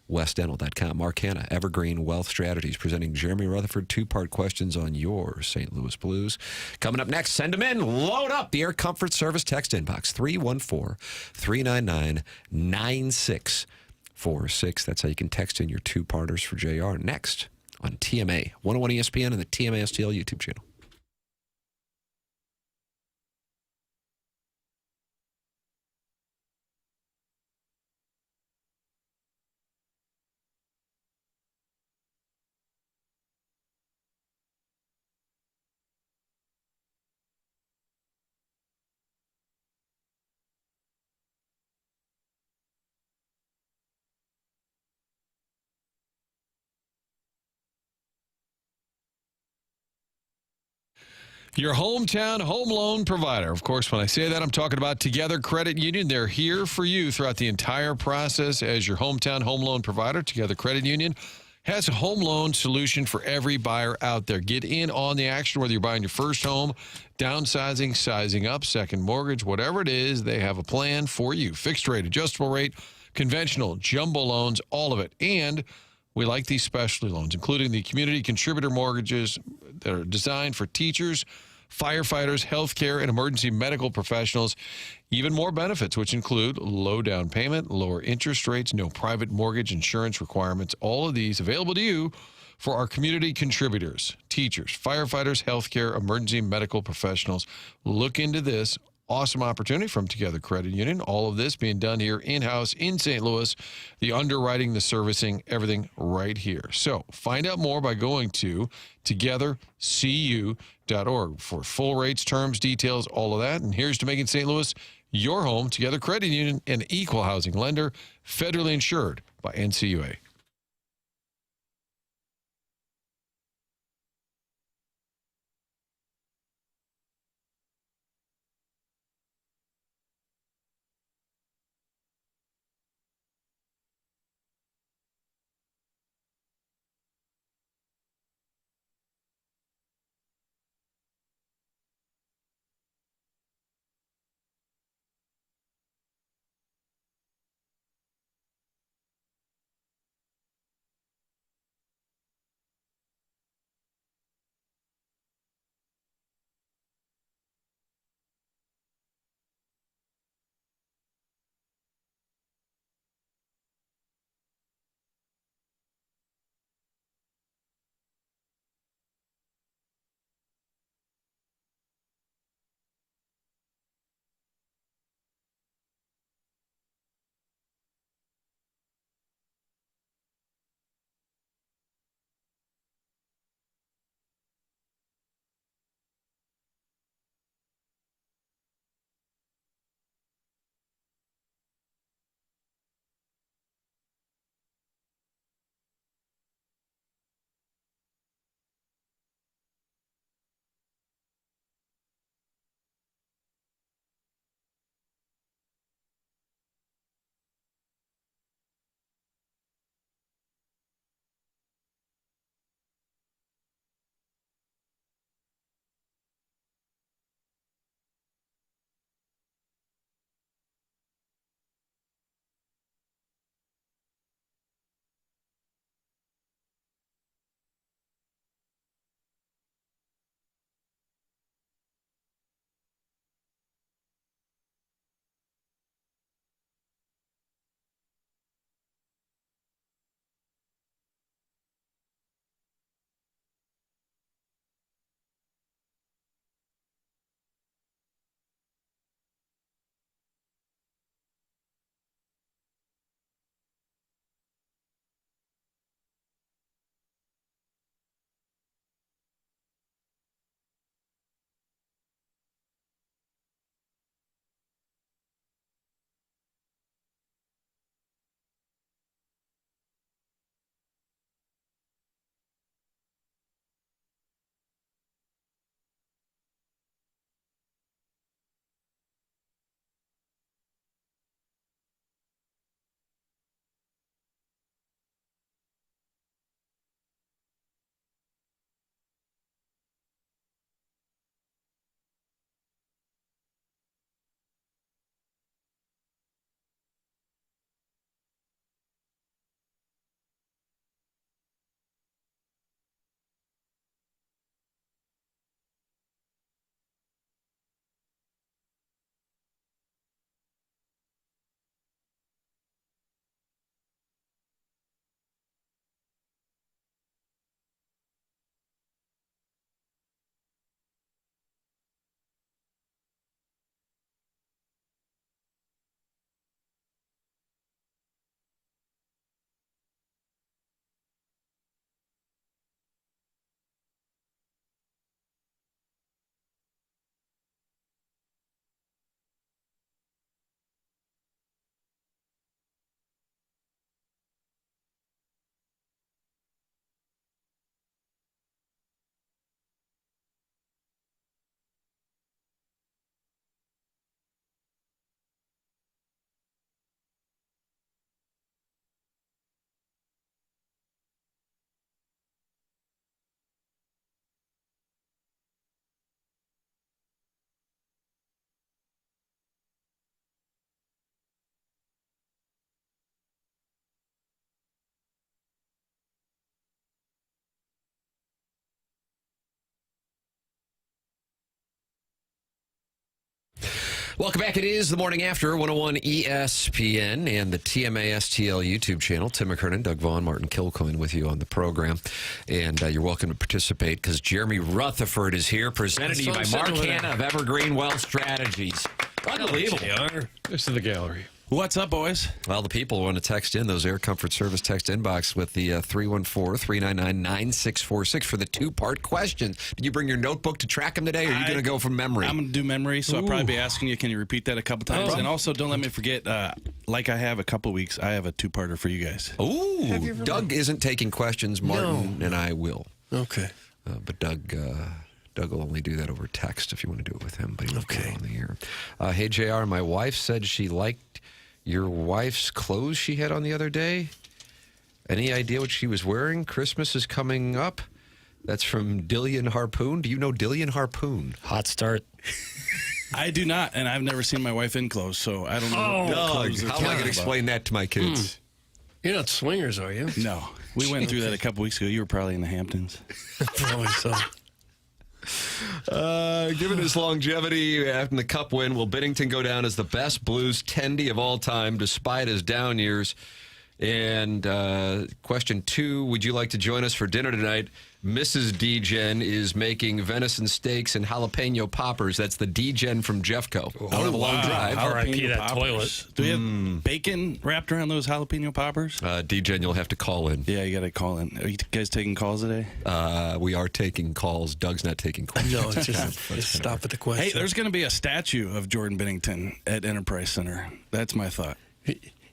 100westdental.com. Mark Hanna, Evergreen Wealth Strategies, presenting Jeremy Rutherford. Two-part questions on your St. Louis Blues. Coming up next, send them in. Load up the Air Comfort Service text inbox, 314-399-9646. That's how you can text in your two-parters for JR. Next on TMA, 101 ESPN and the TMA STL YouTube channel. Your hometown home loan provider. Of course, when I say that, I'm talking about Together Credit Union. They're here for you throughout the entire process as your hometown home loan provider. Together Credit Union has a home loan solution for every buyer out there. Get in on the action, whether you're buying your first home, downsizing, sizing up, second mortgage, whatever it is, they have a plan for you. Fixed rate, adjustable rate, conventional, jumbo loans, all of it. And we like these specialty loans, including the community contributor mortgages that are designed for teachers, firefighters, healthcare, and emergency medical professionals. Even more benefits, which include low down payment, lower interest rates, no private mortgage insurance requirements. All of these available to you for our community contributors, teachers, firefighters, healthcare, emergency medical professionals. Look into this awesome opportunity from Together Credit Union. All of this being done here in-house in St. Louis. The underwriting, the servicing, everything right here. So find out more by going to togethercu.org for full rates, terms, details, all of that. And here's to making St. Louis your home. Together Credit Union, an equal housing lender, federally insured by NCUA. Welcome back. It is the morning after 101 ESPN and the TMA STL YouTube channel. Tim McKernan, Doug Vaughn, Martin Kilcoyne with you on the program. And you're welcome to participate because Jeremy Rutherford is here, presented to you by Mark Hanna of Evergreen Wealth Strategies. Unbelievable. This is the gallery. What's up, boys? Well, the people want to text in those Air Comfort Service text inbox with the 314-399-9646 for the two-part question. Did you bring your notebook to track them today, or are you going to go from memory? I'm going to do memory, so I'll probably be asking you, can you repeat that a couple times? And also, don't let me forget, like I have a couple weeks, I have a two-parter for you guys. Ooh, Doug isn't taking questions. Martin and I will. Okay. But Doug will only do that over text if you want to do it with him, but he won't do it on the air. Hey, JR, my wife said she liked your wife's clothes she had on the other day. Any idea what she was wearing? Christmas is coming up. That's from Dillian Harpoon. Do you know Dillian Harpoon? Hot start. I do not, and I've never seen my wife in clothes, so I don't know. How am I going to explain that to my kids? You're not swingers, are you? No. We went through that a couple weeks ago. You were probably in the Hamptons. Probably so. Given his longevity after the Cup win, will Binnington go down as the best Blues tendy of all time despite his down years? And question 2, would you like to join us for dinner tonight? Mrs. D-Gen is making venison steaks and jalapeno poppers. That's the D-Gen from Jeffco. I don't have a long drive. R.I.P. that toilet. Do we have bacon wrapped around those jalapeno poppers? D-Gen, you'll have to call in. Yeah, you got to call in. Are you guys taking calls today? We are taking calls. Doug's not taking calls. No, it's just stop at the question. Hey, there's going to be a statue of Jordan Binnington at Enterprise Center. That's my thought.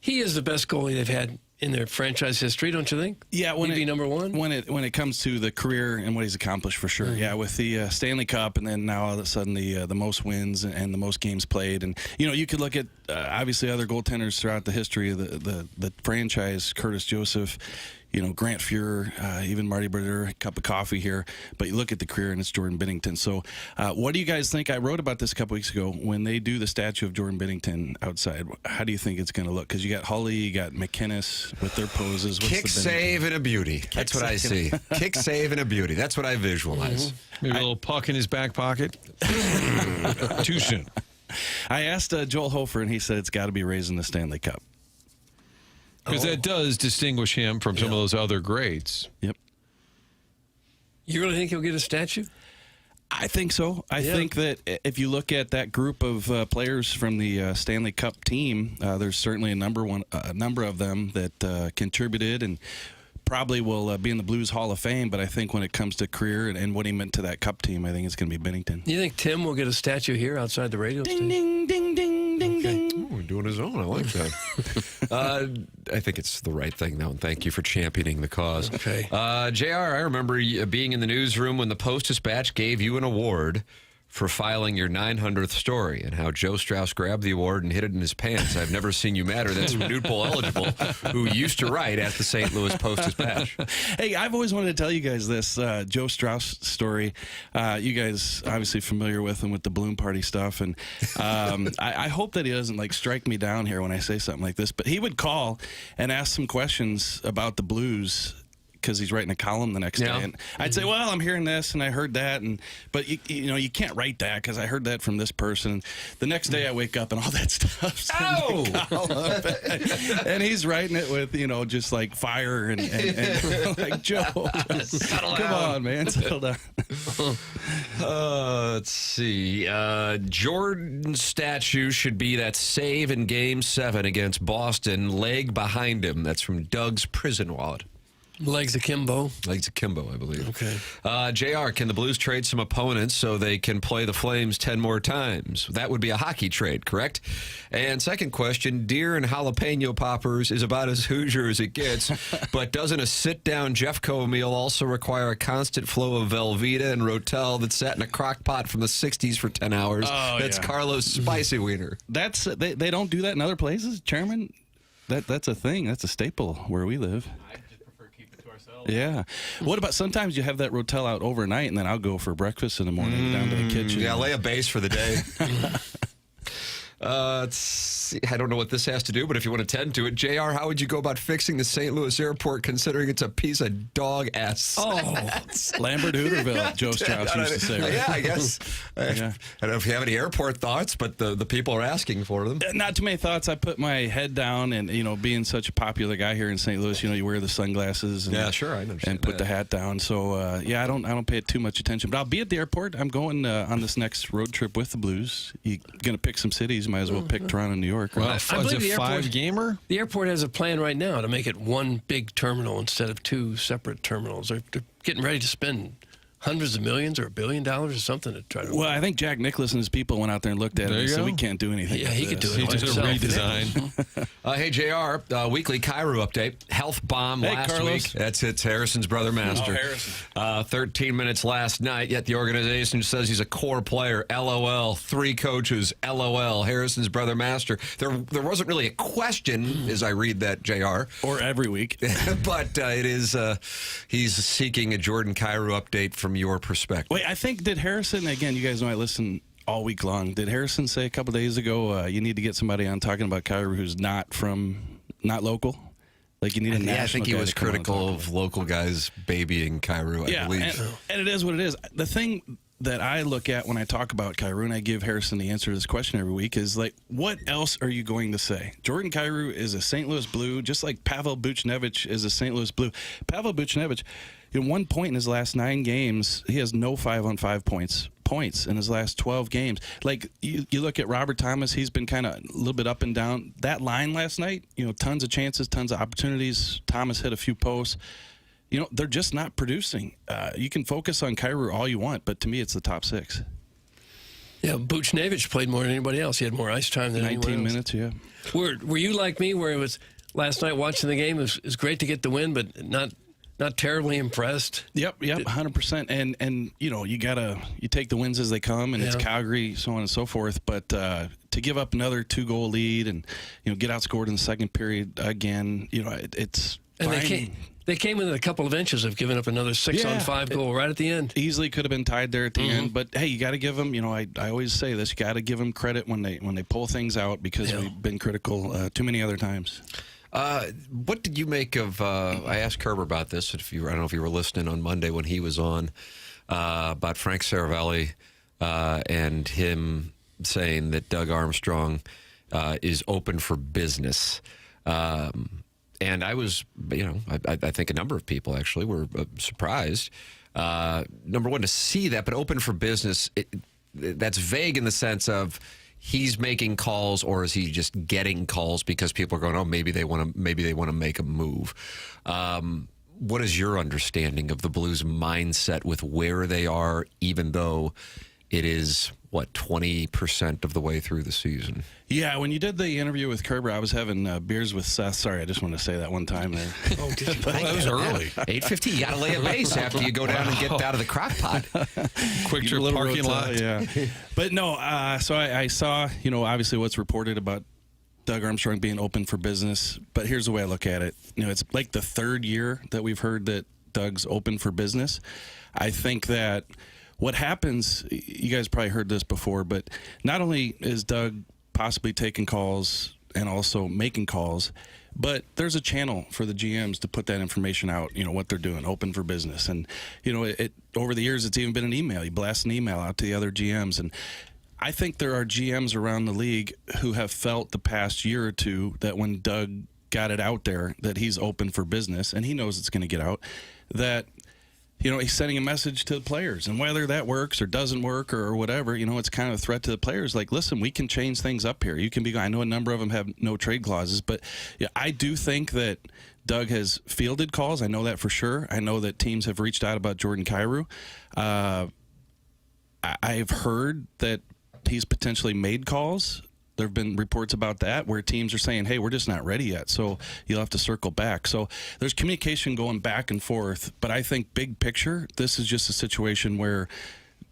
He is the best goalie they've had in their franchise history, don't you think? Yeah, He'd be number one when it comes to the career and what he's accomplished, for sure. Yeah, with the Stanley Cup, and then now all of a sudden the most wins and the most games played, and you could look at obviously other goaltenders throughout the history of the franchise. Curtis Joseph, Grant Fuhr, even Marty Brodeur, cup of coffee here. But you look at the career, and it's Jordan Binnington. So what do you guys think? I wrote about this a couple weeks ago. When they do the statue of Jordan Binnington outside, how do you think it's going to look? Because you got Hully, you got McKinnis with their poses. Kick, save, and a beauty. That's what I see. Kick, save, and a beauty. That's what I visualize. Maybe a little puck in his back pocket. Too soon. I asked Joel Hofer, and he said it's got to be raising the Stanley Cup. Because that does distinguish him from some of those other greats. Yep. You really think he'll get a statue? I think so. I think that if you look at that group of players from the Stanley Cup team, there's certainly a number of them that contributed and probably will be in the Blues Hall of Fame. But I think when it comes to career and what he meant to that Cup team, I think it's going to be Binnington. You think Tim will get a statue here outside the radio station? Ding, ding, ding, ding, ding. Ooh, doing his own. I like that. I think it's the right thing, though, and thank you for championing the cause. Okay. JR, I remember being in the newsroom when the Post-Dispatch gave you an award for filing your 900th story, and how Joe Strauss grabbed the award and hid it in his pants. I've never seen you madder. That's from Newt Bowl eligible, who used to write at the St. Louis Post-Dispatch. Hey, I've always wanted to tell you guys this Joe Strauss story. You guys obviously familiar with him with the balloon party stuff, and I hope that he doesn't strike me down here when I say something like this. But he would call and ask some questions about the Blues, because he's writing a column the next day, and I'd say, "Well, I'm hearing this, and I heard that, but you can't write that because I heard that from this person." The next day, I wake up and all that stuff's in the column, and he's writing it with just like fire and like, Joe, come on, man, settle down. Let's see. Jordan's statue should be that save in Game 7 against Boston. Leg behind him. That's from Doug's prison wallet. Legs akimbo. Legs akimbo, I believe. Okay. JR, can the Blues trade some opponents so they can play the Flames 10 more times? That would be a hockey trade, correct? And second question, deer and jalapeno poppers is about as Hoosier as it gets, but doesn't a sit-down Jeffco meal also require a constant flow of Velveeta and Rotel that sat in a crock pot from the 60s for 10 hours? Oh, That's Carlos Spicy Wiener. They don't do that in other places, Chairman? That's a thing. That's a staple where we live. Yeah. What about sometimes you have that Rotel out overnight, and then I'll go for breakfast in the morning down to the kitchen. Yeah, lay a base for the day. Let's I don't know what this has to do, but if you want to tend to it, JR, how would you go about fixing the St. Louis airport considering it's a piece of dog ass? Oh, Lambert Hooterville, Joe Strauss used to say. Right? Yeah, I guess. I don't know if you have any airport thoughts, but the people are asking for them. Not too many thoughts. I put my head down, and being such a popular guy here in St. Louis, you wear the sunglasses. And, yeah, sure, I understand. And put the hat down. So I don't pay it too much attention. But I'll be at the airport. I'm going on this next road trip with the Blues. You're gonna pick some cities. Might as well pick Toronto, New York. Right? Well, is it 5-gamer? The airport has a plan right now to make it one big terminal instead of two separate terminals. They're getting ready to spend hundreds of millions or $1 billion or something to try to. Well, I think Jack Nicklaus and his people went out there and looked at it and said, we can't do anything. Yeah, he could do it. He just redesign. Hey, JR, weekly Cairo update. Health bomb last Carlos. week. That's Harrison's brother, Master. Harrison. 13 minutes last night, yet the organization says he's a core player. LOL. 3 coaches. LOL. Harrison's brother, Master. There wasn't really a question as I read that, JR. Or every week. But it is, he's seeking a Jordan Cairo update from your perspective. Wait, I think, did Harrison, again, you guys know I listen all week long. Did Harrison say a couple days ago, you need to get somebody on talking about Cairo who's not local? Like you need a national I think he guy was to come on and critical talk of local guys babying Cairo, I believe. And it is what it is. The thing that I look at when I talk about Cairo, and I give Harrison the answer to this question every week, is like, what else are you going to say? Jordan Cairo is a St. Louis Blue, just like Pavel Buchnevich is a St. Louis Blue. Pavel Buchnevich, at one point in his last 9 games, he has no 5-on-5 points in his last 12 games. Like you look at Robert Thomas, he's been kind of a little bit up and down. That line last night, tons of chances, tons of opportunities. Thomas hit a few posts. They're just not producing. You can focus on Cairo all you want, but to me, it's the top 6. Yeah, Buchnevich played more than anybody else. He had more ice time than 19 minutes, yeah. Were you like me, where it was last night watching the game? It was great to get the win, but not terribly impressed. Yep, 100%. And you take the wins as they come, and it's Calgary, so on and so forth. But to give up another 2-goal lead and get outscored in the second period again, it's and fine. They came within a couple of inches of giving up another 6-on-5 goal right at the end. Easily could have been tied there at the end, but hey, you got to give them. I always say this: you got to give them credit when they pull things out, because we've been critical too many other times. What did you make of? I asked Kerber about this. I don't know if you were listening on Monday when he was on about Frank Saravelli and him saying that Doug Armstrong is open for business. And I was, I think a number of people actually were surprised. Number one, to see that, but open for business, that's vague in the sense of he's making calls, or is he just getting calls because people are going, oh, maybe they want to make a move. What is your understanding of the Blues' mindset with where they are, even though it is, 20% of the way through the season? Yeah, when you did the interview with Kerber, I was having beers with Seth. Sorry, I just wanted to say that one time there. Oh, did you? That was early. 8:50, you got to lay a base after you go down and get out of the crock pot. Quick trip parking lot. Yeah. But no, so I saw, obviously what's reported about Doug Armstrong being open for business. But here's the way I look at it. It's like the 3rd year that we've heard that Doug's open for business. I think that what happens, you guys probably heard this before, but not only is Doug possibly taking calls and also making calls, but there's a channel for the GMs to put that information out, what they're doing, open for business. And, over the years, it's even been an email. You blast an email out to the other GMs. And I think there are GMs around the league who have felt the past year or two that when Doug got it out there that he's open for business, and he knows it's going to get out, that he's sending a message to the players, and whether that works or doesn't work or whatever, it's kind of a threat to the players. Like, listen, we can change things up here. You can be. I know a number of them have no trade clauses, but I do think that Doug has fielded calls. I know that for sure. I know that teams have reached out about Jordan Cairo. I've heard that he's potentially made calls. There have been reports about that where teams are saying, hey, we're just not ready yet, so you'll have to circle back. So there's communication going back and forth, but I think big picture, this is just a situation where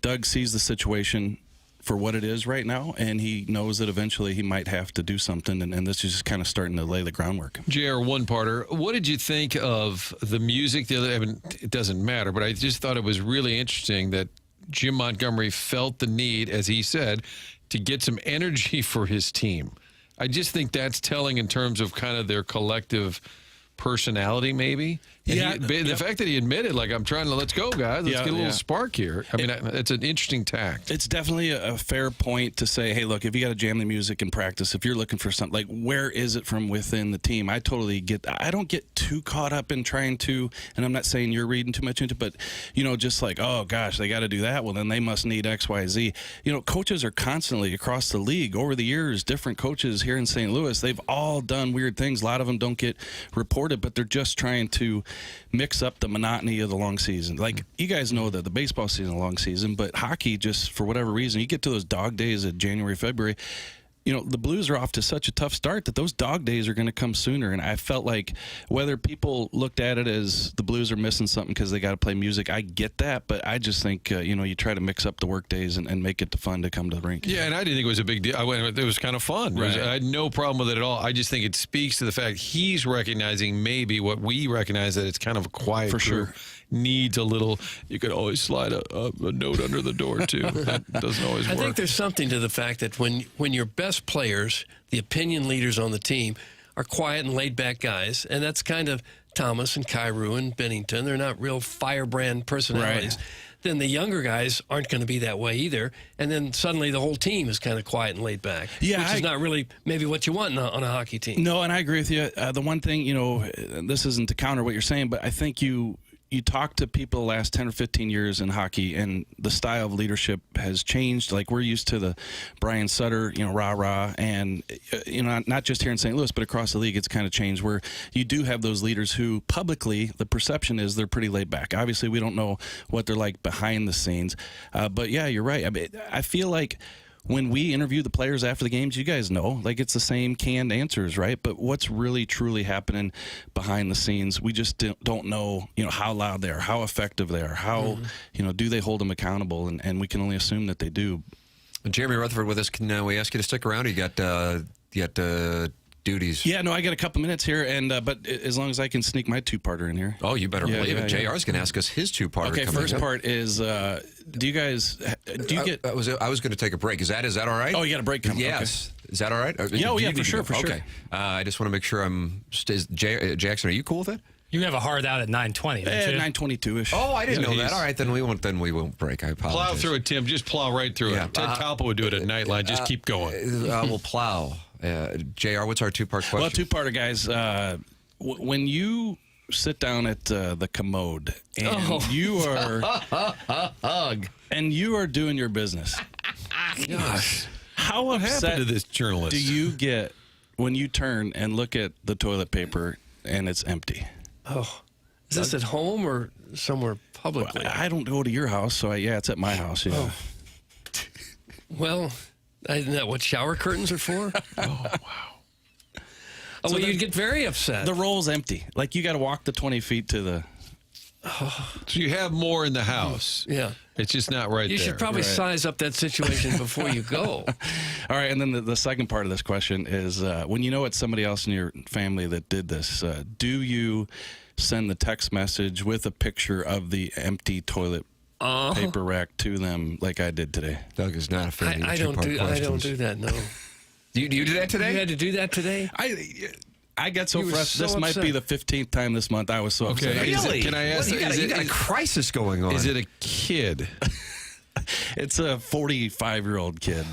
Doug sees the situation for what it is right now, and he knows that eventually he might have to do something, and this is just kind of starting to lay the groundwork. JR, one-parter, what did you think of the music the other? I mean, it doesn't matter, but I just thought it was really interesting that Jim Montgomery felt the need, as he said, to get some energy for his team. I just think that's telling in terms of kind of their collective personality, maybe. And the fact that he admitted, like, I'm trying to, let's go, guys. Let's get a little spark here. I mean, it's an interesting tact. It's definitely a fair point to say, hey, look, if you got to jam the music in practice, if you're looking for something, like, where is it from within the team? I totally get that. I don't get too caught up in trying to, and I'm not saying you're reading too much into it, but, just like, oh, gosh, they got to do that. Well, then they must need X, Y, Z. Coaches are constantly across the league. Over the years, different coaches here in St. Louis, they've all done weird things. A lot of them don't get reported, but they're just trying to mix up the monotony of the long season. Like, you guys know that the baseball season is a long season, but hockey, just for whatever reason, you get to those dog days of January, February, the Blues are off to such a tough start that those dog days are going to come sooner. And I felt like whether people looked at it as the Blues are missing something because they got to play music, I get that. But I just think, you try to mix up the work days and make it fun to come to the rink. Yeah, and I didn't think it was a big deal. It was kind of fun. Right. I had no problem with it at all. I just think it speaks to the fact he's recognizing maybe what we recognize, that it's kind of a quiet For sure. group. Needs a little, you could always slide a note under the door, too. That doesn't always work. I think there's something to the fact that when your best players, the opinion leaders on the team, are quiet and laid-back guys, and that's kind of Thomas and Kyrou and Bennington. They're not real firebrand personalities. Right. Then the younger guys aren't going to be that way either, and then suddenly the whole team is kind of quiet and laid back, which is not really maybe what you want on a hockey team. No, and I agree with you. The one thing, this isn't to counter what you're saying, but I think you talk to people the last 10 or 15 years in hockey, and the style of leadership has changed. Like, we're used to the Brian Sutter, rah-rah, and, not just here in St. Louis, but across the league, it's kind of changed, where you do have those leaders who publicly, the perception is they're pretty laid back. Obviously, we don't know what they're like behind the scenes. But, yeah, you're right. I mean, I feel like when we interview the players after the games, you guys know, like, it's the same canned answers, right? But what's really, truly happening behind the scenes, we just don't know, how loud they are, how effective they are, how, do they hold them accountable? And we can only assume that they do. Jeremy Rutherford with us. Can we ask you to stick around? Or you got duties? Yeah, no, I got a couple minutes here, and but as long as I can sneak my two-parter in here. Oh, you better believe it. JR's going to ask us his two-parter. Okay, first part is, do you get... I was going to take a break. Is that all right? Oh, you got a break coming. Yes. Okay. Is that all right? Yeah, for sure. Okay. I just want to make sure Jackson, are you cool with it? You have a hard out at 9:20. 9:22ish. Oh, I didn't know that. All right, then we won't break. I apologize. Plow through it, Tim. Just plow right through it. Ted Topple would do it at Nightline. Just keep going. We'll plow. JR, what's our two-part question? Well, two-parter, guys. When you sit down at the commode and you are doing your business, gosh, how what happened to this journalist do you get when you turn and look at the toilet paper and it's empty? Oh, is this at home or somewhere publicly? Well, I don't go to your house, so it's at my house. Yeah. Oh. Well, isn't that what shower curtains are for? Oh, wow. Oh, so well, you'd get very upset. The roll's empty. Like, you got to walk the 20 feet to the... So you have more in the house. Yeah. It's just not right there. You should probably size up that situation before you go. All right, and then the second part of this question is, when you know it's somebody else in your family that did this, do you send the text message with a picture of the empty toilet paper rack to them like I did today? Doug is not a fan of I don't do that, no. You do that today? You had to do that today? I got so frustrated. This might be the 15th time this month I was so upset. Really? Can I ask? You got a crisis going on. Is it a kid? It's a 45-year-old kid.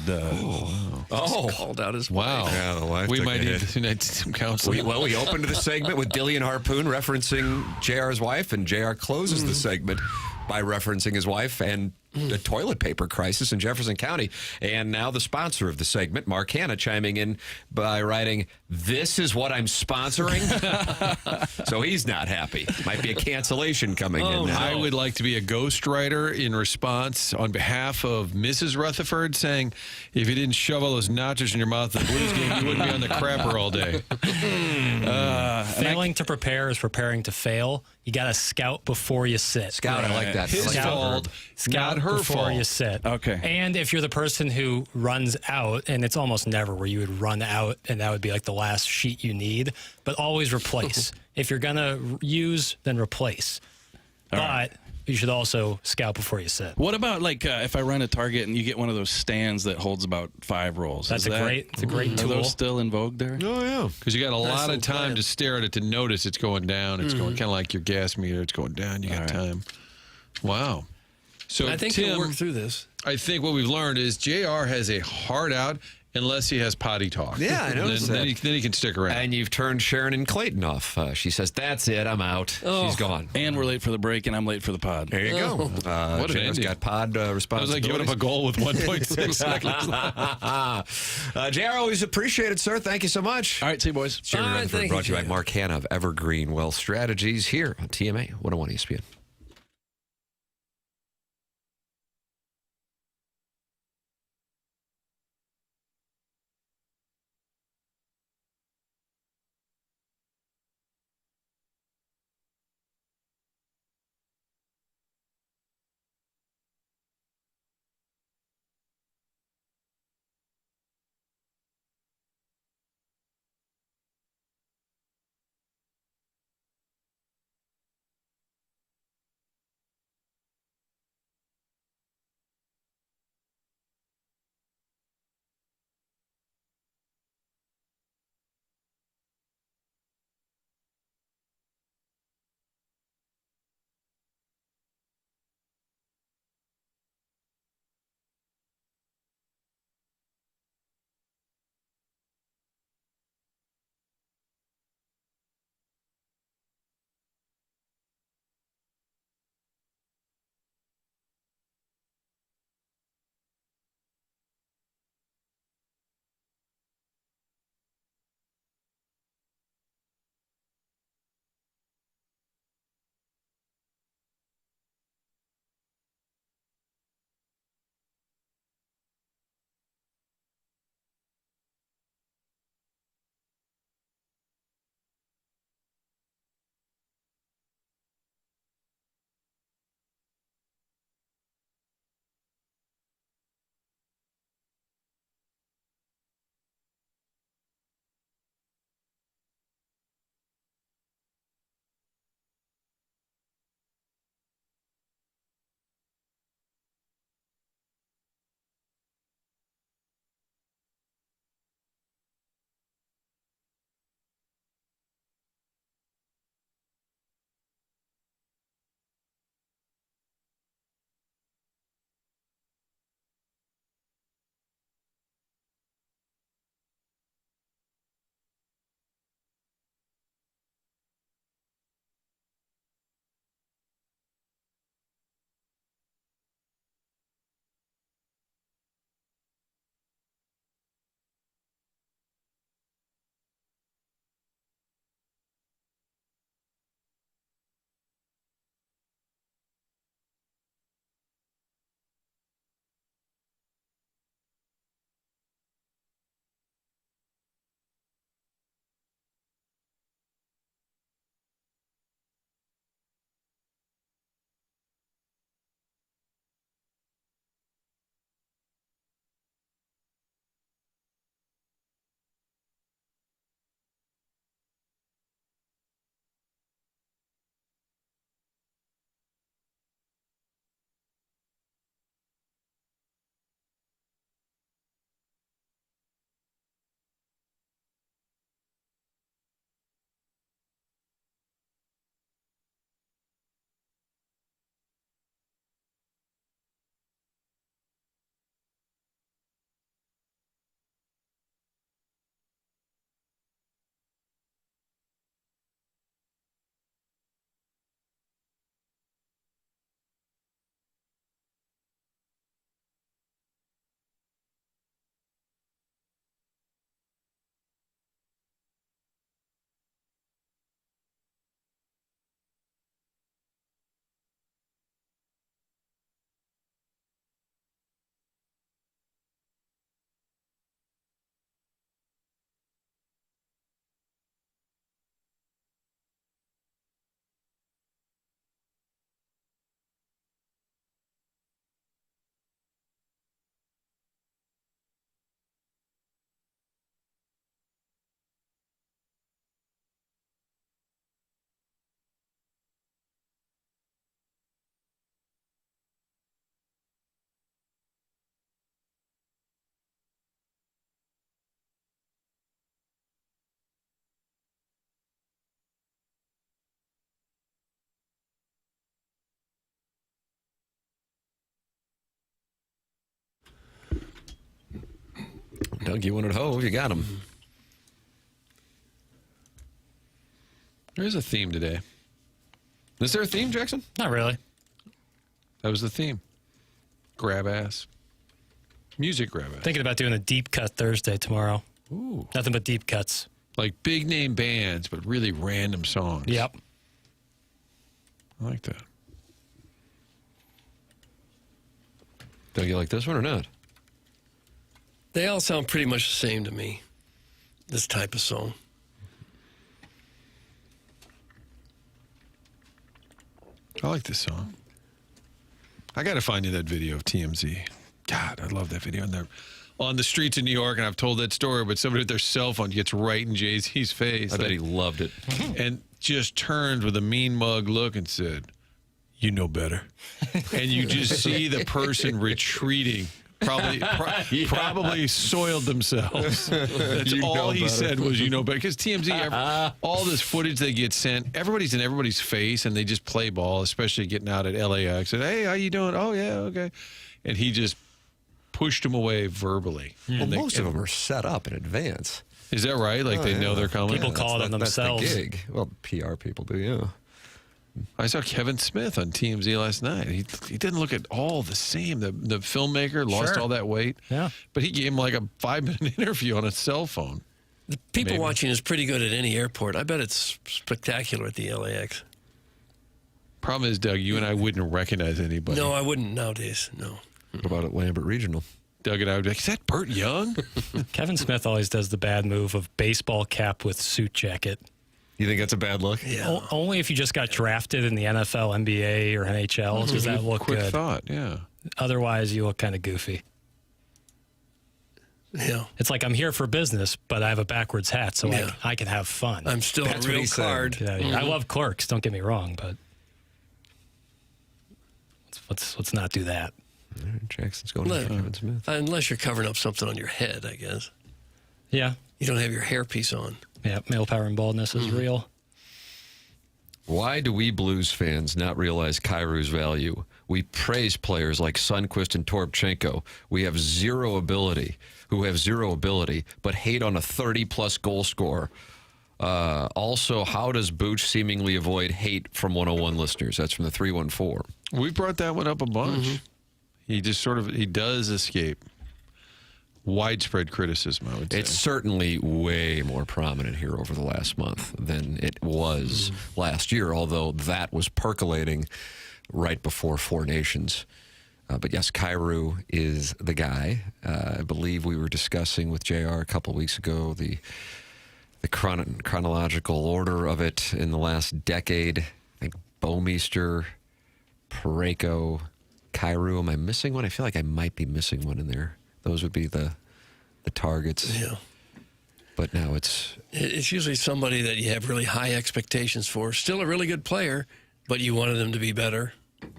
Called out his wife. Wow. Yeah, the wife we took might a hit. need some counseling. We opened the segment with Dillian Harpoon referencing JR's wife, and JR closes the segment by referencing his wife and the toilet paper crisis in Jefferson County. And now the sponsor of the segment, Mark Hanna, chiming in by writing, "This is what I'm sponsoring." So he's not happy. Might be a cancellation coming in now. I would like to be a ghostwriter in response on behalf of Mrs. Rutherford, saying, if you didn't shove all those nachos in your mouth at the Blues game, you wouldn't be on the crapper all day. Failing to prepare is preparing to fail. You got to scout before you sit. Scout, I like that. His fault, not her before fault. you sit. Okay. And if you're the person who runs out, and it's almost never where you would run out, and that would be like the last sheet you need, but always replace. If you're going to use, then replace. But you should also scout before you sit. What about like if I run a Target and you get one of those stands that holds about 5 rolls? That's a great Are tool. those still in vogue there? Oh, yeah. Because you got a lot of time plan. to stare at it to notice it's going down. It's going kind of like your gas meter. It's going down. You got time. Wow. So I think Tim, he'll work through this. I think what we've learned is JR has a heart out unless he has potty talk. Yeah, I noticed that. Then he can stick around. And you've turned Sharon and Clayton off. She says, that's it, I'm out. Oh. She's gone. And we're late for the break, and I'm late for the pod. There you go. What an JR's ending. got pod I was like responsibilities. giving up a goal with 1.6 seconds. JR, always appreciate it, sir. Thank you so much. All right, see you, boys. Jerry All right, Rutherford thank brought to you, you by JR. Mark Hanna of Evergreen Wealth Strategies here on TMA 101 ESPN. Doug, you wanted Hove. You got him. There's a theme today. Is there a theme, Jackson? Not really. That was the theme. Grab ass. Music grab ass. Thinking about doing a deep cut Thursday tomorrow. Ooh. Nothing but deep cuts. Like big name bands, but really random songs. Yep. I like that. Doug, you like this one or not? They all sound pretty much the same to me, this type of song. I like this song. I got to find you that video of TMZ. God, I love that video. And they're on the streets of New York, and I've told that story, but somebody with their cell phone gets right in Jay-Z's face. I bet he loved it. And just turned with a mean mug look and said, "You know better." And you just see the person retreating. Probably soiled themselves. That's all he said was, "You know better." Because TMZ, all this footage they get sent, everybody's in everybody's face, and they just play ball, especially getting out at LAX. And, "Hey, how you doing?" "Oh, yeah, okay." And he just pushed them away verbally. Well, most of them are set up in advance. Is that right? Like they know they're coming? People call it on themselves. That's the gig. Well, PR people do, yeah. I saw Kevin Smith on TMZ last night. He didn't look at all the same. The filmmaker lost all that weight. Yeah. But he gave him like a 5-minute interview on a cell phone. The people watching is pretty good at any airport. I bet it's spectacular at the LAX. Problem is, Doug, you and I wouldn't recognize anybody. No, I wouldn't nowadays. No. What about at Lambert Regional? Doug and I would be like, "Is that Burt Young?" Kevin Smith always does the bad move of baseball cap with suit jacket. You think that's a bad look? Yeah. Only if you just got drafted in the NFL, NBA, or NHL does that look Quick good. thought, yeah. Otherwise, you look kind of goofy. Yeah. It's like I'm here for business, but I have a backwards hat, so Yeah. I can have fun. I'm still That's a what real he said. card. Get out of here. I love Clerks, don't get me wrong, but let's not do that. Jackson's going to Kevin Smith. Unless you're covering up something on your head, I guess. Yeah. You don't have your hairpiece on. Yeah, male power and baldness is real. Why do we Blues fans not realize Kairu's value? We praise players like Sundqvist and Toropchenko. We have zero ability, but hate on a 30-plus goal scorer. Also, how does Booch seemingly avoid hate from 101 listeners? That's from the 314. We brought that one up a bunch. He just he does escape widespread criticism, I would say. It's certainly way more prominent here over the last month than it was last year, although that was percolating right before Four Nations. But yes, Kairu is the guy. I believe we were discussing with JR a couple weeks ago the chronological order of it in the last decade. I think Bouwmeester, Parayko, Kairu. Am I missing one? I feel like I might be missing one in there. Those would be the targets. Yeah. But now it's usually somebody that you have really high expectations for. Still a really good player, but you wanted them to be better.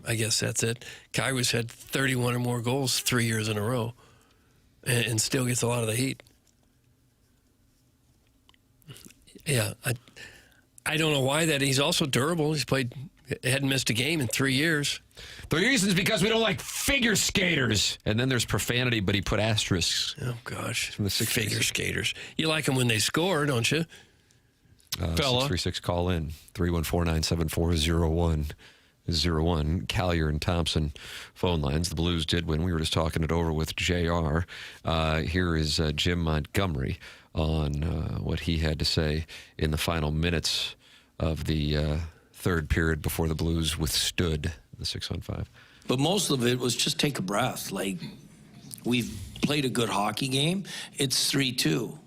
I guess that's it. Kairu's had 31 or more goals 3 years in a row and still gets a lot of the heat. Yeah, I don't know why that. He's also durable. Hadn't missed a game in 3 years. the reason is because we don't like figure skaters. And then there's profanity, but he put asterisks. Oh, gosh. From the figure skaters. You like them when they score, don't you? Fella. 636 call in 314-974-0101. Collier and Thompson phone lines. The Blues did win. We were just talking it over with JR. Here is Jim Montgomery on what he had to say in the final minutes of the third period before the Blues withstood the 6-on-5. But most of it was just take a breath. Like, we've played a good hockey game. It's 3-2.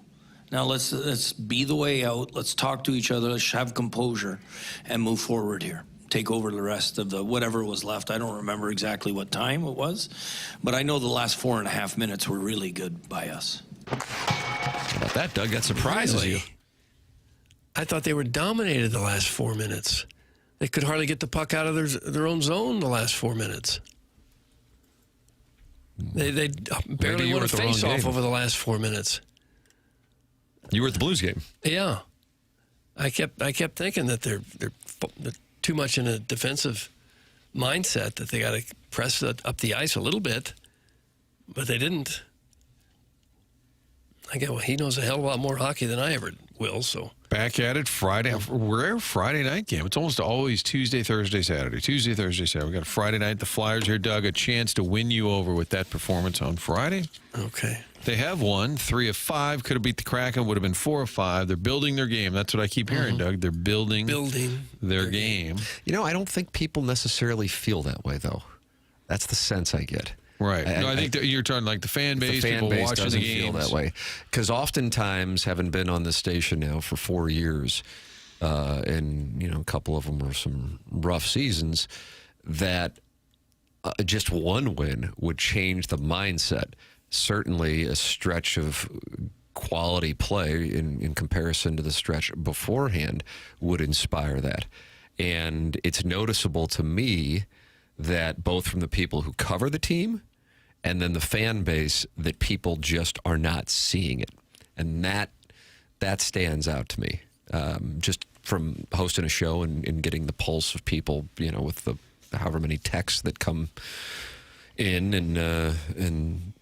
Now let's be the way out. Let's talk to each other. Let's have composure and move forward here. Take over the rest of the whatever was left. I don't remember exactly what time it was, but I know the last 4.5 minutes were really good by us. How about that, Doug? That surprises you. I thought they were dominated the last 4 minutes. They could hardly get the puck out of their own zone the last 4 minutes. They barely won a face-off over the last 4 minutes. You were at the Blues game. Yeah, I kept thinking that they're too much in a defensive mindset, that they got to press up the ice a little bit, but they didn't. Well, he knows a hell of a lot more hockey than I ever will. So back at it Friday. Rare Friday night game. It's almost always Tuesday, Thursday, Saturday. Tuesday, Thursday, Saturday. We got a Friday night. The Flyers here, Doug, a chance to win you over with that performance on Friday. Okay. They have won 3 of 5. Could have beat the Kraken. Would have been 4 of 5. They're building their game. That's what I keep hearing, Doug. They're building their game. You know, I don't think people necessarily feel that way, though. That's the sense I get. Right. I think that you're talking like the fan base, people watching the games. Feel that way. Because oftentimes, having been on this station now for 4 years, and a couple of them were some rough seasons, that just one win would change the mindset. Certainly, a stretch of quality play in comparison to the stretch beforehand would inspire that. And it's noticeable to me that both from the people who cover the team and then the fan base, that people just are not seeing it. And that stands out to me. Just from hosting a show and getting the pulse of people, with the however many texts that come in and the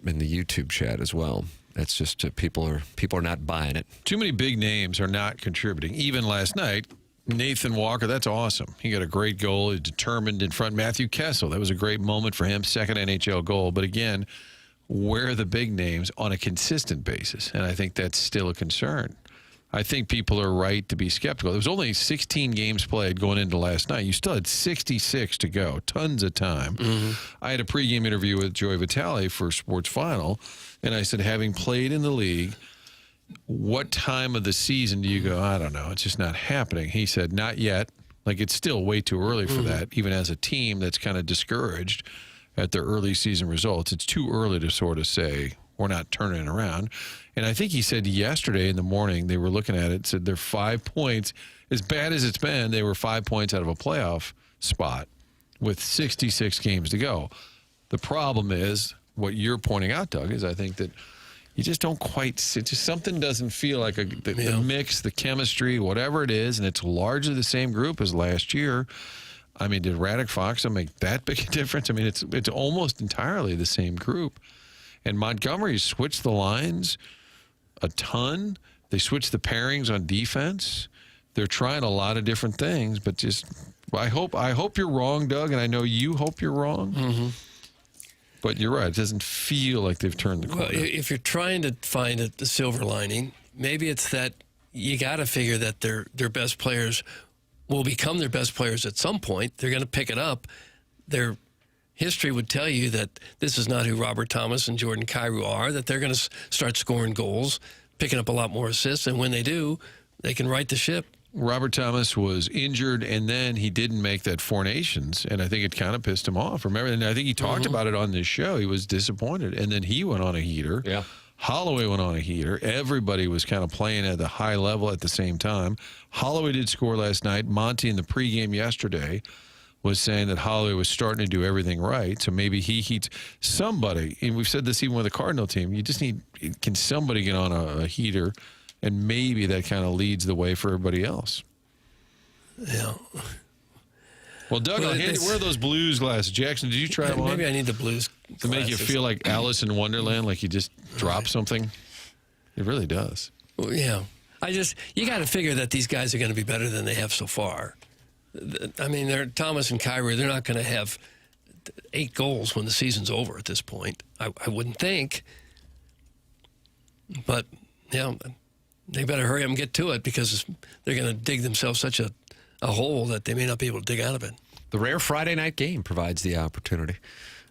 YouTube chat as well. It's just people are not buying it. Too many big names are not contributing. Even last night, Nathan Walker, that's awesome. He got a great goal. He's determined in front. Matthew Kessel, that was a great moment for him. Second NHL goal. But again, where are the big names on a consistent basis? And I think that's still a concern. I think people are right to be skeptical. There was only 16 games played going into last night. You still had 66 to go. Tons of time. I had a pregame interview with Joey Vitale for Sports Final, and I said, having played in the league, what time of the season do you go, I don't know, it's just not happening? He said, not yet. Like, it's still way too early for that, even as a team that's kind of discouraged at their early season results. It's too early to sort of say, we're not turning it around. And I think he said yesterday in the morning, they were looking at it, said they're 5 points. As bad as it's been, they were 5 points out of a playoff spot with 66 games to go. The problem is, what you're pointing out, Doug, is I think that you just don't quite see. Just something doesn't feel like the mix, the chemistry, whatever it is, and it's largely the same group as last year. I mean, did Radek Foxa make that big a difference? I mean, it's almost entirely the same group. And Montgomery switched the lines a ton. They switched the pairings on defense. They're trying a lot of different things, but just I hope you're wrong, Doug, and I know you hope you're wrong. But you're right. It doesn't feel like they've turned the corner. Well, if you're trying to find the silver lining, maybe it's that you got to figure that their best players will become their best players at some point. They're going to pick it up. Their history would tell you that this is not who Robert Thomas and Jordan Kyrou are, that they're going to start scoring goals, picking up a lot more assists, and when they do, they can right the ship. Robert Thomas was injured, and then he didn't make that Four Nations, and I think it kind of pissed him off. Remember, and I think he talked about it on this show. He was disappointed, and then he went on a heater. Yeah. Holloway went on a heater. Everybody was kind of playing at the high level at the same time. Holloway did score last night. Monty in the pregame yesterday was saying that Holloway was starting to do everything right, so maybe he heats somebody. And we've said this even with the Cardinal team. You just need, can somebody get on a heater? And maybe that kind of leads the way for everybody else. Yeah. Well, Doug, where are those blues glasses? Jackson, did you try them on? Maybe I need the blues to make you feel like Alice in Wonderland, like you just dropped something. It really does. Well, yeah. You got to figure that these guys are going to be better than they have so far. I mean, Thomas and Kyrou, they're not going to have 8 goals when the season's over at this point. I wouldn't think. But, yeah. They better hurry up and get to it because they're going to dig themselves such a hole that they may not be able to dig out of it. The rare Friday night game provides the opportunity.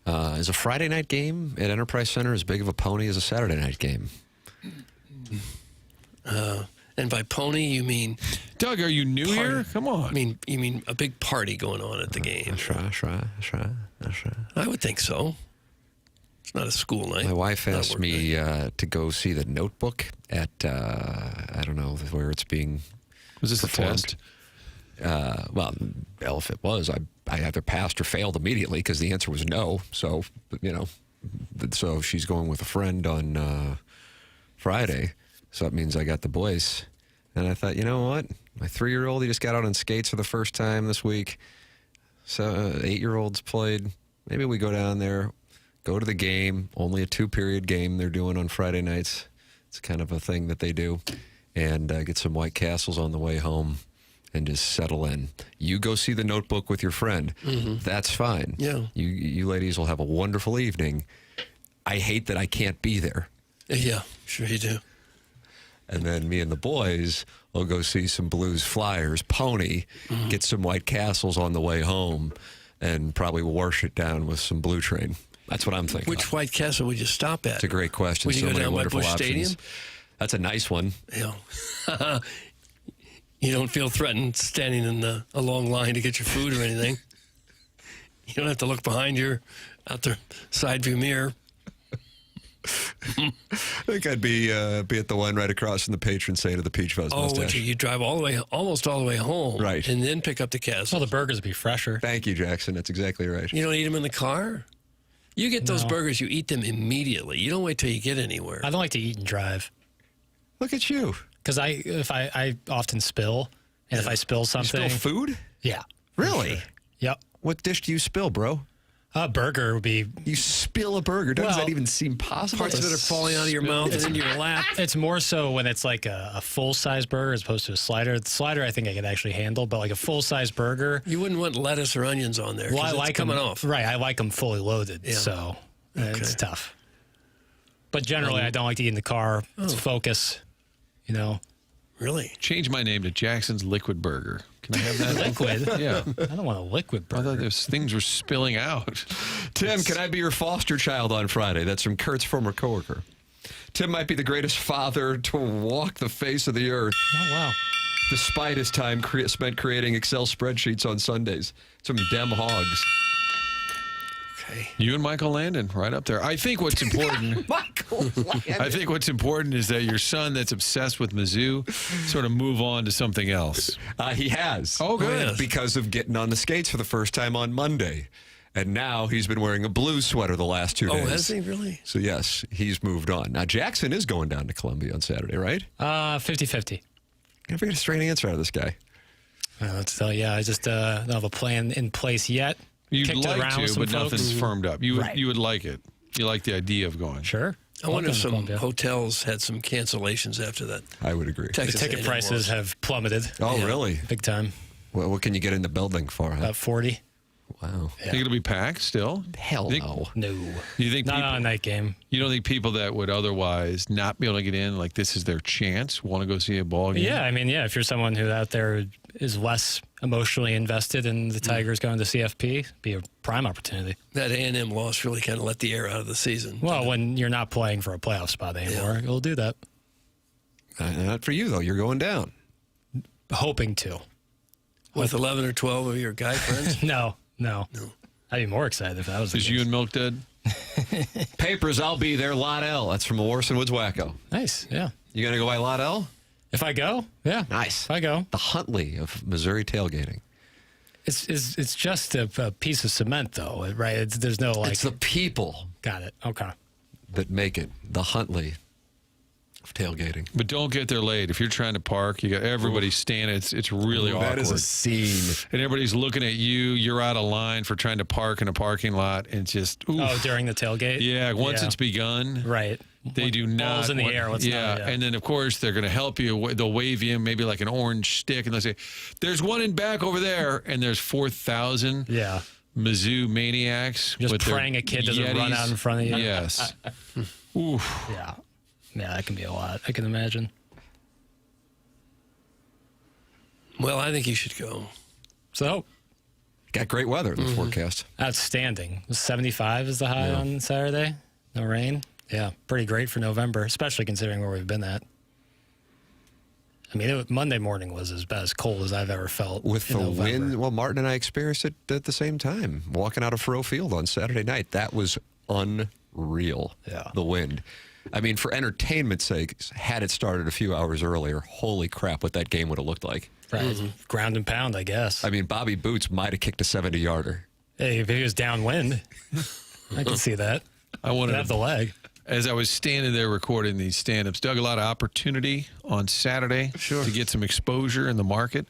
Is a Friday night game at Enterprise Center as big of a pony as a Saturday night game? And by pony, you mean... Doug, are you new here? Come on. You mean a big party going on at the game? That's right. I would think so. It's not a school night. My wife asked me to go see The Notebook at, I don't know where it's being Was this performed. a test? Well, if it was, I either passed or failed immediately because the answer was no. So, so she's going with a friend on Friday. So that means I got the boys. And I thought, you know what? My 3-year-old, he just got out on skates for the first time this week. So 8-year-olds played. Maybe we go down there. Go to the game. Only a 2-period game they're doing on Friday nights. It's kind of a thing that they do. And get some White Castles on the way home and just settle in. You go see The Notebook with your friend. That's fine. Yeah. You ladies will have a wonderful evening. I hate that I can't be there. Yeah, sure you do. And then me and the boys will go see some Blues Flyers, Pony, get some White Castles on the way home, and probably wash it down with some Blue Train. That's what I'm thinking. Which White Castle would you stop at? It's a great question. Would you So go many down by wonderful Busch options. Stadium? That's a nice one. Yeah. You don't feel threatened standing in a long line to get your food or anything. You don't have to look behind you out the side view mirror. I think I'd be at the one right across from the patron saint of the Peach Fuzz Oh, mustache. you drive almost all the way home. Right. And then pick up the castle. Well, the burgers would be fresher. Thank you, Jackson. That's exactly right. You don't eat them in the car? You get those burgers, you eat them immediately. You don't wait till you get anywhere. I don't like to eat and drive. Look at you. Because I often spill, and if I spill You something, spill food? yeah, Really? yep. What dish do you spill, bro? A burger would be. You spill a burger. Does Well, that even seem possible? Parts of it are falling out of your mouth and into your lap. It's more so when it's like a full size burger as opposed to a slider. The slider I think I could actually handle, but like a full size burger. You wouldn't want lettuce or onions on there. Well, I it's like coming them off. right. I like them fully loaded, Yeah. so it's tough. But generally, I don't like to eat in the car. It's focus, you know. Really? Change my name to Jackson's Liquid Burger. Can I have that? Liquid. Yeah. I don't want a liquid I burger. thought those things were spilling out. Tim, can I be your foster child on Friday? That's from Kurt's former coworker. Tim might be the greatest father to walk the face of the earth, Oh wow. despite his time spent creating Excel spreadsheets on Sundays. Some dem hogs. Okay. You and Michael Landon, right up there. I think what's important. Michael I think what's important is that your son, that's obsessed with Mizzou, sort of move on to something else. He has. Oh, good. yes. Because of getting on the skates for the first time on Monday. And now he's been wearing a Blues sweater the last 2 days. Oh, has he really? So, yes, he's moved on. Now, Jackson is going down to Columbia on Saturday, right? 50-50. Gotta get a straight answer out of this guy. Yeah, I just don't have a plan in place yet. You'd Kicked it like around with to, some but folks. nothing's firmed up. You would, Right. you would like it. You like the idea of going. Sure. I wonder if Welcome to some Columbia. hotels had some cancellations after that. I would agree. The Texas ticket A&M prices was. have plummeted. Oh, Yeah. really? Big time. Well, what can you get in the building for? Huh? About 40. Wow. Think it'll be packed still? Hell Think- no. No. You think Not people, on a night game. you don't think people that would otherwise not be able to get in, like this is their chance, want to go see a ball game? Yeah, I mean, if you're someone who out there is less emotionally invested in the Tigers going to CFP, be a prime opportunity. That A&M loss really kind of let the air out of the season. Well, when you're not playing for a playoff spot anymore, you'll do that. Not for you, though. You're going down. Hoping to. With 11 or 12 of your guy friends? No. I'd be more excited if that was the Is case. you and Milk dead? Papers, I'll be there. Lot L. That's from Orson Woods Wacko. Nice, yeah. You going to go by Lot L? If I go, yeah. Nice. If I go. The Huntley of Missouri tailgating. It's just a piece of cement, though, right? There's no, like... It's the people Got it. Okay. that make it the Huntley of tailgating. But don't get there late. If you're trying to park, you got everybody standing. It's really awkward. That is a scene. And everybody's looking at you. You're out of line for trying to park in a parking lot. And it's just, oof. Oh, during the tailgate? Yeah, once it's begun, Right. they do not. Balls in the air. Let's yeah, not, yeah. and then, of course, they're going to help you. They'll wave you maybe like an orange stick, and they'll say, there's one in back over there. And there's 4,000 Yeah. Mizzou maniacs. Just with their praying a kid doesn't run Yetis. out in front of you. Yes. Oof. Yeah. Yeah, that can be a lot. I can imagine. Well, I think you should go. So, Got great weather in the forecast. outstanding. 75 is the high on Saturday. No rain. Yeah, pretty great for November, especially considering where we've been at. I mean, Monday morning was as cold as I've ever felt. With in the November. wind, well, Martin and I experienced it at the same time. Walking out of Faroe Field on Saturday night, that was unreal. Yeah. The wind. I mean, for entertainment's sake, had it started a few hours earlier, holy crap, what that game would have looked like. Right. Ground and pound, I guess. I mean, Bobby Boots might have kicked a 70-yarder. Hey, if he was downwind, I can see that. I wanted He'd have the leg. As I was standing there recording these stand-ups, Doug, a lot of opportunity on Saturday to get some exposure in the market.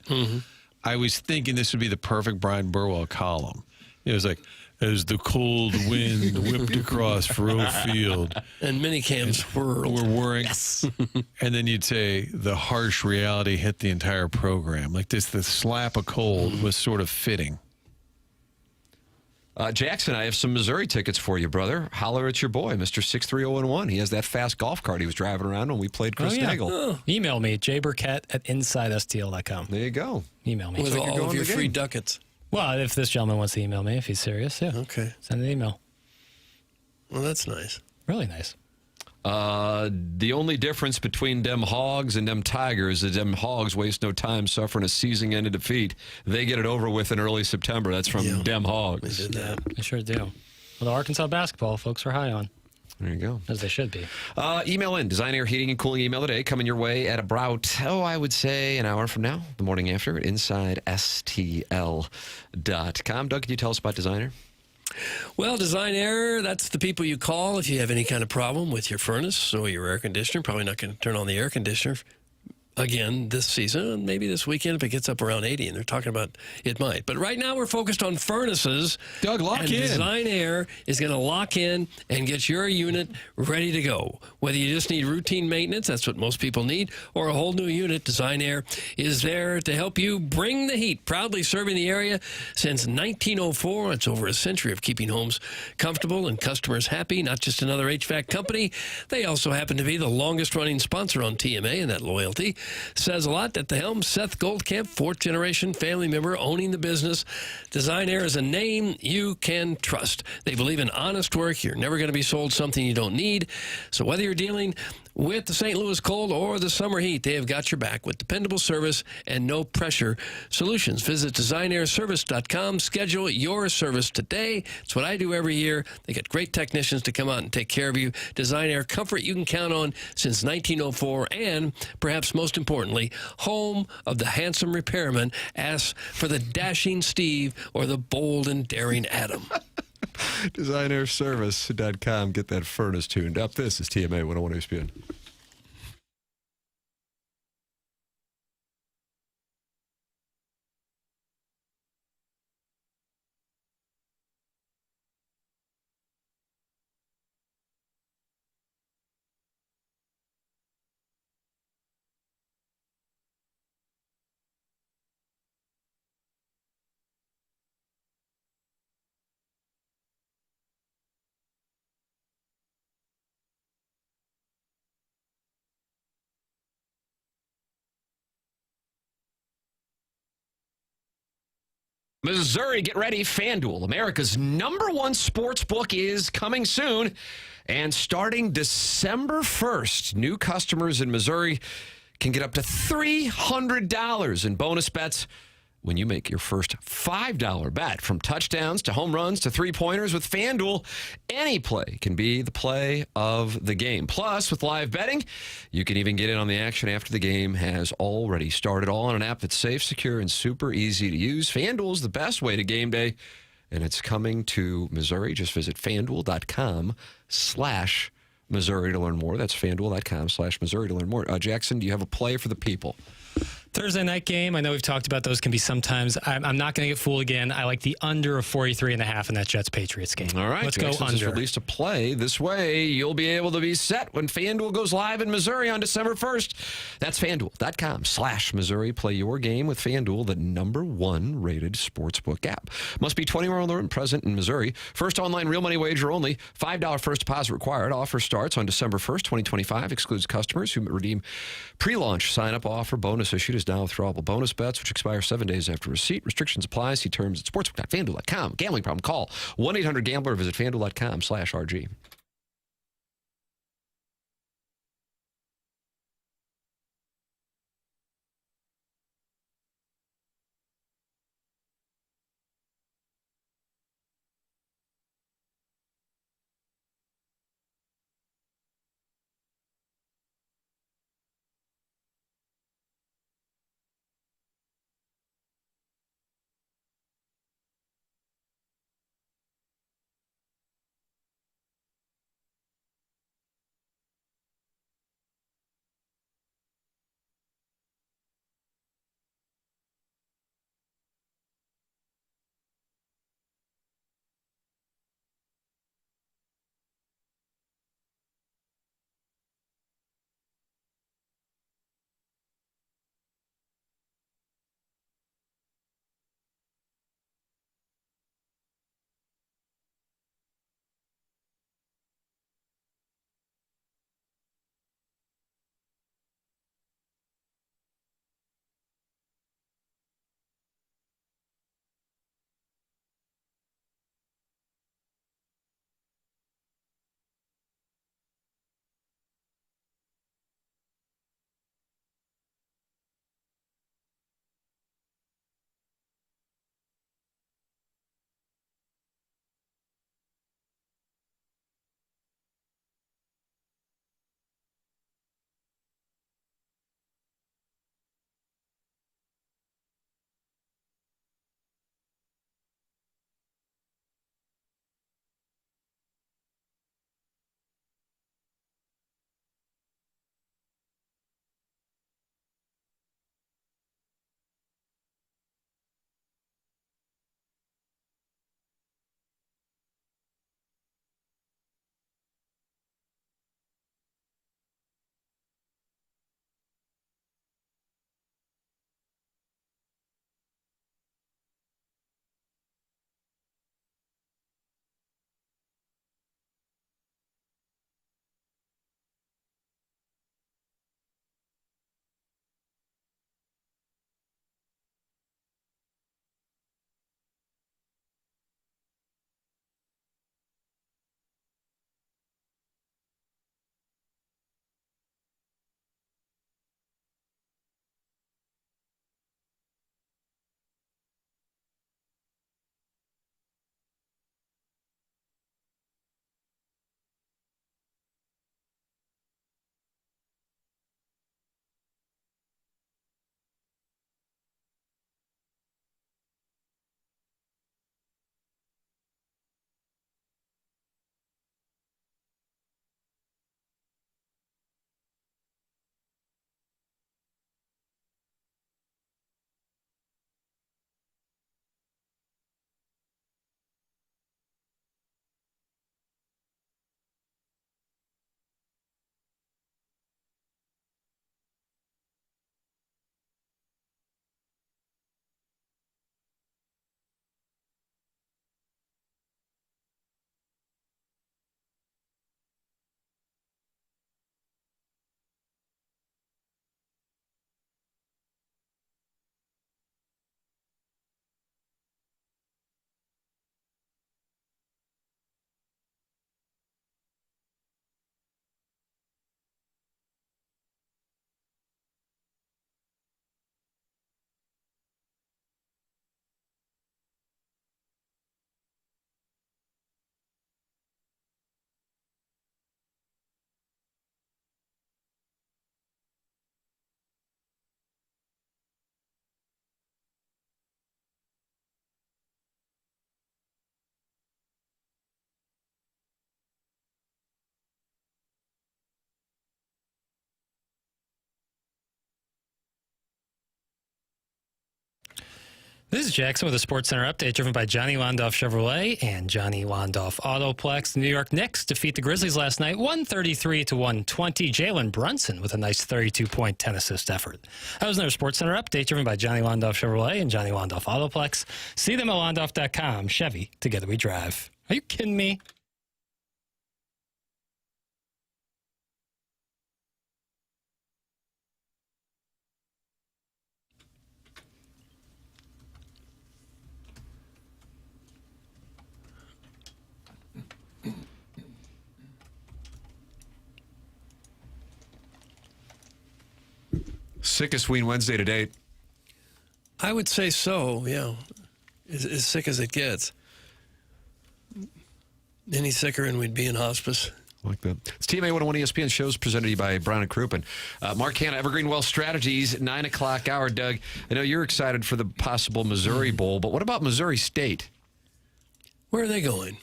I was thinking this would be the perfect Brian Burwell column. It was like, as the cold wind whipped across Faroe Field. And minicams whirled. We're worrying. Yes. And then you'd say the harsh reality hit the entire program. Like this, the slap of cold was sort of fitting. Jackson, I have some Missouri tickets for you, brother. Holler at your boy, Mr. 63011. He has that fast golf cart he was driving around when we played Chris Nagel. Oh. Email me, jburkett@insidestl.com. There you go. Email me. With all of your free ducats. Well, if this gentleman wants to email me, if he's serious, yeah. Okay. Send an email. Well, that's nice. Really nice. The only difference between them Hogs and them Tigers is them Hogs waste no time suffering a season-ending defeat. They get it over with in early September. That's from them Hogs. They did that. They sure do. Well, the Arkansas basketball folks are high on. There you go. As they should be. Email in. Design Air Heating and Cooling email today. Coming your way at about, I would say an hour from now, the morning after, at InsideSTL.com. Doug, can you tell us about Design Air? Well, Design Air, that's the people you call if you have any kind of problem with your furnace or your air conditioner. Probably not going to turn on the air conditioner again this season, maybe this weekend if it gets up around 80, and they're talking about it might. But right now we're focused on furnaces. Doug, lock in. Design Air is going to lock in and get your unit ready to go. Whether you just need routine maintenance, that's what most people need, or a whole new unit, Design Air is there to help you bring the heat. Proudly serving the area since 1904. It's over a century of keeping homes comfortable and customers happy. Not just another HVAC company. They also happen to be the longest running sponsor on TMA, and that loyalty says a lot. At the helm, Seth Goldkamp, fourth generation family member owning the business. Design Air is a name you can trust. They believe in honest work. You're never going to be sold something you don't need. So whether you're dealing with the St. Louis cold or the summer heat, they have got your back with dependable service and no pressure solutions. Visit designairservice.com. Schedule your service today. It's what I do every year. They get great technicians to come out and take care of you. Design Air, comfort you can count on since 1904, and perhaps most importantly, home of the handsome repairman. Ask for the dashing Steve or the bold and daring Adam. DesignAirService.com. Get that furnace tuned up. This is TMA 101 ESPN. Missouri, get ready. FanDuel, America's #1 sports book, is coming soon. And starting December 1st, new customers in Missouri can get up to $300 in bonus bets when you make your first $5 bet. From touchdowns to home runs to three-pointers, with FanDuel, any play can be the play of the game. Plus, with live betting, you can even get in on the action after the game has already started, all on an app that's safe, secure, and super easy to use. FanDuel is the best way to game day, and it's coming to Missouri. Just visit FanDuel.com/Missouri to learn more. That's FanDuel.com/Missouri to learn more. Jackson, do you have a play for the people? Thursday night game, I know we've talked about those, can be sometimes. I'm not going to get fooled again. I like the under of 43.5 in that Jets-Patriots game. All right. Let's Jackson's go under. just released a play. This way, you'll be able to be set when FanDuel goes live in Missouri on December 1st. That's FanDuel.com/Missouri. Play your game with FanDuel, the #1 rated sportsbook app. Must be 21 or older and present in Missouri. First online real money wager only. $5 first deposit required. Offer starts on December 1st, 2025. Excludes customers who redeem pre-launch sign-up offer. Bonus issued is now withdrawable bonus bets, which expire 7 days after receipt. Restrictions apply. See terms at sportsbook.fanduel.com. Gambling problem? Call 1-800-GAMBLER. Visit fanduel.com/RG. This is Jackson with a SportsCenter update driven by Johnny Londoff Chevrolet and Johnny Londoff Autoplex. The New York Knicks defeat the Grizzlies last night, 133-120. Jalen Brunson with a nice 32-point 10-assist effort. That was another SportsCenter update driven by Johnny Londoff Chevrolet and Johnny Londoff Autoplex. See them at londoff.com. Chevy, together we drive. Are you kidding me? Sickest Ween Wednesday to date. I would say so, yeah. As sick as it gets. Any sicker and we'd be in hospice. Like that. It's TMA 101 ESPN shows presented to you by Brown and Crouppen. Mark Hanna, Evergreen Wealth Strategies, 9 o'clock hour. Doug, I know you're excited for the possible Missouri Bowl, but what about Missouri State? Where are they going?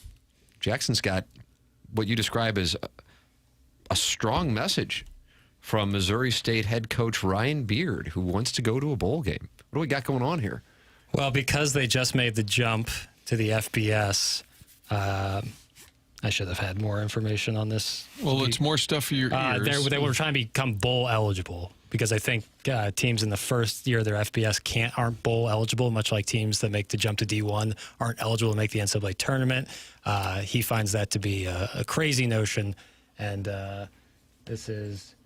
Jackson's got what you describe as a strong message from Missouri State head coach Ryan Beard, who wants to go to a bowl game. What do we got going on here? Well, because they just made the jump to the FBS, I should have had more information on this. Well, it's more stuff for your ears. They were trying to become bowl eligible because I think teams in the first year of their FBS aren't bowl eligible, much like teams that make the jump to D1 aren't eligible to make the NCAA tournament. He finds that to be a crazy notion, and this is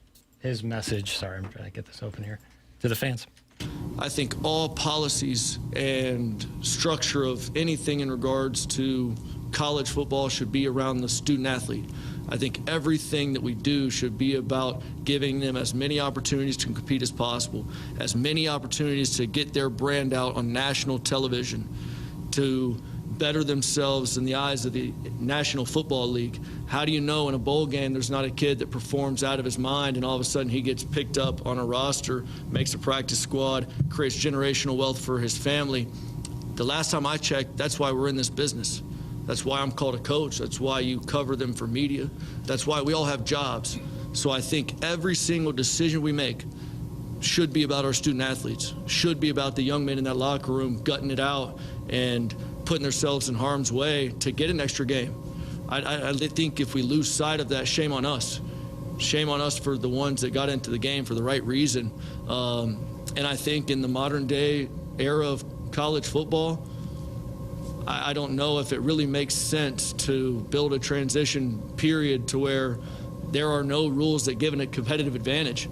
his message. Sorry, I'm trying to get this open here to the fans. I think all policies and structure of anything in regards to college football should be around the student athlete. I think everything that we do should be about giving them as many opportunities to compete as possible, as many opportunities to get their brand out on national television, to better themselves in the eyes of the National Football League. How do you know in a bowl game there's not a kid that performs out of his mind and all of a sudden he gets picked up on a roster, makes a practice squad, creates generational wealth for his family? The last time I checked, that's why we're in this business. That's why I'm called a coach. That's why you cover them for media. That's why we all have jobs. So I think every single decision we make should be about our student athletes, should be about the young men in that locker room gutting it out and putting themselves in harm's way to get an extra game. I think if we lose sight of that, shame on us. Shame on us for the ones that got into the game for the right reason. And I think in the modern day era of college football, I don't know if it really makes sense to build a transition period to where there are no rules that give it a competitive advantage.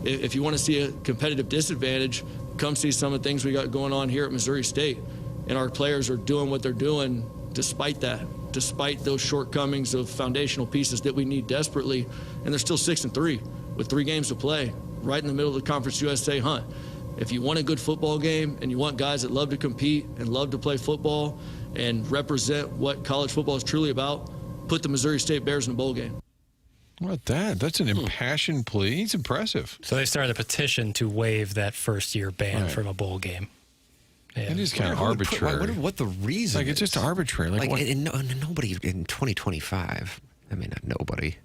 If you want to see a competitive disadvantage, come see some of the things we got going on here at Missouri State. And our players are doing what they're doing despite that, despite those shortcomings of foundational pieces that we need desperately. And they're still 6-3 with 3 games to play, right in the middle of the Conference USA hunt. If you want a good football game and you want guys that love to compete and love to play football and represent what college football is truly about, put the Missouri State Bears in a bowl game. What about that? That's an impassioned plea. He's impressive. So they started a petition to waive that first-year ban from a bowl game. Yeah. It is kind of arbitrary. What the reason it's just arbitrary. Nobody in 2025, I mean, not nobody,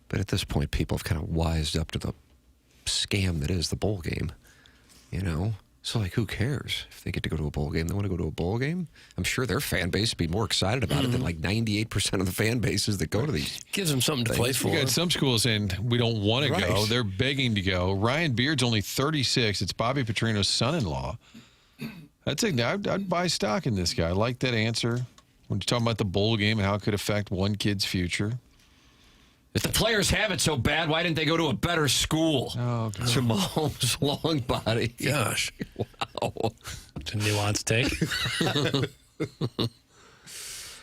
but at this point, people have kind of wised up to the scam that is the bowl game, you know? So, who cares if they get to go to a bowl game? They want to go to a bowl game? I'm sure their fan base would be more excited about it than 98% of the fan bases that go to these. Gives them something to play for. You got some schools saying we don't want to go. They're begging to go. Ryan Beard's only 36. It's Bobby Petrino's son-in-law. I'd buy stock in this guy. I like that answer. When you're talking about the bowl game and how it could affect one kid's future. If the players have it so bad, why didn't they go to a better school? Oh, God. Mahomes' long body. Gosh. Wow. It's a nuanced take.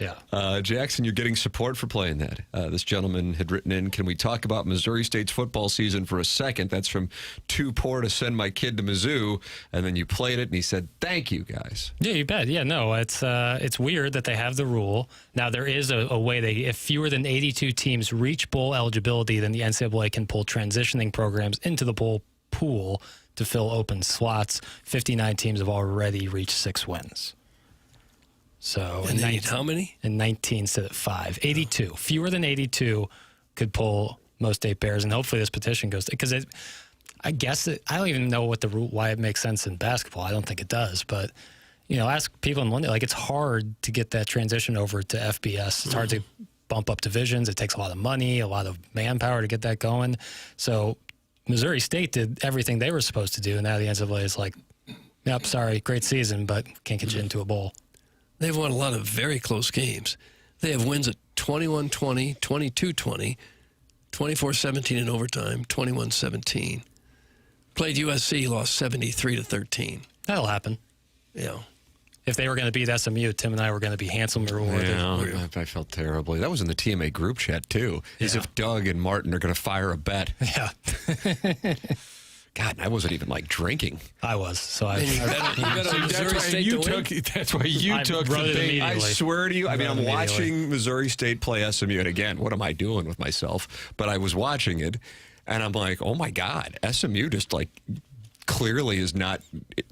Yeah. Jackson, you're getting support for playing that. This gentleman had written in, can we talk about Missouri State's football season for a second? That's from too poor to send my kid to Mizzou. And then you played it, and he said, thank you, guys. Yeah, you bet. Yeah, no, it's weird that they have the rule. Now, there is a way if fewer than 82 teams reach bowl eligibility, then the NCAA can pull transitioning programs into the bowl pool to fill open slots. 59 teams have already reached 6 wins. So and how many? And 19 instead of 5. 82. Fewer than 82 could pull most state bears, and hopefully this petition goes because I don't even know what the rule, why it makes sense in basketball. I don't think it does, but ask people in London, like it's hard to get that transition over to FBS. It's hard to bump up divisions. It takes a lot of money, a lot of manpower to get that going. So Missouri State did everything they were supposed to do, and now the NCAA is like, yep, sorry, great season, but can't get you into a bowl. They've won a lot of very close games. They have wins at 21-20, 22-20, 24-17 in overtime, 21-17. Played USC, lost 73-13. That'll happen. Yeah. If they were going to beat SMU, Tim and I were going to be handsomely rewarded. Yeah, I felt terribly. That was in the TMA group chat, too. As if Doug and Martin are going to fire a bet. Yeah. God, I wasn't even, drinking. I was. So I that's why you took the bait. I swear to you. I mean, I'm watching Missouri State play SMU. And again, what am I doing with myself? But I was watching it, and I'm like, oh, my God. SMU just, clearly is not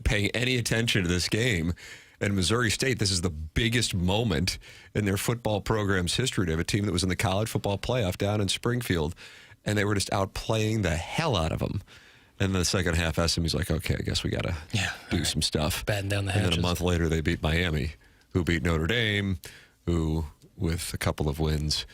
paying any attention to this game. And Missouri State, this is the biggest moment in their football program's history to have a team that was in the college football playoff down in Springfield, and they were just outplaying the hell out of them. And the second half, SMU's like, okay, I guess we got to do some stuff. Batten down the hatches. And then a month later, they beat Miami, who beat Notre Dame, who, with a couple of wins,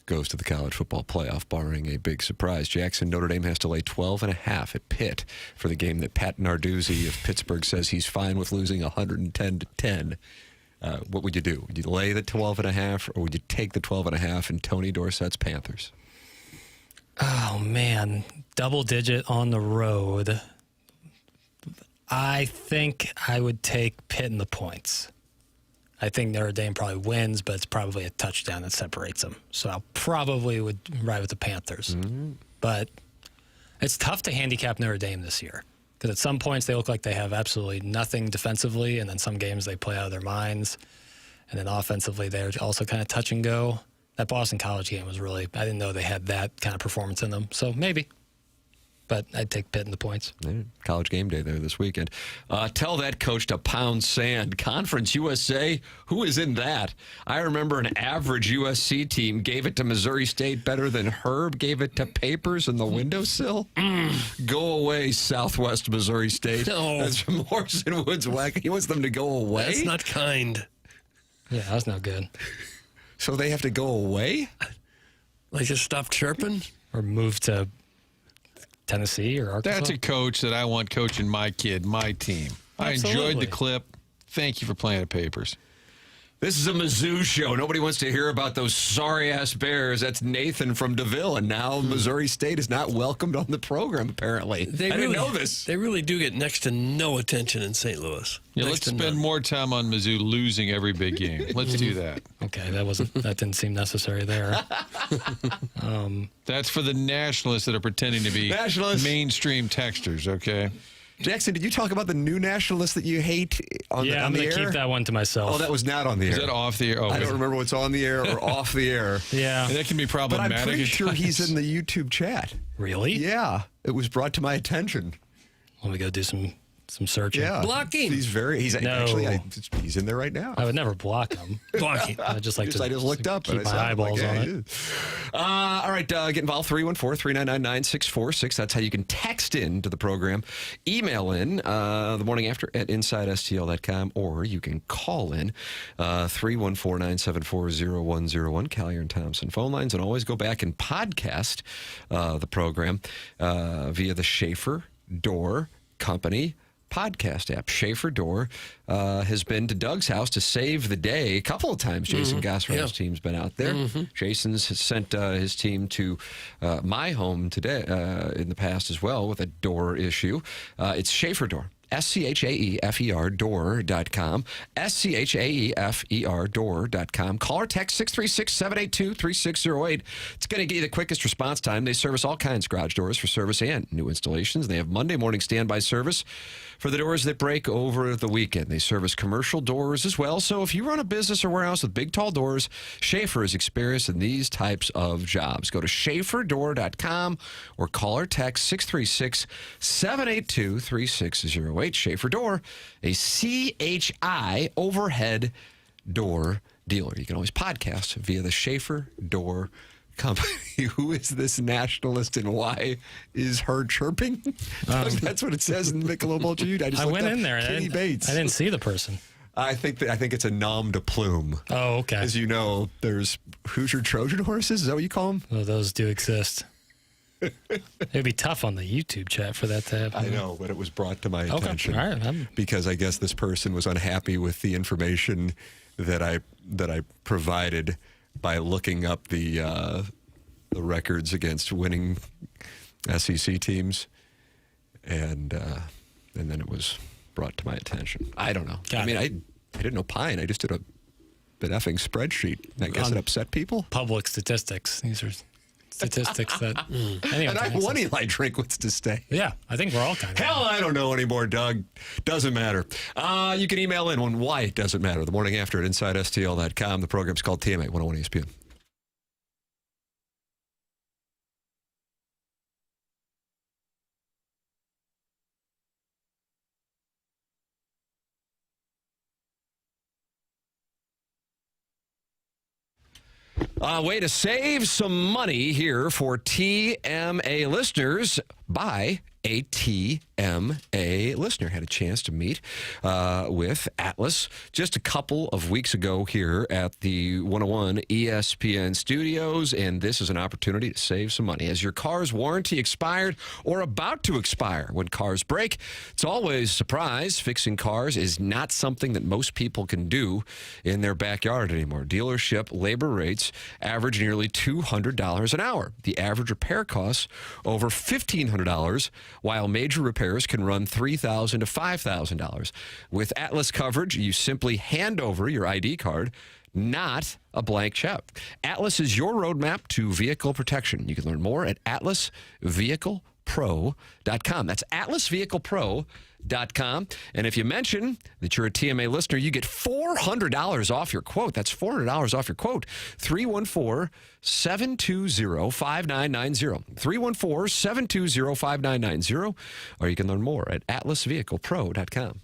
goes to the college football playoff, barring a big surprise. Jackson, Notre Dame has to lay 12.5 at Pitt for the game that Pat Narduzzi of Pittsburgh says he's fine with losing 110-10. What would you do? Would you lay the 12.5, or would you take the 12.5 in Tony Dorsett's Panthers? Oh, man. Double digit on the road. I think I would take Pitt in the points. I think Notre Dame probably wins, but it's probably a touchdown that separates them. So I probably would ride with the Panthers. Mm-hmm. But it's tough to handicap Notre Dame this year because at some points they look like they have absolutely nothing defensively, and then some games they play out of their minds. And then offensively, they're also kind of touch and go. That Boston College game was really, I didn't know they had that kind of performance in them. So maybe. But I'd take Pitt in the points. College game day there this weekend. Tell that coach to pound sand. Conference USA, who is in that? I remember an average USC team gave it to Missouri State better than Herb gave it to Papers in the windowsill. Go away, Southwest Missouri State. No. That's from Orson Woods Wack. He wants them to go away? That's not kind. Yeah, that's not good. So they have to go away? Like just stop chirping? Or move to Tennessee or Arkansas? That's a coach that I want coaching my kid, my team. Absolutely. I enjoyed the clip. Thank you for playing at Papers. This is a Mizzou show. Nobody wants to hear about those sorry-ass Bears. That's Nathan from DeVille, and now Missouri State is not welcomed on the program, apparently. I didn't know this. They really do get next to no attention in St. Louis. Yeah, let's spend more time on Mizzou losing every big game. Let's do that. Okay, that didn't seem necessary there. That's for the nationalists that are pretending to be mainstream texters, okay? Jackson, did you talk about the new nationalists that you hate on the air? Yeah, I'm going to keep that one to myself. Oh, that was not on the air. Is that off the air? Oh, I don't remember what's on the air or off the air. Yeah. And that can be problematic. But I'm pretty sure he's in the YouTube chat. Really? Yeah. It was brought to my attention. Let me go do some searching. Yeah. Block him. He's in there right now. I would never block him. Block him. I just I just looked up keep and my eyeballs on it. All right, get involved. 314-399-9646. That's how you can text in to the program. Email in the morning after at InsideSTL.com, or you can call in 314-974-0101. Collier and Thompson phone lines, and always go back and podcast the program via the Schaefer Door Company podcast app. Schaefer Door has been to Doug's house to save the day a couple of times. Jason Gosser's team's been out there. Jason's has sent his team to my home today in the past as well with a door issue. It's Schaefer Door. SCHAEFER door.com. SCHAEFER door.com. Call or text 636-782-3608. It's going to give you the quickest response time. They service all kinds of garage doors for service and new installations. They have Monday morning standby service for the doors that break over the weekend. They service commercial doors as well. So if you run a business or warehouse with big, tall doors, Schaefer is experienced in these types of jobs. Go to SchaeferDoor.com or call or text 636-782-3608. Schaefer Door, a CHI overhead door dealer. You can always podcast via the Schaefer Door Company. Who is this nationalist and why is her chirping? That's what it says in Michelob Ultra. I went in there. Kenny Bates. I didn't see the person. I think it's a nom de plume. Oh, okay. As you know, there's Hoosier Trojan horses. Is that what you call them? Well, those do exist. It'd be tough on the YouTube chat for that to happen. I know, but it was brought to my attention All right. because I guess this person was unhappy with the information that I provided by looking up the records against winning SEC teams, and then it was brought to my attention. I don't know. I didn't know Pine. I just did a effing spreadsheet. I guess it upset people. Public statistics. These are statistics that anyone And I can want access. Eli Drinkwitz to stay. Yeah, I think we're all kind of. Hell, I don't know anymore, Doug. Doesn't matter. You can email in on why it doesn't matter. The morning after at InsideSTL.com. The program's called TMA 101 ESPN. Way to save some money here for TMA listeners. Buy a TMA listener. Had a chance to meet with Atlas just a couple of weeks ago here at the 101 ESPN studios, and this is an opportunity to save some money. As your car's warranty expired or about to expire, when cars break, it's always a surprise. Fixing cars is not something that most people can do in their backyard anymore. Dealership labor rates average nearly $200 an hour. The average repair costs over $1,500, while major repairs can run $3,000 to $5,000. With Atlas coverage, you simply hand over your ID card, not a blank check. Atlas is your roadmap to vehicle protection. You can learn more at atlasvehiclepro.com. That's atlasvehiclepro.com. And if you mention that you're a TMA listener, you get $400 off your quote. That's $400 off your quote. 314-720-5990. 314-720-5990. Or you can learn more at atlasvehiclepro.com.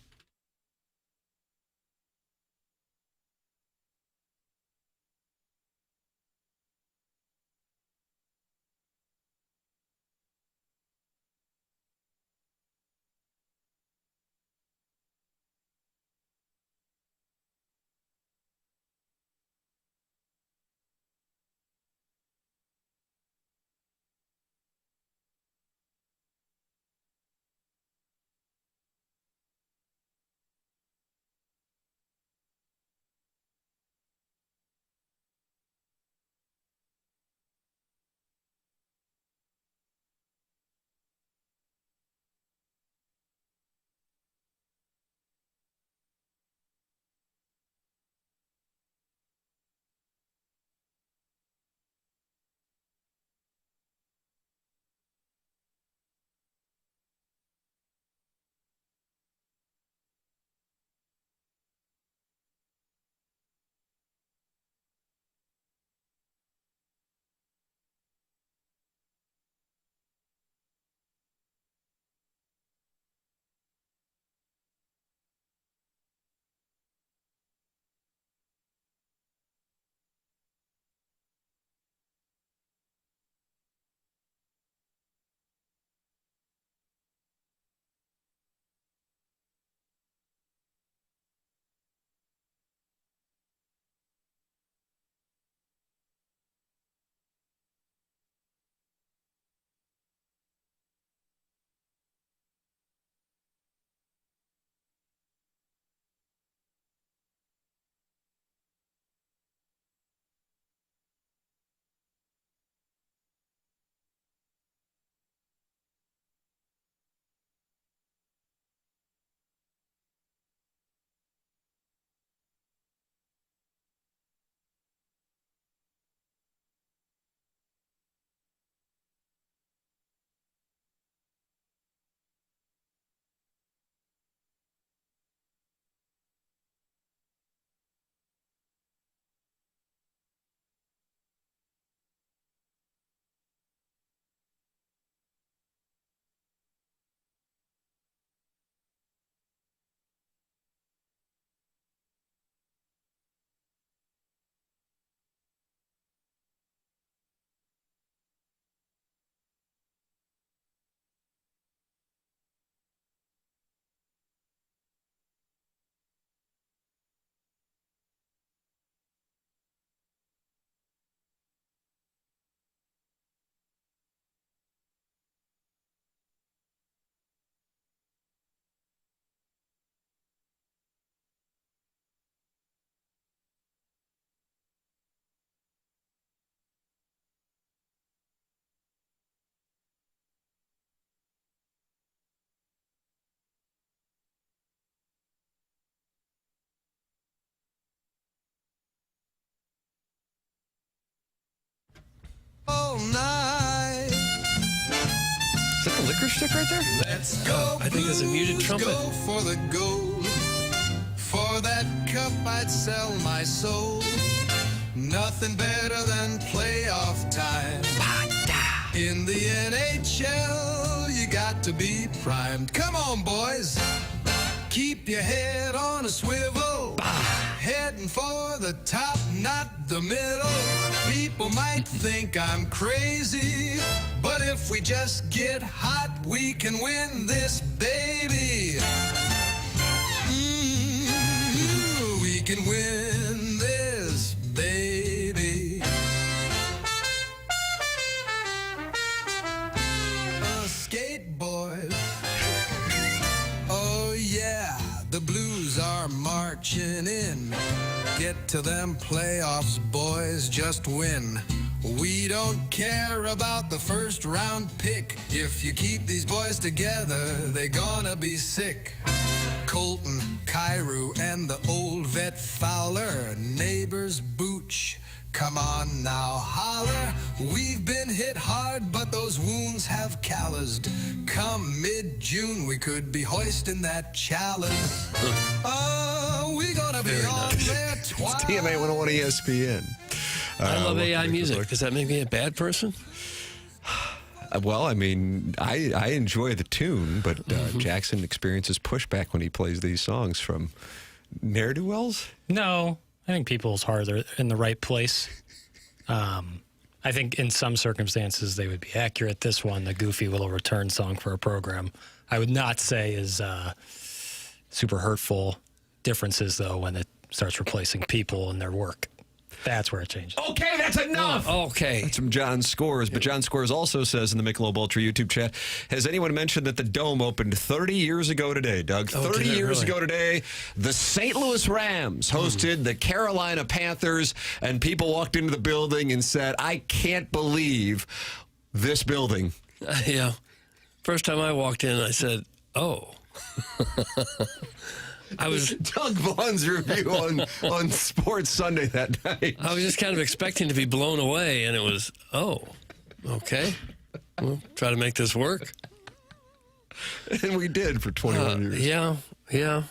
all night. Is that the liquor stick right there? Let's go. I think there's a muted trumpet. Go for the gold. For that cup, I'd sell my soul. Nothing better than playoff time. In the NHL, you got to be primed. Come on, boys. Keep your head on a swivel. Heading for the top, not the middle. People might think I'm crazy, but if we just get hot, we can win this baby. We can win this baby. Skateboard. Oh yeah, the Blues are marching in. Get to them playoffs, boys, just win. We don't care about the first round pick. If you keep these boys together, they're gonna be sick. Colton, Cairo, and the old vet Fowler, neighbors Booch. Come on now, holler. We've been hit hard, but those wounds have calloused. Come mid-June, we could be hoisting that chalice. Oh, we gonna be on there twice. It's TMA 101 ESPN. I love AI music. Does that make me a bad person? Well, I mean, I enjoy the tune, but Jackson experiences pushback when he plays these songs from ne'er-do-wells? No, I think people's hearts are in the right place. I think in some circumstances they would be accurate. This one, the goofy little return song for a program, I would not say is super hurtful. Differences, though, when it starts replacing people and their work. That's where it changes. Okay, that's enough. Okay. That's from John Scores. But John Scores also says in the Michelob Ultra YouTube chat, has anyone mentioned that the Dome opened 30 years ago today, Doug? 30 years ago today, the St. Louis Rams hosted the Carolina Panthers, and people walked into the building and said, I can't believe this building. Yeah. First time I walked in, I said, oh. I was Doug Vaughn's review on Sports Sunday that night. I was just kind of expecting to be blown away, and it was, oh, okay. We'll try to make this work. And we did for 21 years. Yeah.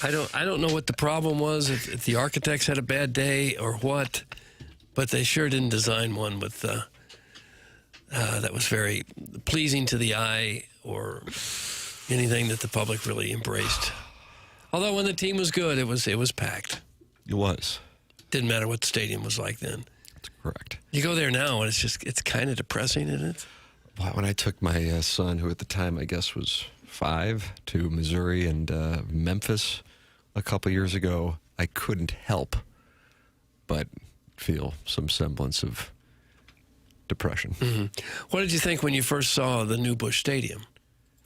I don't know what the problem was, if the architects had a bad day or what, but they sure didn't design one with that was very pleasing to the eye or anything that the public really embraced. Although when the team was good, it was packed. It was. Didn't matter what the stadium was like then. That's correct. You go there now, and it's kind of depressing, isn't it? When I took my son, who at the time I guess was 5, to Missouri and Memphis a couple years ago, I couldn't help but feel some semblance of depression. Mm-hmm. What did you think when you first saw the new Busch Stadium,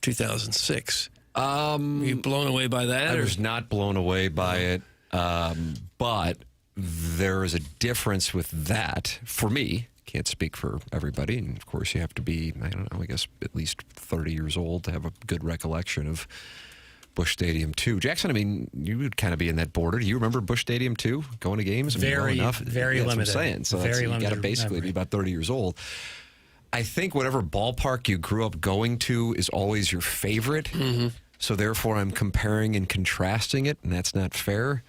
2006? Were you blown away by that? I was not blown away by it, but there is a difference with that for me. Can't speak for everybody, and of course you have to be, I don't know, I guess at least 30 years old to have a good recollection of Busch Stadium 2. Jackson, I mean, you would kind of be in that border. Do you remember Busch Stadium 2, going to games? I mean, very, well enough. very That's limited. What I'm saying. So very you got to basically be about 30 years old. I think whatever ballpark you grew up going to is always your favorite. Mm-hmm. So therefore, I'm comparing and contrasting it, and that's not fair.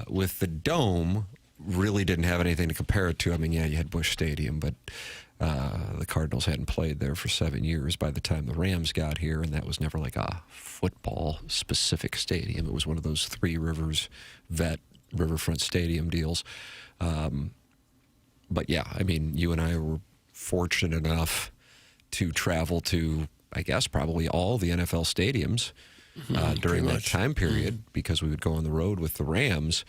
With the Dome, really didn't have anything to compare it to. I mean, yeah, you had Busch Stadium, but the Cardinals hadn't played there for 7 years by the time the Rams got here, and that was never like a football-specific stadium. It was one of those Three Rivers vet Riverfront Stadium deals. But yeah, I mean, you and I were fortunate enough to travel to, I guess, probably all the NFL stadiums during that time period because we would go on the road with the Rams.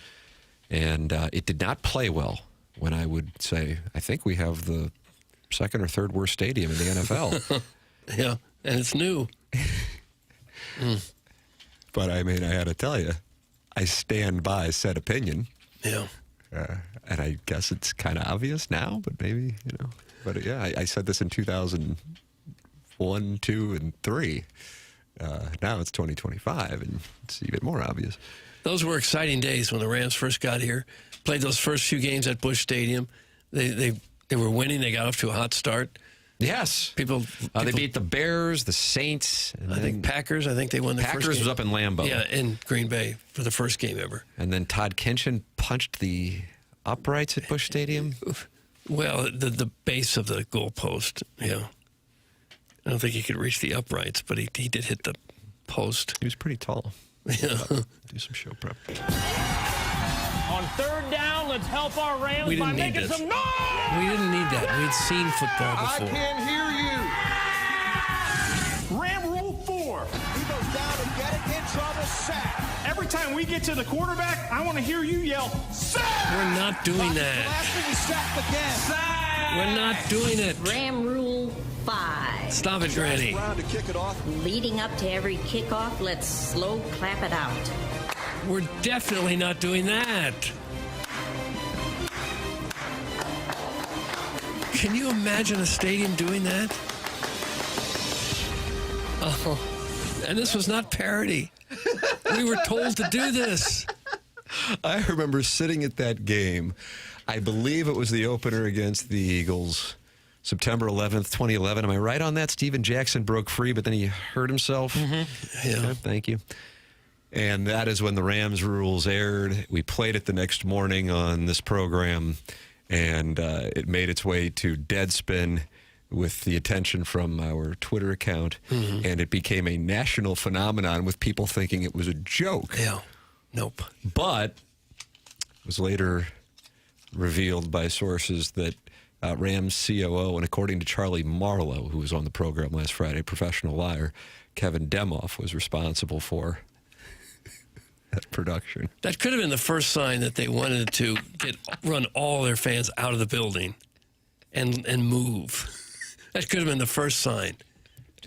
And it did not play well when I would say, I think we have the second or third worst stadium in the NFL. Yeah, and it's new. But I mean, I had to tell you, I stand by said opinion. Yeah. And I guess it's kind of obvious now, but maybe, you know. But yeah, I said this in 2001, 2, and 3. Now it's 2025, and it's even more obvious. Those were exciting days when the Rams first got here. Played those first few games at Busch Stadium. They They were winning. They got off to a hot start. Yes. People They beat the Bears, the Saints. And I think Packers. I think they won the first game. Packers was up in Lambeau. Yeah, in Green Bay for the first game ever. And then Todd Kinchin punched the uprights at Busch Stadium. Well, the base of the goalpost, yeah. I don't think he could reach the uprights, but he did hit the post. He was pretty tall. Yeah. Do some show prep. On third down, let's help our Rams by making some noise! We didn't need that. We'd seen football before. I can't hear you. Ram Rule 4. He goes down and get it, in trouble, sack. Every time we get to the quarterback, I want to hear you yell, sack! We're not doing that. Last thing, sack again. Sack! We're not doing it. Ram Rule 5. Stop it, Granny. To kick it off. Leading up to every kickoff, let's slow clap it out. We're definitely not doing that. Can you imagine a stadium doing that? Oh, and this was not parody. We were told to do this. I remember sitting at that game. I believe it was the opener against the Eagles, September 11th, 2011. Am I right on that? Steven Jackson broke free, but then he hurt himself. Mm-hmm. Yeah. Okay, thank you. And that is when the Rams rules aired. We played it the next morning on this program, and it made its way to Deadspin with the attention from our Twitter account, and it became a national phenomenon with people thinking it was a joke. Yeah. Nope. But it was later revealed by sources that Rams COO, and according to Charlie Marlowe, who was on the program last Friday, professional liar, Kevin Demoff was responsible for that production. That could have been the first sign that they wanted to run all their fans out of the building and move. That could have been the first sign.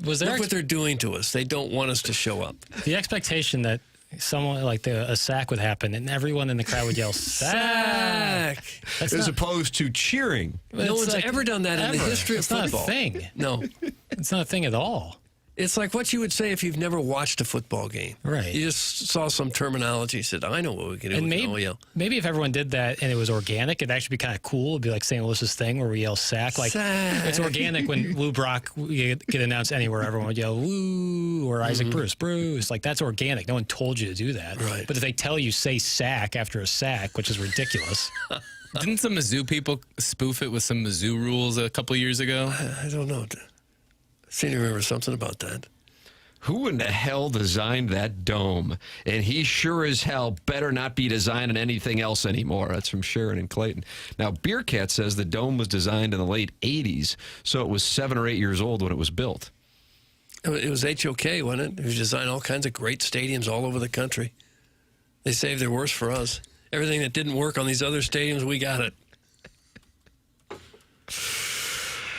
Look what they're doing to us. They don't want us to show up. The expectation that someone like a sack would happen and everyone in the crowd would yell sack as opposed to cheering. No one's ever done that in the history of football. It's not a thing. No. It's not a thing at all. It's like what you would say if you've never watched a football game. Right. You just saw some terminology, said, I know what we can do. And maybe if everyone did that and it was organic, it'd actually be kind of cool. It'd be like St. Louis's thing where we yell sack. Like sack. It's organic when Lou Brock get announced anywhere. Everyone would yell woo, or Isaac Bruce. Like that's organic. No one told you to do that. Right. But if they tell you say sack after a sack, which is ridiculous. Didn't some Mizzou people spoof it with some Mizzou rules a couple years ago? I don't know. I seem to remember something about that. Who in the hell designed that dome? And he sure as hell better not be designing anything else anymore. That's from Sharon and Clayton. Now, Beer Cat says the dome was designed in the late 80s, so it was 7 or 8 years old when it was built. It was HOK, wasn't it? It was designed all kinds of great stadiums all over the country. They saved their worst for us. Everything that didn't work on these other stadiums, we got it.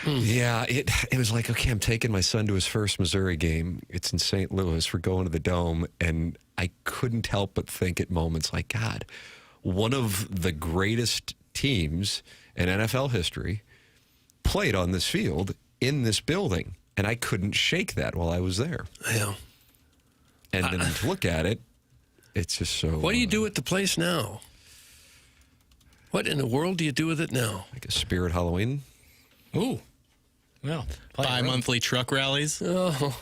Yeah, it was like, okay, I'm taking my son to his first Missouri game. It's in St. Louis. We're going to the Dome. And I couldn't help but think at moments like, God, one of the greatest teams in NFL history played on this field in this building. And I couldn't shake that while I was there. Yeah. And then to look at it, it's just so... What do you do with the place now? What in the world do you do with it now? Like a Spirit Halloween? Ooh. Well, bi-monthly truck rallies. Oh,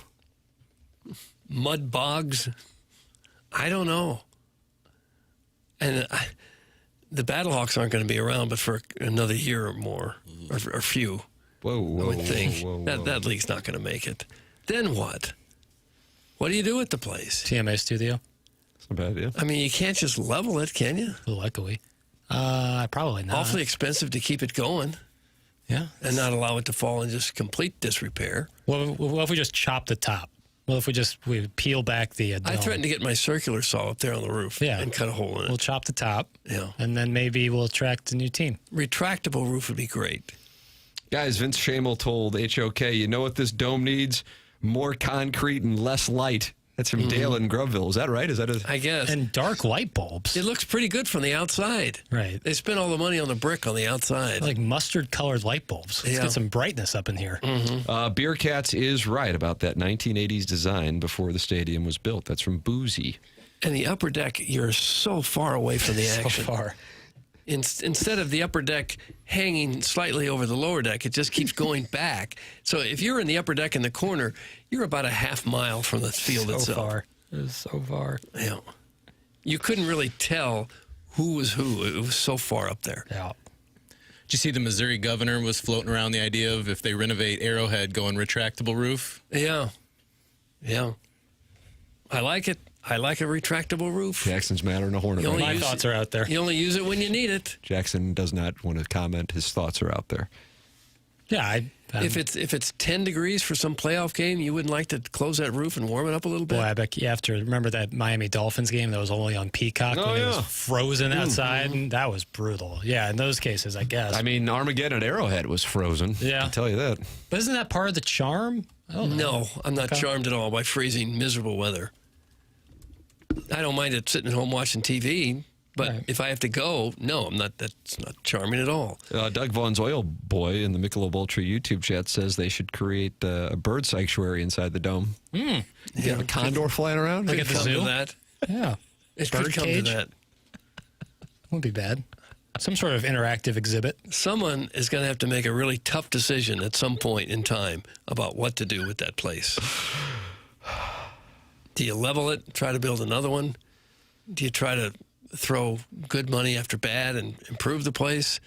mud bogs. I don't know. And the Battlehawks aren't going to be around, but for another year or more, or a few. Whoa, I would think that league's not going to make it. Then what? What do you do with the place? TMA studio. That's not a bad idea. I mean, you can't just level it, can you? Luckily, probably not. Awfully expensive to keep it going. Yeah. And not allow it to fall in just complete disrepair. What if we just chop the top? What if we peel back the dome? I threatened to get my circular saw up there on the roof and cut a hole in it. We'll chop the top. Yeah. And then maybe we'll attract a new team. Retractable roof would be great. Guys, Vince Shamel told HOK, you know what this dome needs? More concrete and less light. That's from Dale in Grubville. Is that right? I guess. And dark light bulbs. It looks pretty good from the outside. Right. They spent all the money on the brick on the outside. Like mustard-colored light bulbs. Let's get some brightness up in here. Beer Cats is right about that 1980s design before the stadium was built. That's from Boozy. And the upper deck, you're so far away from the action. So far. Instead of the upper deck hanging slightly over the lower deck, it just keeps going back. So if you're in the upper deck in the corner, you're about a half mile from the field itself. So far. It was so far. Yeah. You couldn't really tell who was who. It was so far up there. Yeah. Did you see the Missouri governor was floating around the idea of if they renovate Arrowhead, going retractable roof? Yeah. Yeah. I like it. I like a retractable roof. Jackson's mad in a hornet. My thoughts are out there. You only use it when you need it. Jackson does not want to comment. His thoughts are out there. Yeah, if it's 10 degrees for some playoff game, you wouldn't like to close that roof and warm it up a little bit? Boy, I bet you have to remember that Miami Dolphins game that was only on Peacock when it was frozen outside, and that was brutal. Yeah, in those cases, I guess. I mean, Armageddon at Arrowhead was frozen. Yeah. I'll tell you that. But isn't that part of the charm? No, I'm not charmed at all by freezing, miserable weather. I don't mind it sitting at home watching TV, but if I have to go, no, I'm not. That's not charming at all. Doug Vaughn's oil boy in the Michelob Ultra YouTube chat says they should create a bird sanctuary inside the dome. You have a condor flying around? Like at the zoo? That. Yeah. It Bird could come cage? to that. Wouldn't be bad. Some sort of interactive exhibit. Someone is going to have to make a really tough decision at some point in time about what to do with that place. Do you level it, try to build another one? Do you try to throw good money after bad and improve the place?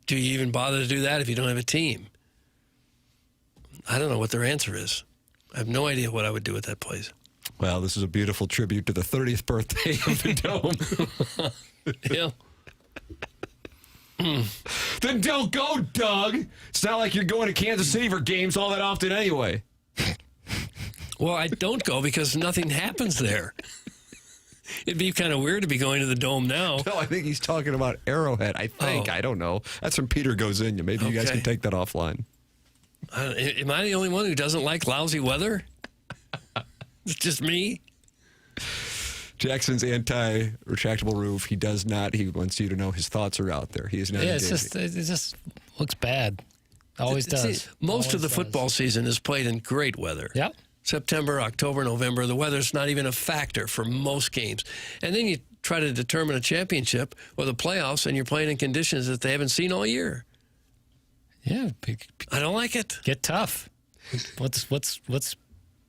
Do you even bother to do that if you don't have a team? I don't know what their answer is. I have no idea what I would do with that place. Well, this is a beautiful tribute to the 30th birthday of the Dome. Yeah. Then don't go, Doug. It's not like you're going to Kansas City for games all that often anyway. Well, I don't go because nothing happens there. It'd be kind of weird to be going to the Dome now. No, I think he's talking about Arrowhead. I think. I don't know. That's from Peter Goes In You. Maybe you guys can take that offline. Am I the only one who doesn't like lousy weather? It's just me? Jackson's anti-retractable roof. He does not. He wants you to know his thoughts are out there. He is not. Yeah, it just looks bad. Always does. See, most of the football season is played in great weather. Yep. September, October, November, the weather's not even a factor for most games. And then you try to determine a championship or the playoffs, and you're playing in conditions that they haven't seen all year. Yeah. I don't like it. Get tough. Let's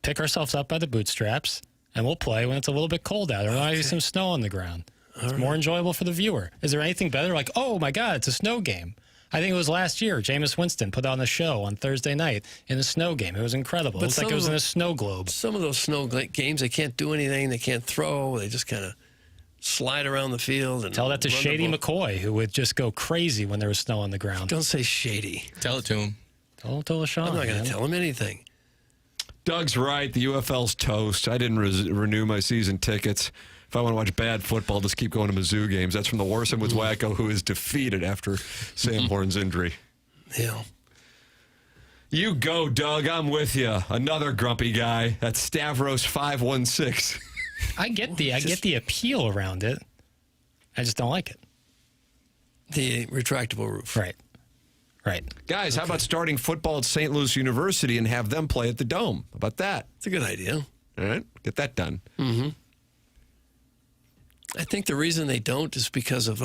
pick ourselves up by the bootstraps, and we'll play when it's a little bit cold out. Or there might be some snow on the ground. It's more enjoyable for the viewer. Is there anything better? Like, oh, my God, it's a snow game. I think it was last year. Jameis Winston put on a show on Thursday night in a snow game. It was incredible. It was like it was in a snow globe. Some of those snow games, they can't do anything. They can't throw. They just kind of slide around the field. And tell that to Shady McCoy, who would just go crazy when there was snow on the ground. Don't say Shady. Tell it to him. Tell LaShawn. I'm not going to tell him anything. Doug's right. The UFL's toast. I didn't renew my season tickets. If I want to watch bad football, just keep going to Mizzou games. That's from the Warson Woods Wacko, who is defeated after Sam Horn's injury. Yeah. You go, Doug. I'm with you. Another grumpy guy. That's Stavros 516. I get the appeal around it. I just don't like it. The retractable roof. Right. Guys, how about starting football at St. Louis University and have them play at the Dome? How about that? It's a good idea. All right. Get that done. Mm-hmm. I think the reason they don't is because of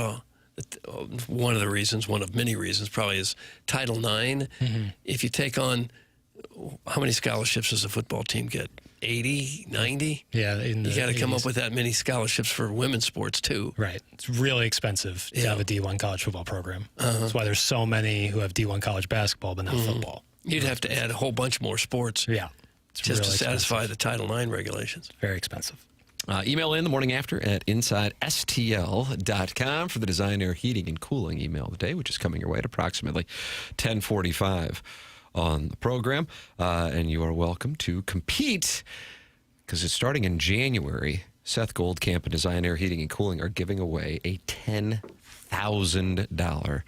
one of the reasons, one of many reasons probably is Title IX. Mm-hmm. If you take on, how many scholarships does a football team get? 80, 90? Yeah. You got to come up with that many scholarships for women's sports, too. Right. It's really expensive to have a D1 college football program. That's why there's so many who have D1 college basketball but not football. You'd have to add a whole bunch more sports. Yeah. It's just really to satisfy the Title IX regulations. Very expensive. Email in the morning after at InsideSTL.com for the Design Air Heating and Cooling email of the day, which is coming your way at approximately 10:45 on the program. And you are welcome to compete because it's starting in January. Seth Goldcamp and Design Air Heating and Cooling are giving away a $10,000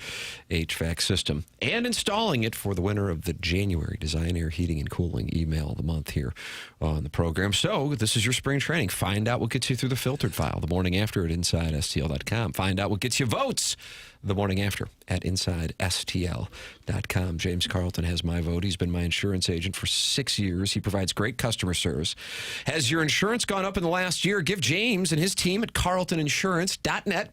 HVAC system and installing it for the winner of the January Design Air Heating and Cooling email of the month here on the program. So this is your spring training. Find out what gets you through the filtered file the morning after at InsideSTL.com. Find out what gets you votes the morning after at InsideSTL.com. James Carlton has my vote. He's been my insurance agent for 6 years. He provides great customer service. Has your insurance gone up in the last year? Give James and his team at CarltonInsurance.net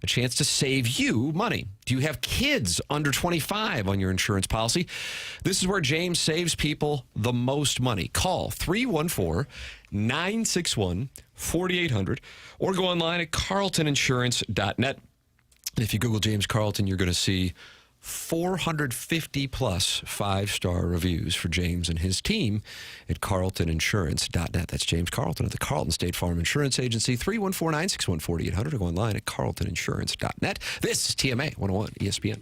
a chance to save you money. Do you have kids under 25 on your insurance policy? This is where James saves people the most money. Call 314-961-4800 or go online at carltoninsurance.net. If you Google James Carlton, you're going to see 450 plus 5-star reviews for James and his team at carltoninsurance.net. That's James Carlton of the Carlton State Farm Insurance Agency, 314-961-4800, or go online at carltoninsurance.net. This is TMA 101 ESPN.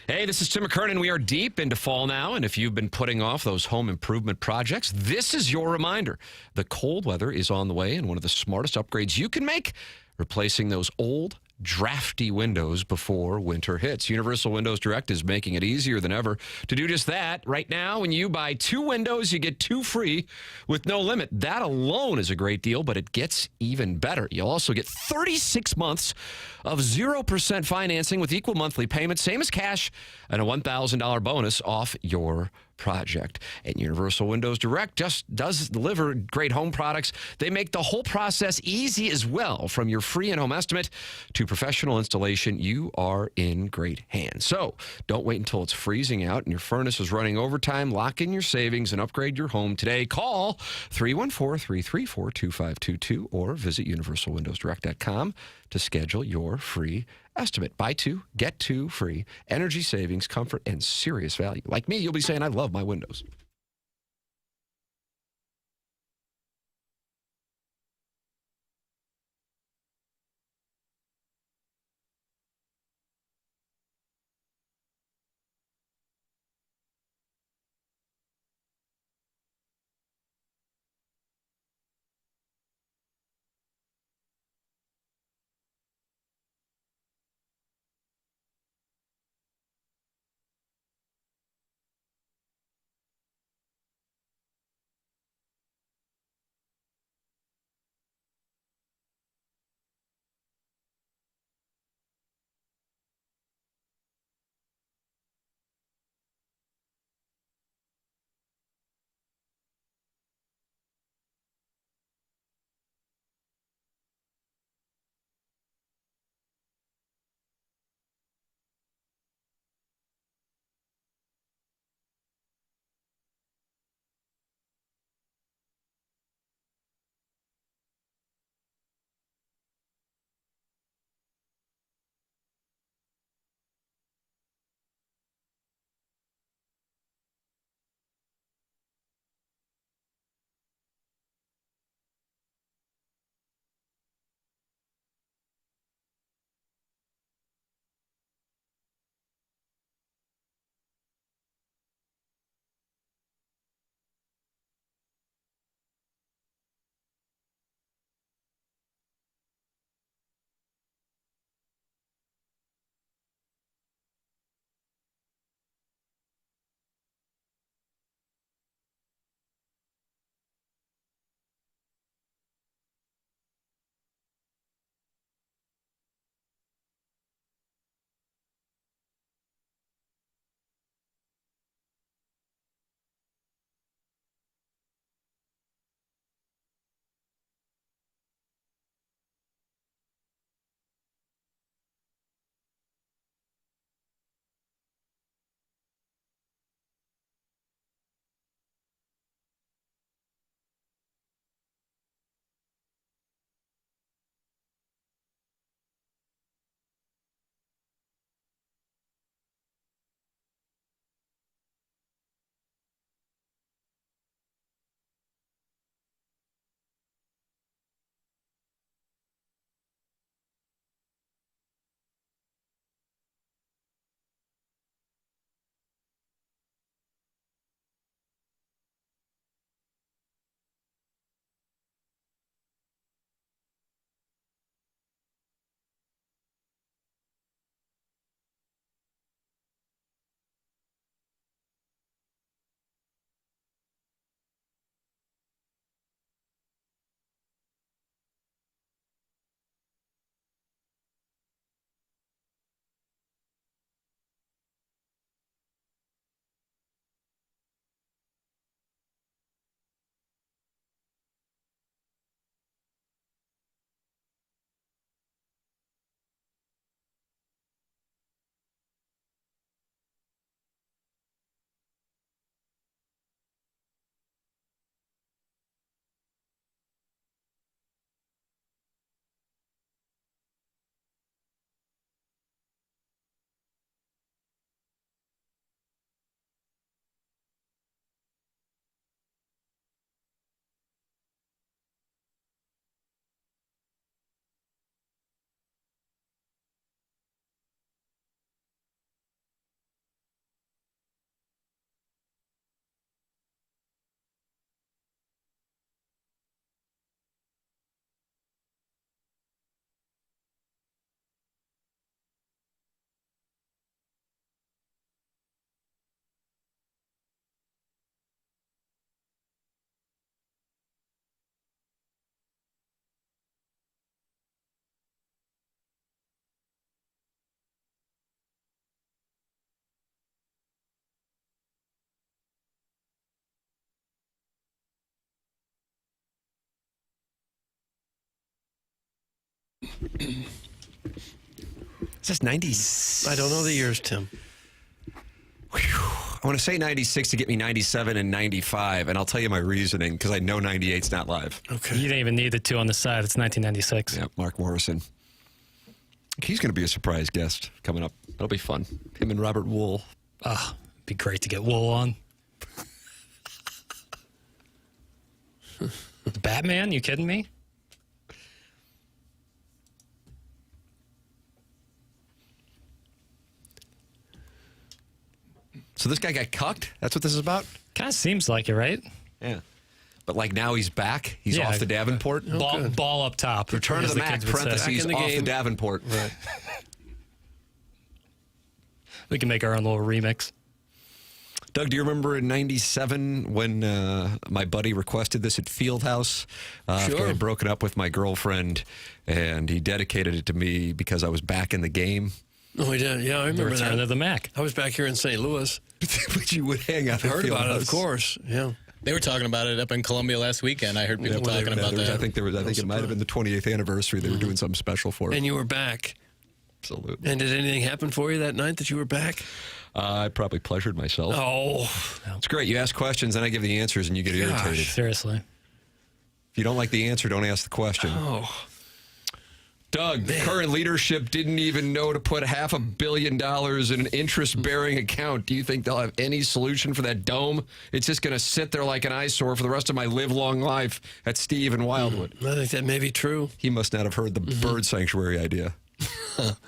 Hey, this is Tim McKernan. We are deep into fall now, and if you've been putting off those home improvement projects, this is your reminder. The cold weather is on the way, and one of the smartest upgrades you can make, replacing those old, drafty windows before winter hits. Universal Windows Direct is making it easier than ever to do just that. Right now, when you buy 2 windows, you get 2 free with no limit. That alone is a great deal, but it gets even better. You'll also get 36 months of 0% financing with equal monthly payments, same as cash, and a $1,000 bonus off your project. And Universal Windows Direct just does deliver great home products. They make the whole process easy as well. From your free in-home estimate to professional installation, you are in great hands. So don't wait until it's freezing out and your furnace is running overtime. Lock in your savings and upgrade your home today. Call 314-334-2522 or visit universalwindowsdirect.com to schedule your free estimate. Buy 2, get 2 free. Energy savings, comfort, and serious value. Like me, you'll be saying, I love my windows. Is this 90? I don't know the years, Tim. I want to say 96 to get me 97 and 95, and I'll tell you my reasoning because I know 98's not live. Okay. You didn't even need the 2 on the side. It's 1996. Yeah, Mark Morrison. He's going to be a surprise guest coming up. It'll be fun. Him and Robert Wool. Oh, it'd be great to get Wool on. The Batman? You kidding me? So this guy got cucked? That's what this is about? Kind of seems like it, right? Yeah. But like now he's back. He's off the Davenport. Ball up top. Return to the Mac, parentheses, off the Davenport. Right. We can make our own little remix. Doug, do you remember in 97 when my buddy requested this at Fieldhouse? After I had broken up with my girlfriend, and he dedicated it to me because I was back in the game. Oh, we did. Yeah, I remember that. Return of the Mac. I was back here in St. Louis. But you would hang out. I heard about it, of course. Yeah. They were talking about it up in Columbia last weekend. I heard people talking about that. I think it might have been the 28th anniversary. They were doing something special for it. And you were back. Absolutely. And did anything happen for you that night that you were back? I probably pleasured myself. Oh. It's great. You ask questions, and I give the answers, and you get irritated. Seriously. If you don't like the answer, don't ask the question. Oh. Doug, the current leadership didn't even know to put $500 million in an interest-bearing account. Do you think they'll have any solution for that dome? It's just going to sit there like an eyesore for the rest of my live-long life at Steve in Wildwood. I think that may be true. He must not have heard the bird sanctuary idea.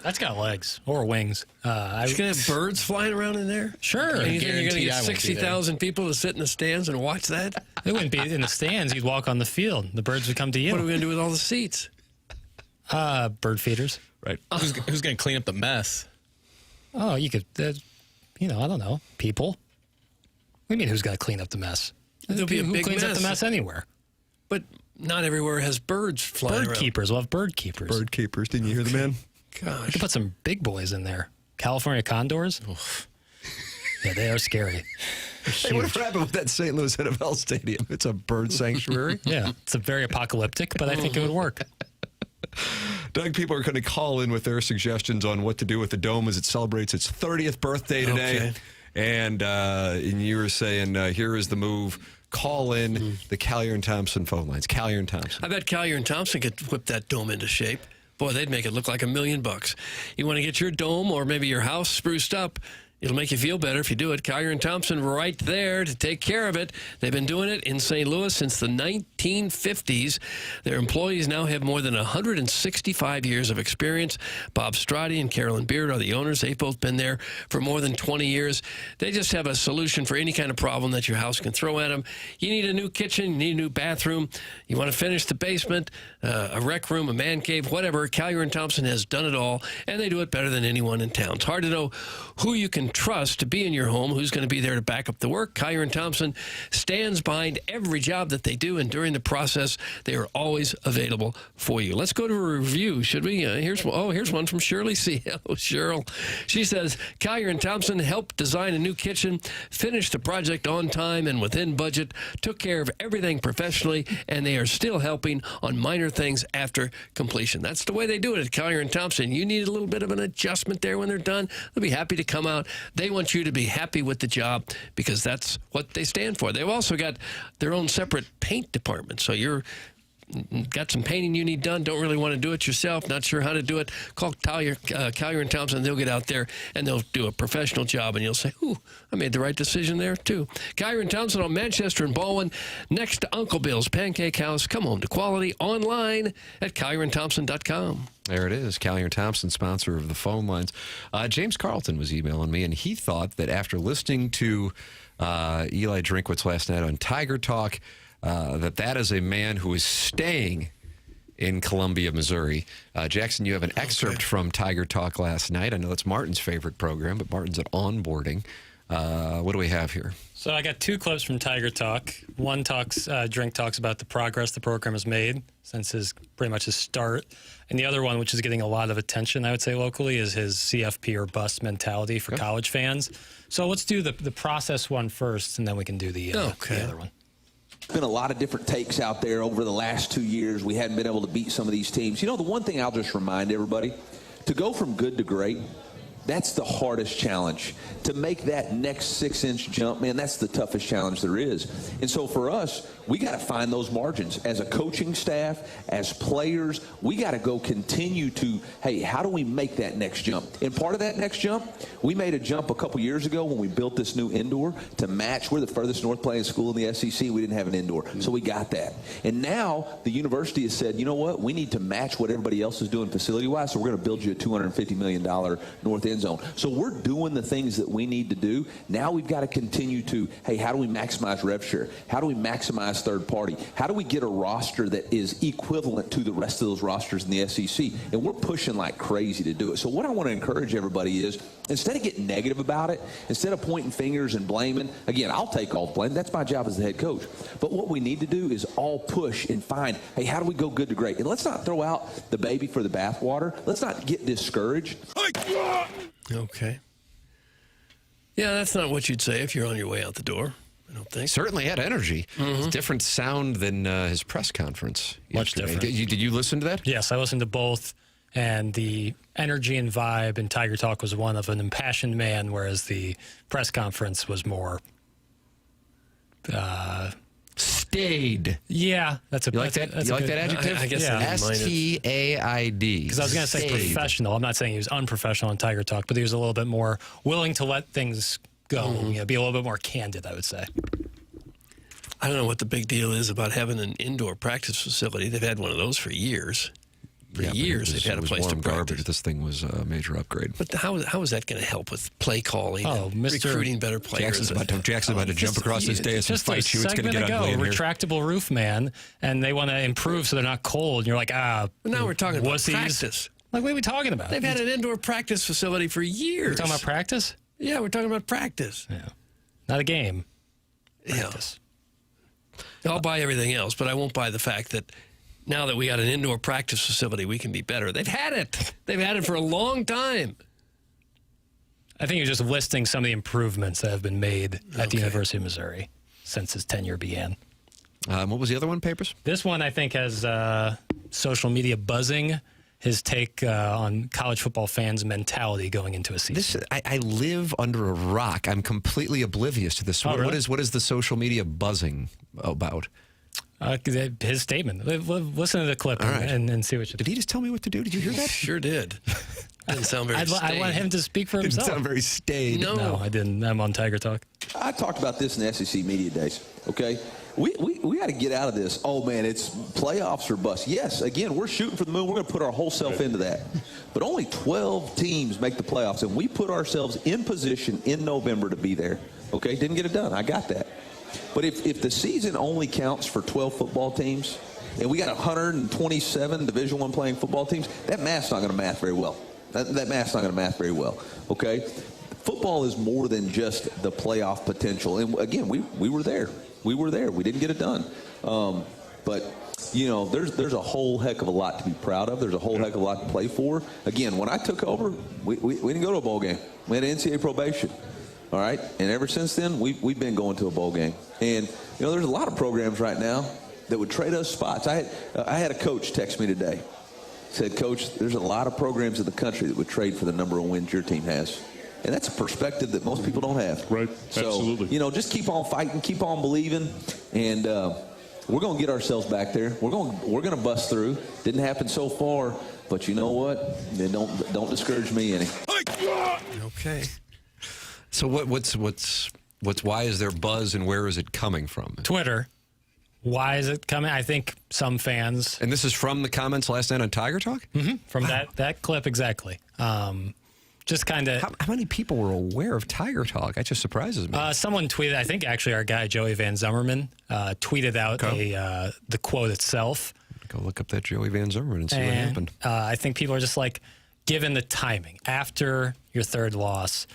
That's got legs or wings. You're going to have birds flying around in there? Sure. And you think you're going to Guaranteed get I won't be there. 60,000 people to sit in the stands and watch that? They wouldn't be in the stands. You'd walk on the field. The birds would come to you. What are we going to do with all the seats? Bird feeders. Right. Who's going to clean up the mess? Oh, you could, I don't know, people. What do you mean who's got to clean up the mess? There'll be a Who big cleans up the mess. mess anywhere? But not everywhere has birds flying Bird around. keepers. We'll have bird keepers. Bird keepers. Didn't you hear the man? We Gosh. could put some big boys in there. California condors. Yeah, they are scary. Hey, whatever happened with that St. Louis NFL stadium? It's a bird sanctuary. Yeah, it's a very apocalyptic, but I think it would work. Doug, people are going to call in with their suggestions on what to do with the dome as it celebrates its 30th birthday today. Okay. And you were saying, here is the move. Call in the Callier and Thompson phone lines. Callier and Thompson. I bet Callier and Thompson could whip that dome into shape. Boy, they'd make it look like $1 million. You want to get your dome or maybe your house spruced up? It'll make you feel better if you do it. Callier and Thompson right there to take care of it. They've been doing it in St. Louis since the 1950s. Their employees now have more than 165 years of experience. Bob Strati and Carolyn Beard are the owners. They've both been there for more than 20 years. They just have a solution for any kind of problem that your house can throw at them. You need a new kitchen, you need a new bathroom, you want to finish the basement, a rec room, a man cave, whatever. Callier and Thompson has done it all, and they do it better than anyone in town. It's hard to know who you can trust to be in your home, who's going to be there to back up the work. Callier and Thompson stands behind every job that they do, and during the process, they are always available for you. Let's go to a review, should we? Here's one from Shirley C. Oh, Cheryl. She says, Callier and Thompson helped design a new kitchen, finished the project on time and within budget, took care of everything professionally, and they are still helping on minor things after completion. That's the way they do it at Callier and Thompson. You need a little bit of an adjustment there when they're done. They'll be happy to come out. They want you to be happy with the job because that's what they stand for. They've also got their own separate paint department. So you're got some painting you need done, don't really want to do it yourself, not sure how to do it, call Callier and Thompson. They'll get out there and they'll do a professional job, and you'll say, ooh, I made the right decision there, too. Callier and Thompson on Manchester and Baldwin, next to Uncle Bill's Pancake House. Come home to quality online at CallierandThompson.com. There it is. Callier and Thompson, sponsor of the phone lines. James Carlton was emailing me, and he thought that after listening to Eli Drinkwitz last night on Tiger Talk, that is a man who is staying in Columbia, Missouri. Jackson, you have an excerpt from Tiger Talk last night. I know it's Martin's favorite program, but Martin's at onboarding. What do we have here? So I got 2 clips from Tiger Talk. One Drink talks about the progress the program has made since pretty much his start. And the other one, which is getting a lot of attention, I would say locally, is his CFP or bust mentality for college fans. So let's do the process one first, and then we can do the other one. Been a lot of different takes out there over the last 2 years. We hadn't been able to beat some of these teams. You know, the one thing I'll just remind everybody, to go from good to great, that's the hardest challenge. To make that next 6-inch jump, man, that's the toughest challenge there is. And so for us, we got to find those margins. As a coaching staff, as players, we got to go continue to, hey, how do we make that next jump? And part of that next jump, we made a jump a couple years ago when we built this new indoor to match. We're the furthest north playing school in the SEC. We didn't have an indoor. So we got that. And now the university has said, you know what? We need to match what everybody else is doing facility-wise, so we're going to build you a $250 million north end zone. So we're doing the things that we need to do. Now we've got to continue to, hey, how do we maximize rev share? How do we maximize third party? How do we get a roster that is equivalent to the rest of those rosters in the SEC? And we're pushing like crazy to do it. So what I want to encourage everybody is, instead of getting negative about it, instead of pointing fingers and blaming, again, I'll take all the blame. That's my job as the head coach. But what we need to do is all push and find, hey, how do we go good to great? And let's not throw out the baby for the bathwater. Let's not get discouraged. Okay. Yeah, that's not what you'd say if you're on your way out the door, I don't think. Certainly had energy. It's a different sound than his press conference. Much different. Did you listen to that? Yes, I listened to both, and the energy and vibe in Tiger Talk was one of an impassioned man, whereas the press conference was more... Staid. Yeah, that's a. You like that? You like that adjective? I guess S-T-A-I-D. Because I was going to say professional. I'm not saying he was unprofessional in Tiger Talk, but he was a little bit more willing to let things go. You know, be a little bit more candid, I would say. I don't know what the big deal is about having an indoor practice facility. They've had one of those for years. For years, they've had a place to practice. Garbage. This thing was a major upgrade. But how is that going to help with play calling and recruiting better players? Jackson's about to jump across this dais and fight you. It's going to get ugly in here. Retractable roof man, and they want to improve so they're not cold. And you're like, But now we're talking about practice. Like, what are we talking about? They've had an indoor practice facility for years. We're talking about practice? Yeah, we're talking about practice. Yeah. Not a game. Practice. Yeah. I'll buy everything else, but I won't buy the fact that now that we got an indoor practice facility, we can be better. They've had it. They've had it for a long time. I think you're just listing some of the improvements that have been made at the University of Missouri since his tenure began. What was the other one, Papers? This one, I think, has social media buzzing. His take on college football fans' mentality going into a season. I live under a rock. I'm completely oblivious to this. What is the social media buzzing about? His statement. Listen to the clip and see what you think. Did he just tell me what to do? Did you hear that? Sure did. Didn't sound very staid. I want him to speak for himself. Didn't sound very staid. No, I didn't. I'm on Tiger Talk. I talked about this in the SEC media days, okay? We got to get out of this. Oh, man, it's playoffs or bust. Yes, again, we're shooting for the moon. We're going to put our whole self into that. But only 12 teams make the playoffs, and we put ourselves in position in November to be there, okay? Didn't get it done. I got that. But if the season only counts for 12 football teams, and we got 127 Division I playing football teams, that math's not going to math very well. That math's not going to math very well, okay? Football is more than just the playoff potential. And, again, we were there. We were there. We didn't get it done. But, you know, there's a whole heck of a lot to be proud of. There's a whole heck of a lot to play for. Again, when I took over, we didn't go to a bowl game. We had NCAA probation. All right? And ever since then, we've been going to a bowl game. And, you know, there's a lot of programs right now that would trade us spots. I had a coach text me today. Said, Coach, there's a lot of programs in the country that would trade for the number of wins your team has. And that's a perspective that most people don't have. Right, so, absolutely. You know, just keep on fighting, keep on believing, and we're going to get ourselves back there. We're going to bust through. Didn't happen so far, but you know what? Don't discourage me any. Okay. So why is there buzz and where is it coming from? Twitter. Why is it coming? I think some fans. And this is from the comments last night on Tiger Talk? Mm-hmm. From that clip, exactly. Just kind of. How many people were aware of Tiger Talk? That just surprises me. Someone tweeted, I think actually our guy, Joey Van Zimmerman, tweeted out the quote itself. Go look up that Joey Van Zimmerman and see what happened. I think people are just like, given the timing, after your third loss,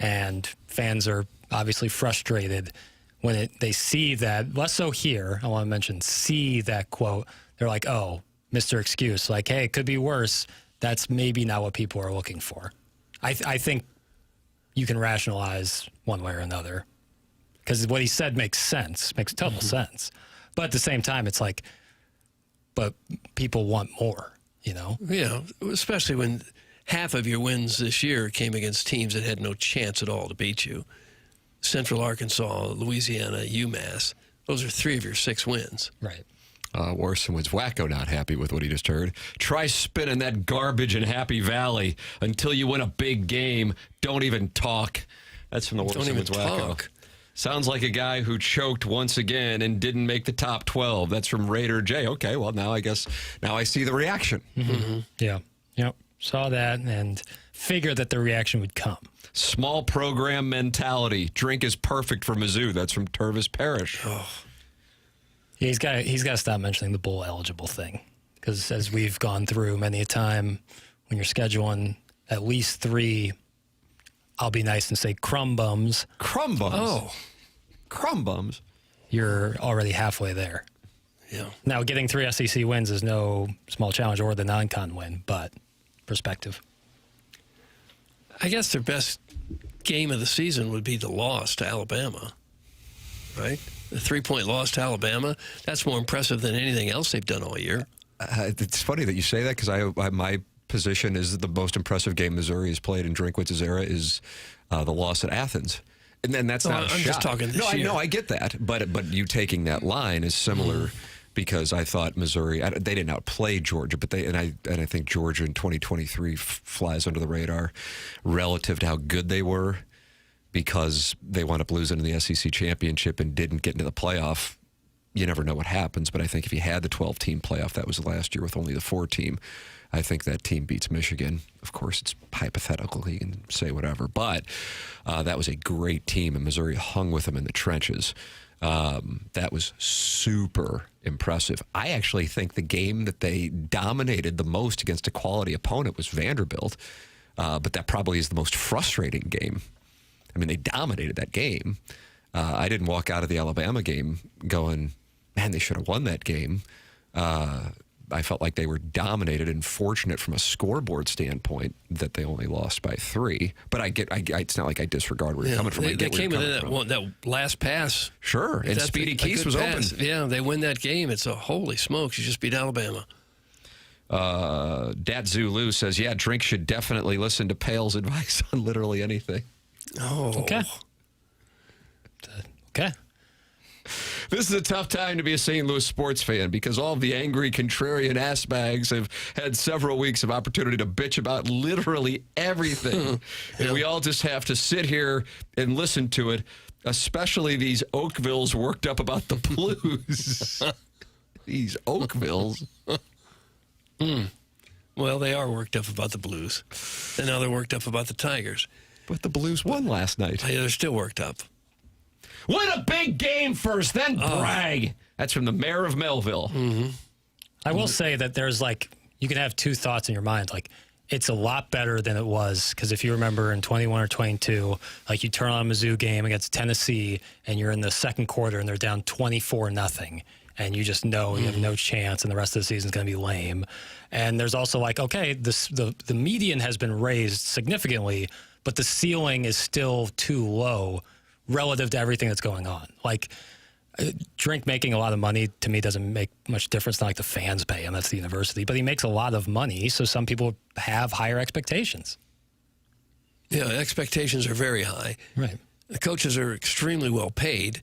and fans are obviously frustrated when they see that, less so here, I want to mention, see that quote, they're like, oh, Mr. Excuse, like, hey, it could be worse. That's maybe not what people are looking for. I think you can rationalize one way or another because what he said makes sense, makes total sense. But at the same time, it's like, but people want more, you know? Yeah, especially when half of your wins this year came against teams that had no chance at all to beat you. Central Arkansas, Louisiana, UMass. Those are 3 of your 6 wins. Right. Worse was Wacko not happy with what he just heard. Try spinning that garbage in Happy Valley until you win a big game. Don't even talk. That's from the Don't even Wacko. talk. Sounds like a guy who choked once again and didn't make the top 12. That's from Raider J. Okay, well, now I see the reaction. Mm-hmm. Yeah. Yep. Saw that and figured that the reaction would come. Small program mentality. Drink is perfect for Mizzou. That's from Tervis Parrish. Oh. Yeah, he's got to stop mentioning the bowl eligible thing, because as we've gone through many a time, when you're scheduling at least 3, I'll be nice and say crumb bums. Crumb bums? Oh. Crumb bums? You're already halfway there. Yeah. Now, getting 3 SEC wins is no small challenge, or the non-con win, but perspective. I guess their best game of the season would be the loss to Alabama, right? The 3-point loss to Alabama. That's more impressive than anything else they've done all year. It's funny that you say that, because my position is the most impressive game Missouri has played in Drinkwitz's era is the loss at Athens. And then that's not a shot. I'm just talking this year. No, I get that. But you taking that line is similar because I thought Missouri, they didn't outplay Georgia, but I think Georgia in 2023 flies under the radar relative to how good they were, because they wound up losing in the SEC championship and didn't get into the playoff. You never know what happens, but I think if you had the 12-team playoff, that was last year with only the 4-team, I think that team beats Michigan. Of course, it's hypothetical. You can say whatever. But that was a great team, and Missouri hung with them in the trenches. That was super impressive. I actually think the game that they dominated the most against a quality opponent was Vanderbilt, but that probably is the most frustrating game. I mean, they dominated that game. I didn't walk out of the Alabama game going, man, they should have won that game. I felt like they were dominated and fortunate from a scoreboard standpoint that they only lost by 3. But it's not like I disregard where you're coming from. They came within that last pass. Sure, and Speedy Keese was open. Yeah, they win that game. It's a holy smokes, you just beat Alabama. Dat Zulu says, yeah, Drink should definitely listen to Pale's advice on literally anything. Oh. Okay. Okay. This is a tough time to be a St. Louis sports fan, because all of the angry contrarian ass bags have had several weeks of opportunity to bitch about literally everything. And we all just have to sit here and listen to it, especially these Oakvilles worked up about the Blues. These Oakvilles. Well, they are worked up about the Blues. And now they're worked up about the Tigers. But the Blues won last night. Yeah, they're still worked up. Win a big game first, then brag. That's from the mayor of Melville. Mm-hmm. I will say that there's you can have 2 thoughts in your mind. It's a lot better than it was, because if you remember in 21 or 22, you turn on a Mizzou game against Tennessee and you're in the second quarter and they're down 24-0. And you just know you have no chance, and the rest of the season is going to be lame. And there's also okay, the median has been raised significantly, but the ceiling is still too low relative to everything that's going on. Drink making a lot of money, to me, doesn't make much difference. Not like the fans pay him, that's the university. But he makes a lot of money, so some people have higher expectations. Yeah, expectations are very high. Right. The coaches are extremely well paid,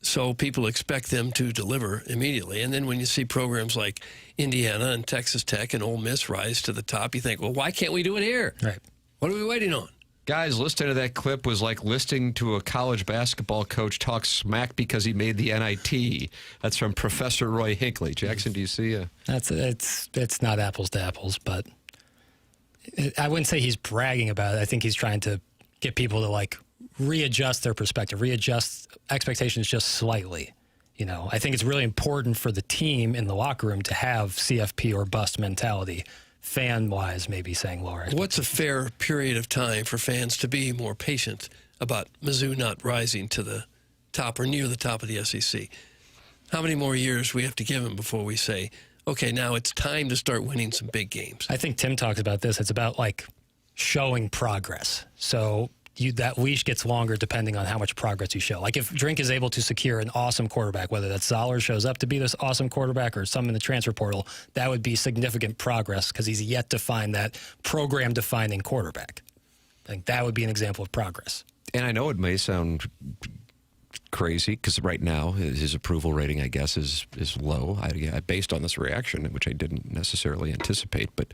so people expect them to deliver immediately. And then when you see programs like Indiana and Texas Tech and Ole Miss rise to the top, you think, well, why can't we do it here? Right. What are we waiting on? Guys, listening to that clip was like listening to a college basketball coach talk smack because he made the NIT. That's from Professor Roy Hinckley. Jackson, do you see it? It's not apples to apples, but I wouldn't say he's bragging about it. I think he's trying to get people to readjust their perspective, readjust expectations just slightly. I think it's really important for the team in the locker room to have CFP or bust mentality. Fan-wise, maybe saying lower. What's a fair period of time for fans to be more patient about Mizzou not rising to the top or near the top of the SEC? How many more years we have to give them before we say, okay, now it's time to start winning some big games? I think Tim talks about this. It's about showing progress. So that leash gets longer depending on how much progress you show. Like if Drink is able to secure an awesome quarterback, whether that's Zoller shows up to be this awesome quarterback or some in the transfer portal, that would be significant progress because he's yet to find that program-defining quarterback. I think that would be an example of progress. And I know it may sound crazy because right now his approval rating, I guess, is low. Based on this reaction, which I didn't necessarily anticipate, but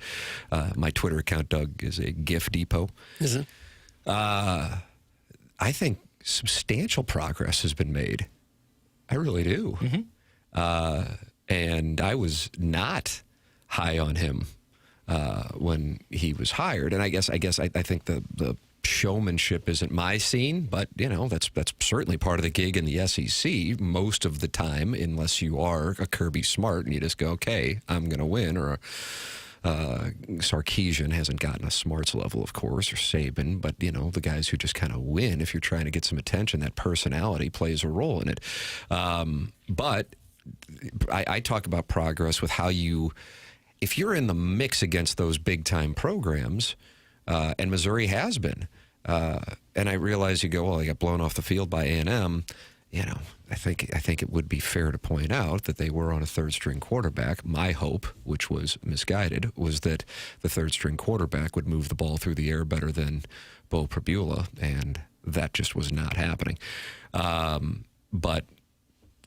my Twitter account, Doug, is a GIF depot. Is it? I think substantial progress has been made. I really do. Mm-hmm. And I was not high on him when he was hired. And I think the showmanship isn't my scene, but that's certainly part of the gig in the SEC most of the time, unless you are a Kirby Smart and you just go, okay, I'm going to win, or Sarkisian hasn't gotten a Smarts level, of course, or Saban, but the guys who just kind of win. If you're trying to get some attention, that personality plays a role in it. But I talk about progress with how if you're in the mix against those big time programs, and Missouri has been, and I realize you go, well, they got blown off the field by A&M. I think it would be fair to point out that they were on a third-string quarterback. My hope, which was misguided, was that the third-string quarterback would move the ball through the air better than Bo Pribula, and that just was not happening. But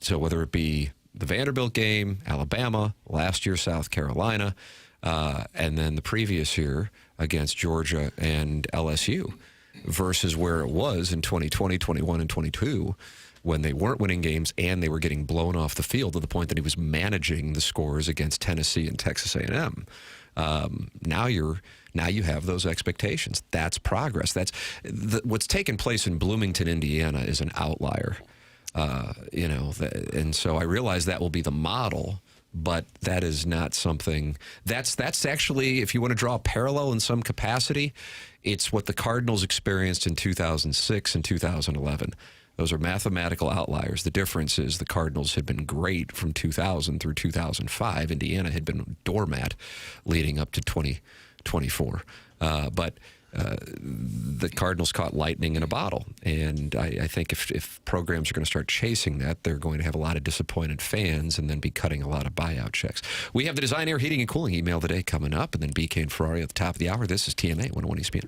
so whether it be the Vanderbilt game, Alabama, last year South Carolina, and then the previous year against Georgia and LSU, versus where it was in 2020, 21, and 22, when they weren't winning games and they were getting blown off the field to the point that he was managing the scores against Tennessee and Texas A&M. Now you have those expectations. That's progress. That's what's taken place in Bloomington, Indiana, is an outlier. And so I realize that will be the model, but that is not something that's actually, if you want to draw a parallel in some capacity, it's what the Cardinals experienced in 2006 and 2011. Those are mathematical outliers. The difference is the Cardinals had been great from 2000 through 2005. Indiana had been doormat leading up to 2024. But the Cardinals caught lightning in a bottle. And I think if programs are going to start chasing that, they're going to have a lot of disappointed fans and then be cutting a lot of buyout checks. We have the Design Air Heating and Cooling email of the day coming up, and then BK and Ferrari at the top of the hour. This is TMA 101 ESPN.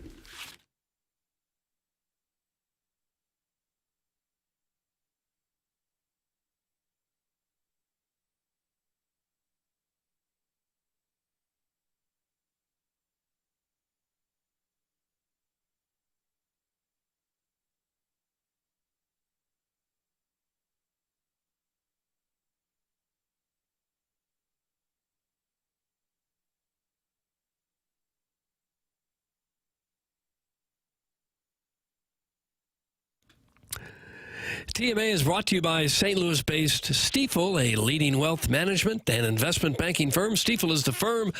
TMA is brought to you by St. Louis-based Stifel, a leading wealth management and investment banking firm. Stifel is the firm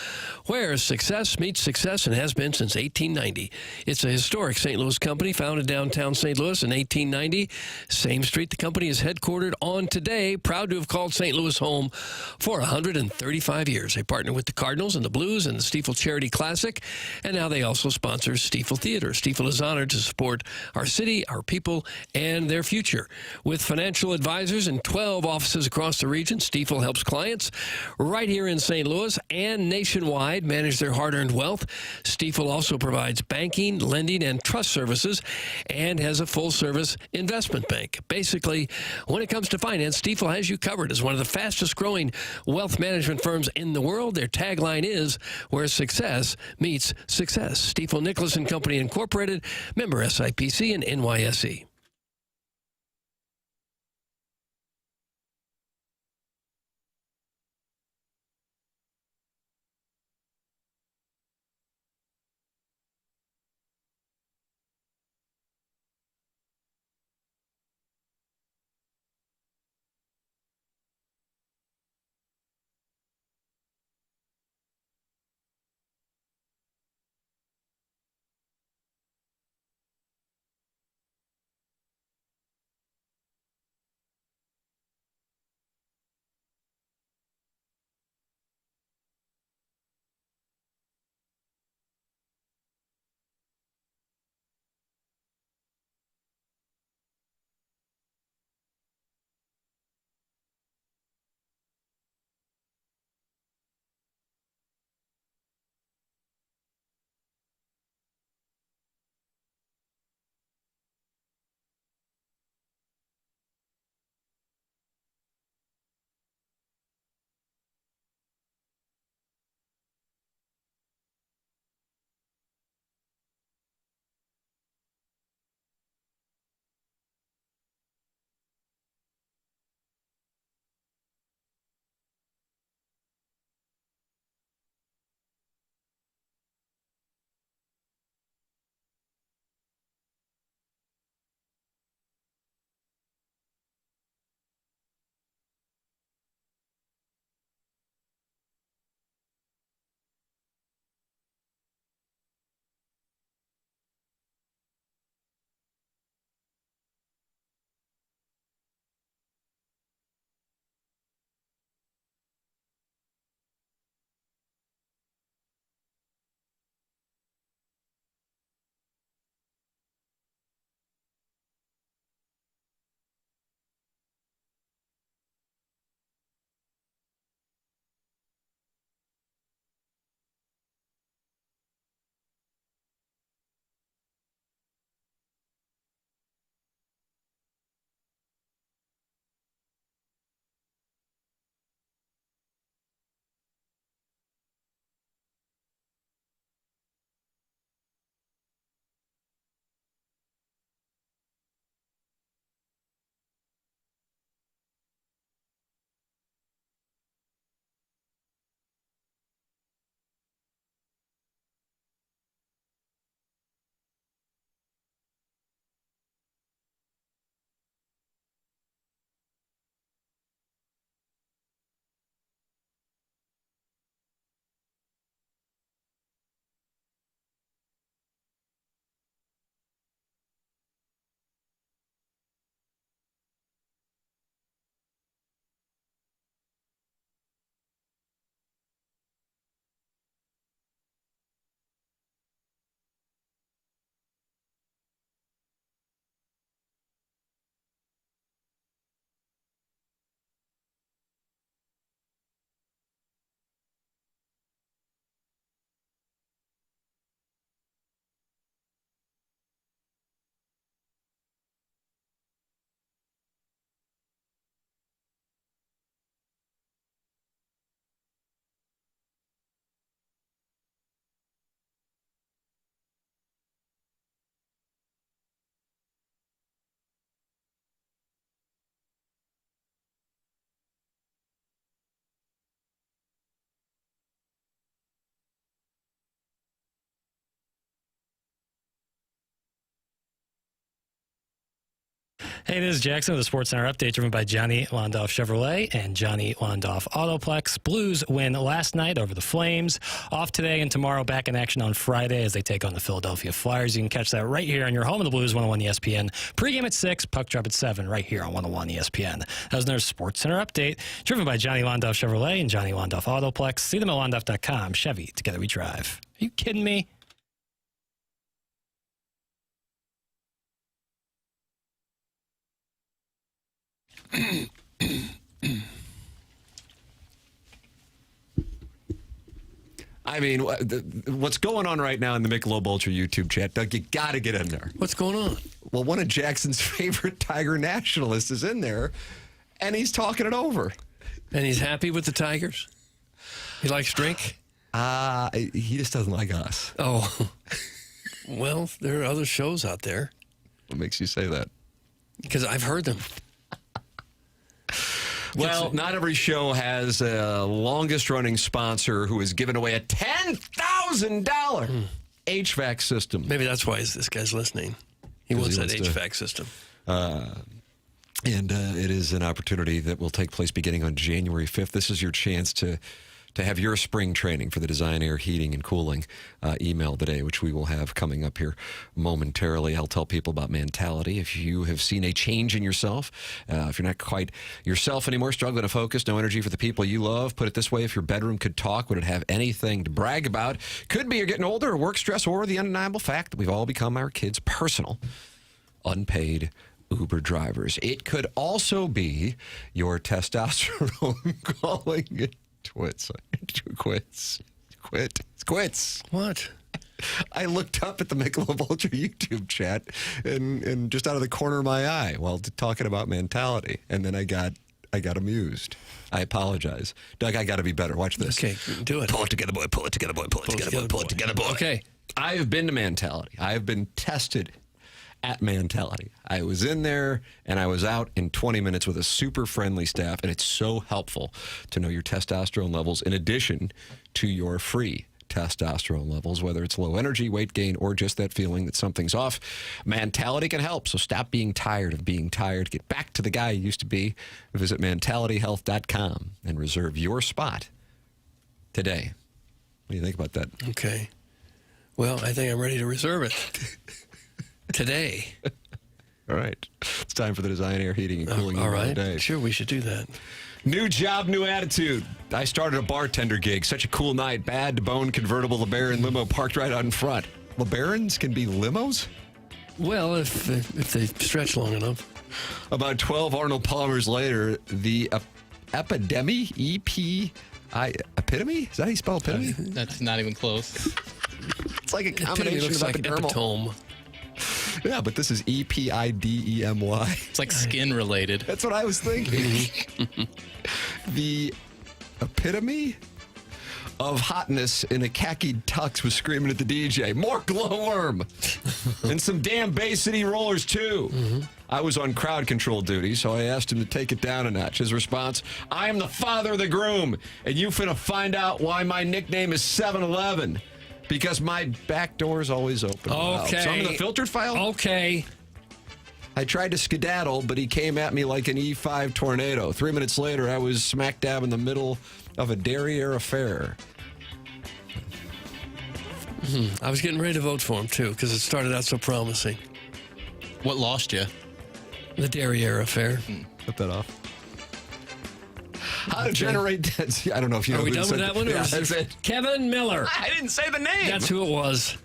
where success meets success and has been since 1890. It's a historic St. Louis company founded downtown St. Louis in 1890. Same street the company is headquartered on today. Proud to have called St. Louis home for 135 years. They partner with the Cardinals and the Blues and the Stifel Charity Classic, and now they also sponsor Stifel Theater. Stifel is honored to support our city, our people, and their future. With financial advisors in 12 offices across the region, Stifel helps clients right here in St. Louis and nationwide manage their hard-earned wealth. Stifel also provides banking, lending, and trust services and has a full-service investment bank. Basically, when it comes to finance, Stifel has you covered as one of the fastest-growing wealth management firms in the world. Their tagline is, where success meets success. Stifel Nicholas & Company Incorporated, member SIPC and NYSE. Hey, this is Jackson with the Sports Center update driven by Johnny Londoff Chevrolet and Johnny Londoff Autoplex. Blues win last night over the Flames. Off today and tomorrow, back in action on Friday as they take on the Philadelphia Flyers. You can catch that right here on your home of the Blues, 101 ESPN. Pre-game at 6, puck drop at 7, right here on 101 ESPN. That was their Sports Center update driven by Johnny Londoff Chevrolet and Johnny Londoff Autoplex. See them at londoff.com. Chevy, together we drive. Are you kidding me? I mean, what's going on right now in the Michelob Ultra YouTube chat, Doug, you got to get in there. What's going on? Well, one of Jackson's favorite Tiger nationalists is in there, and he's talking it over. And he's happy with the Tigers? He likes drink? He just doesn't like us. Oh. Well, there are other shows out there. What makes you say that? Because I've heard them. Well, not every show has a longest-running sponsor who has given away a $10,000 HVAC system. Maybe that's why this guy's listening. He wants that HVAC system. And it is an opportunity that will take place beginning on January 5th. This is your chance to have your spring training for the Design Air Heating and Cooling email today, which we will have coming up here momentarily. I'll tell people about mentality. If you have seen a change in yourself, if you're not quite yourself anymore, struggling to focus, no energy for the people you love, put it this way, if your bedroom could talk, would it have anything to brag about? Could be you're getting older, or work stress, or the undeniable fact that we've all become our kids' personal, unpaid Uber drivers. It could also be your testosterone calling it quits. What? I looked up at the Michelob Ultra YouTube chat and just out of the corner of my eye while talking about mentality, and then I got amused. I apologize. Doug, I got to be better. Watch this. Okay, do it. Pull it together, boy. Pull it together, boy. Pull it together, boy. Pull it together, boy. Okay. I have been to mentality. I have been tested at mentality. I was in there and I was out in 20 minutes with a super friendly staff, and it's so helpful to know your testosterone levels in addition to your free testosterone levels, whether it's low energy, weight gain, or just that feeling that something's off. Mentality can help, so stop being tired of being tired. Get back to the guy you used to be. Visit mentalityhealth.com and reserve your spot today. What do you think about that? Okay. Well, I think I'm ready to reserve it. Today. All right. It's time for the Design Air Heating and Cooling. All right. Day. Sure, we should do that. New job, new attitude. I started a bartender gig. Such a cool night. Bad to bone convertible LeBaron limo parked right out in front. LeBarons can be limos? Well, if they stretch long enough. About 12 Arnold Palmers later, the epidemic, epitome? Is that how you spell epitome? That's not even close. It's like a combination looks of like epitome. Yeah, but this is EPIDEMY. It's like skin related. That's what I was thinking. The epitome of hotness in a khaki tux was screaming at the DJ, more glowworm. And some damn Bay City rollers, too. I was on crowd control duty, so I asked him to take it down a notch. His response, I am the father of the groom, and you finna find out why my nickname is 7-Eleven. Because my back door is always open. Okay. So I'm in the filtered file? Okay. I tried to skedaddle, but he came at me like an E5 tornado. 3 minutes later, I was smack dab in the middle of a derriere affair. I was getting ready to vote for him, too, because it started out so promising. What lost you? The derriere affair. Cut that off. How to generate that? I don't know if you know. Are we done with that one? Yeah, that's it. Kevin Miller. I didn't say the name. That's who it was.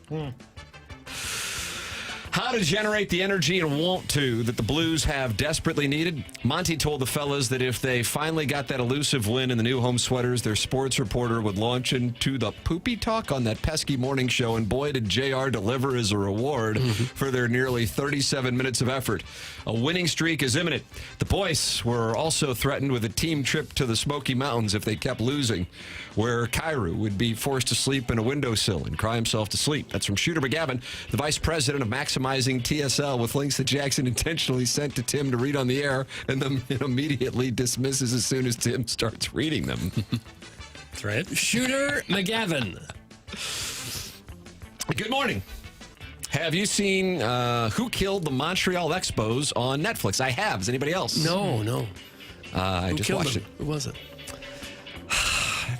How to generate the energy and want to that the Blues have desperately needed. Monty told the fellas that if they finally got that elusive win in the new home sweaters, their sports reporter would launch into the poopy talk on that pesky morning show, and boy, did JR deliver as a reward for their nearly 37 minutes of effort. A winning streak is imminent. The boys were also threatened with a team trip to the Smoky Mountains if they kept losing, where Cairo would be forced to sleep in a windowsill and cry himself to sleep. That's from Shooter McGavin, the vice president of Maximizing TSL, with links that Jackson intentionally sent to Tim to read on the air and then immediately dismisses as soon as Tim starts reading them. That's right. Shooter McGavin. Good morning. Have you seen Who Killed the Montreal Expos on Netflix? I have. Has anybody else? No. I Who just killed watched him? it. Who was it?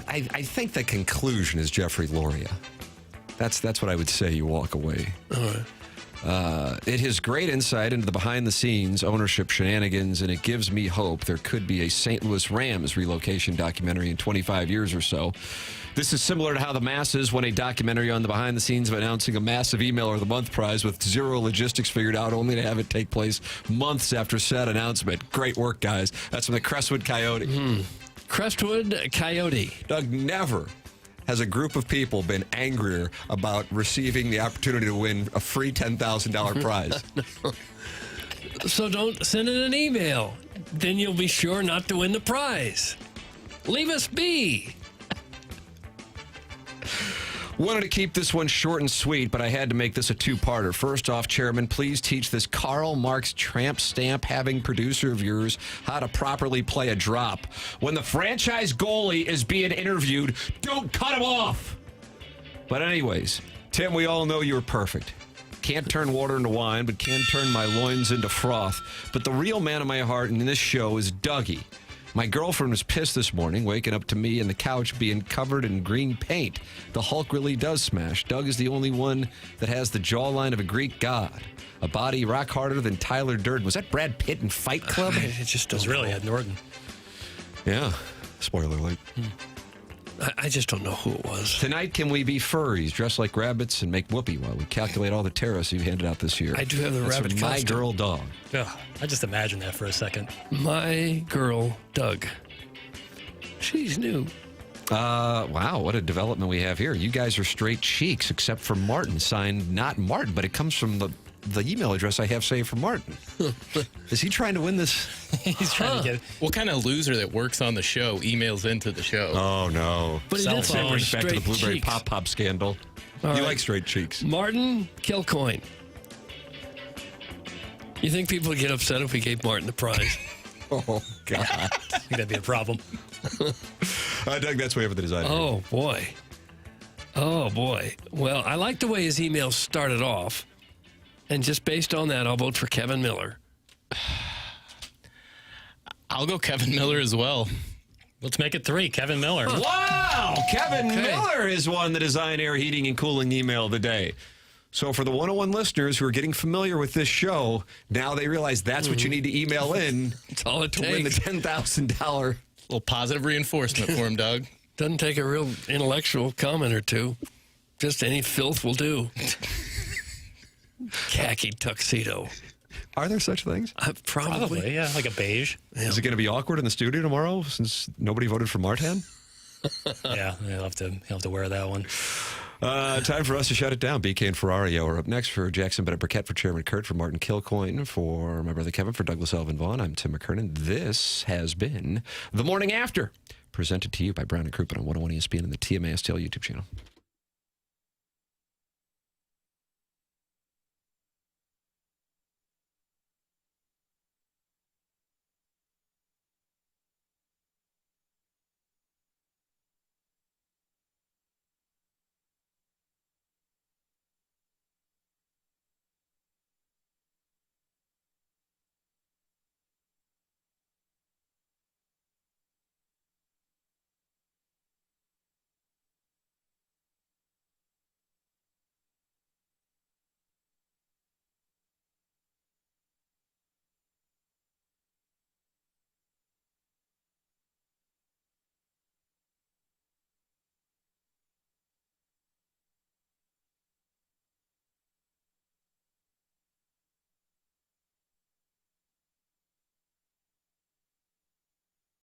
I think the conclusion is Jeffrey Loria. That's what I would say. You walk away. All right. It has great insight into the behind-the-scenes ownership shenanigans, and it gives me hope there could be a St. Louis Rams relocation documentary in 25 years or so. This is similar to how the masses won a documentary on the behind-the-scenes of announcing a massive Emailer of the Month prize with zero logistics figured out, only to have it take place months after said announcement. Great work, guys. That's from the Crestwood Coyote. Crestwood Coyote. Doug, never has a group of people been angrier about receiving the opportunity to win a free $10,000 prize. So don't send in an email. Then you'll be sure not to win the prize. Leave us be. Wanted to keep this one short and sweet, but I had to make this a two-parter. First off, Chairman, please teach this Karl Marx tramp stamp having producer of yours how to properly play a drop. When the franchise goalie is being interviewed, don't cut him off. But anyways, Tim, we all know you're perfect. Can't turn water into wine, but can turn my loins into froth. But the real man of my heart in this show is Dougie. My girlfriend was pissed this morning, waking up to me and the couch being covered in green paint. The Hulk really does smash. Doug is the only one that has the jawline of a Greek god. A body rock harder than Tyler Durden. Was that Brad Pitt in Fight Club? It just It was really Ed Norton. Yeah. Spoiler alert. I just don't know who it was. Tonight, can we be furries, dress like rabbits, and make whoopee while we calculate all the tariffs you've handed out this year? I do have the That's rabbit from My costume. Girl Dog. Ugh, I just imagine that for a second. My girl, Doug. She's new. Wow, what a development we have here. You guys are straight cheeks, except for Martin, signed not Martin, but it comes from the email address I have saved for Martin. Is he trying to win this? He's trying to get. What kind of loser that works on the show emails into the show? Oh, no. But he did say That brings back to the straight Blueberry cheeks. Pop scandal. All You right. like straight cheeks. Martin Kilcoyne. You think people would get upset if we gave Martin the prize? Oh, God. I think that'd be a problem. Doug, that's way over the design. Oh, boy. Oh, boy. Well, I like the way his email started off. And just based on that, I'll vote for Kevin Miller. I'll go Kevin Miller as well. Let's make it 3. Kevin Miller. Wow! Kevin Okay. Miller has won the Design Air Heating and Cooling email of the day. So for the 101 listeners who are getting familiar with this show, now they realize that's what you need to email in That's all it to win the takes. $10,000. A little positive reinforcement for him, Doug. Doesn't take a real intellectual comment or two. Just any filth will do. Khaki tuxedo. Are there such things? Probably. Probably, yeah, like a beige. Is it going to be awkward in the studio tomorrow since nobody voted for Martin? Yeah, he'll have to wear that one. Time for us to shut it down. BK and Ferrari are up next. For Jackson Burkett, for Chairman Kurt, for Martin Kilcoyne, for my brother Kevin, for Douglas Elvin Vaughn, I'm Tim McKernan. This has been The Morning After, presented to you by Brown and Crouppen on 101 ESPN and the TMA STL YouTube channel.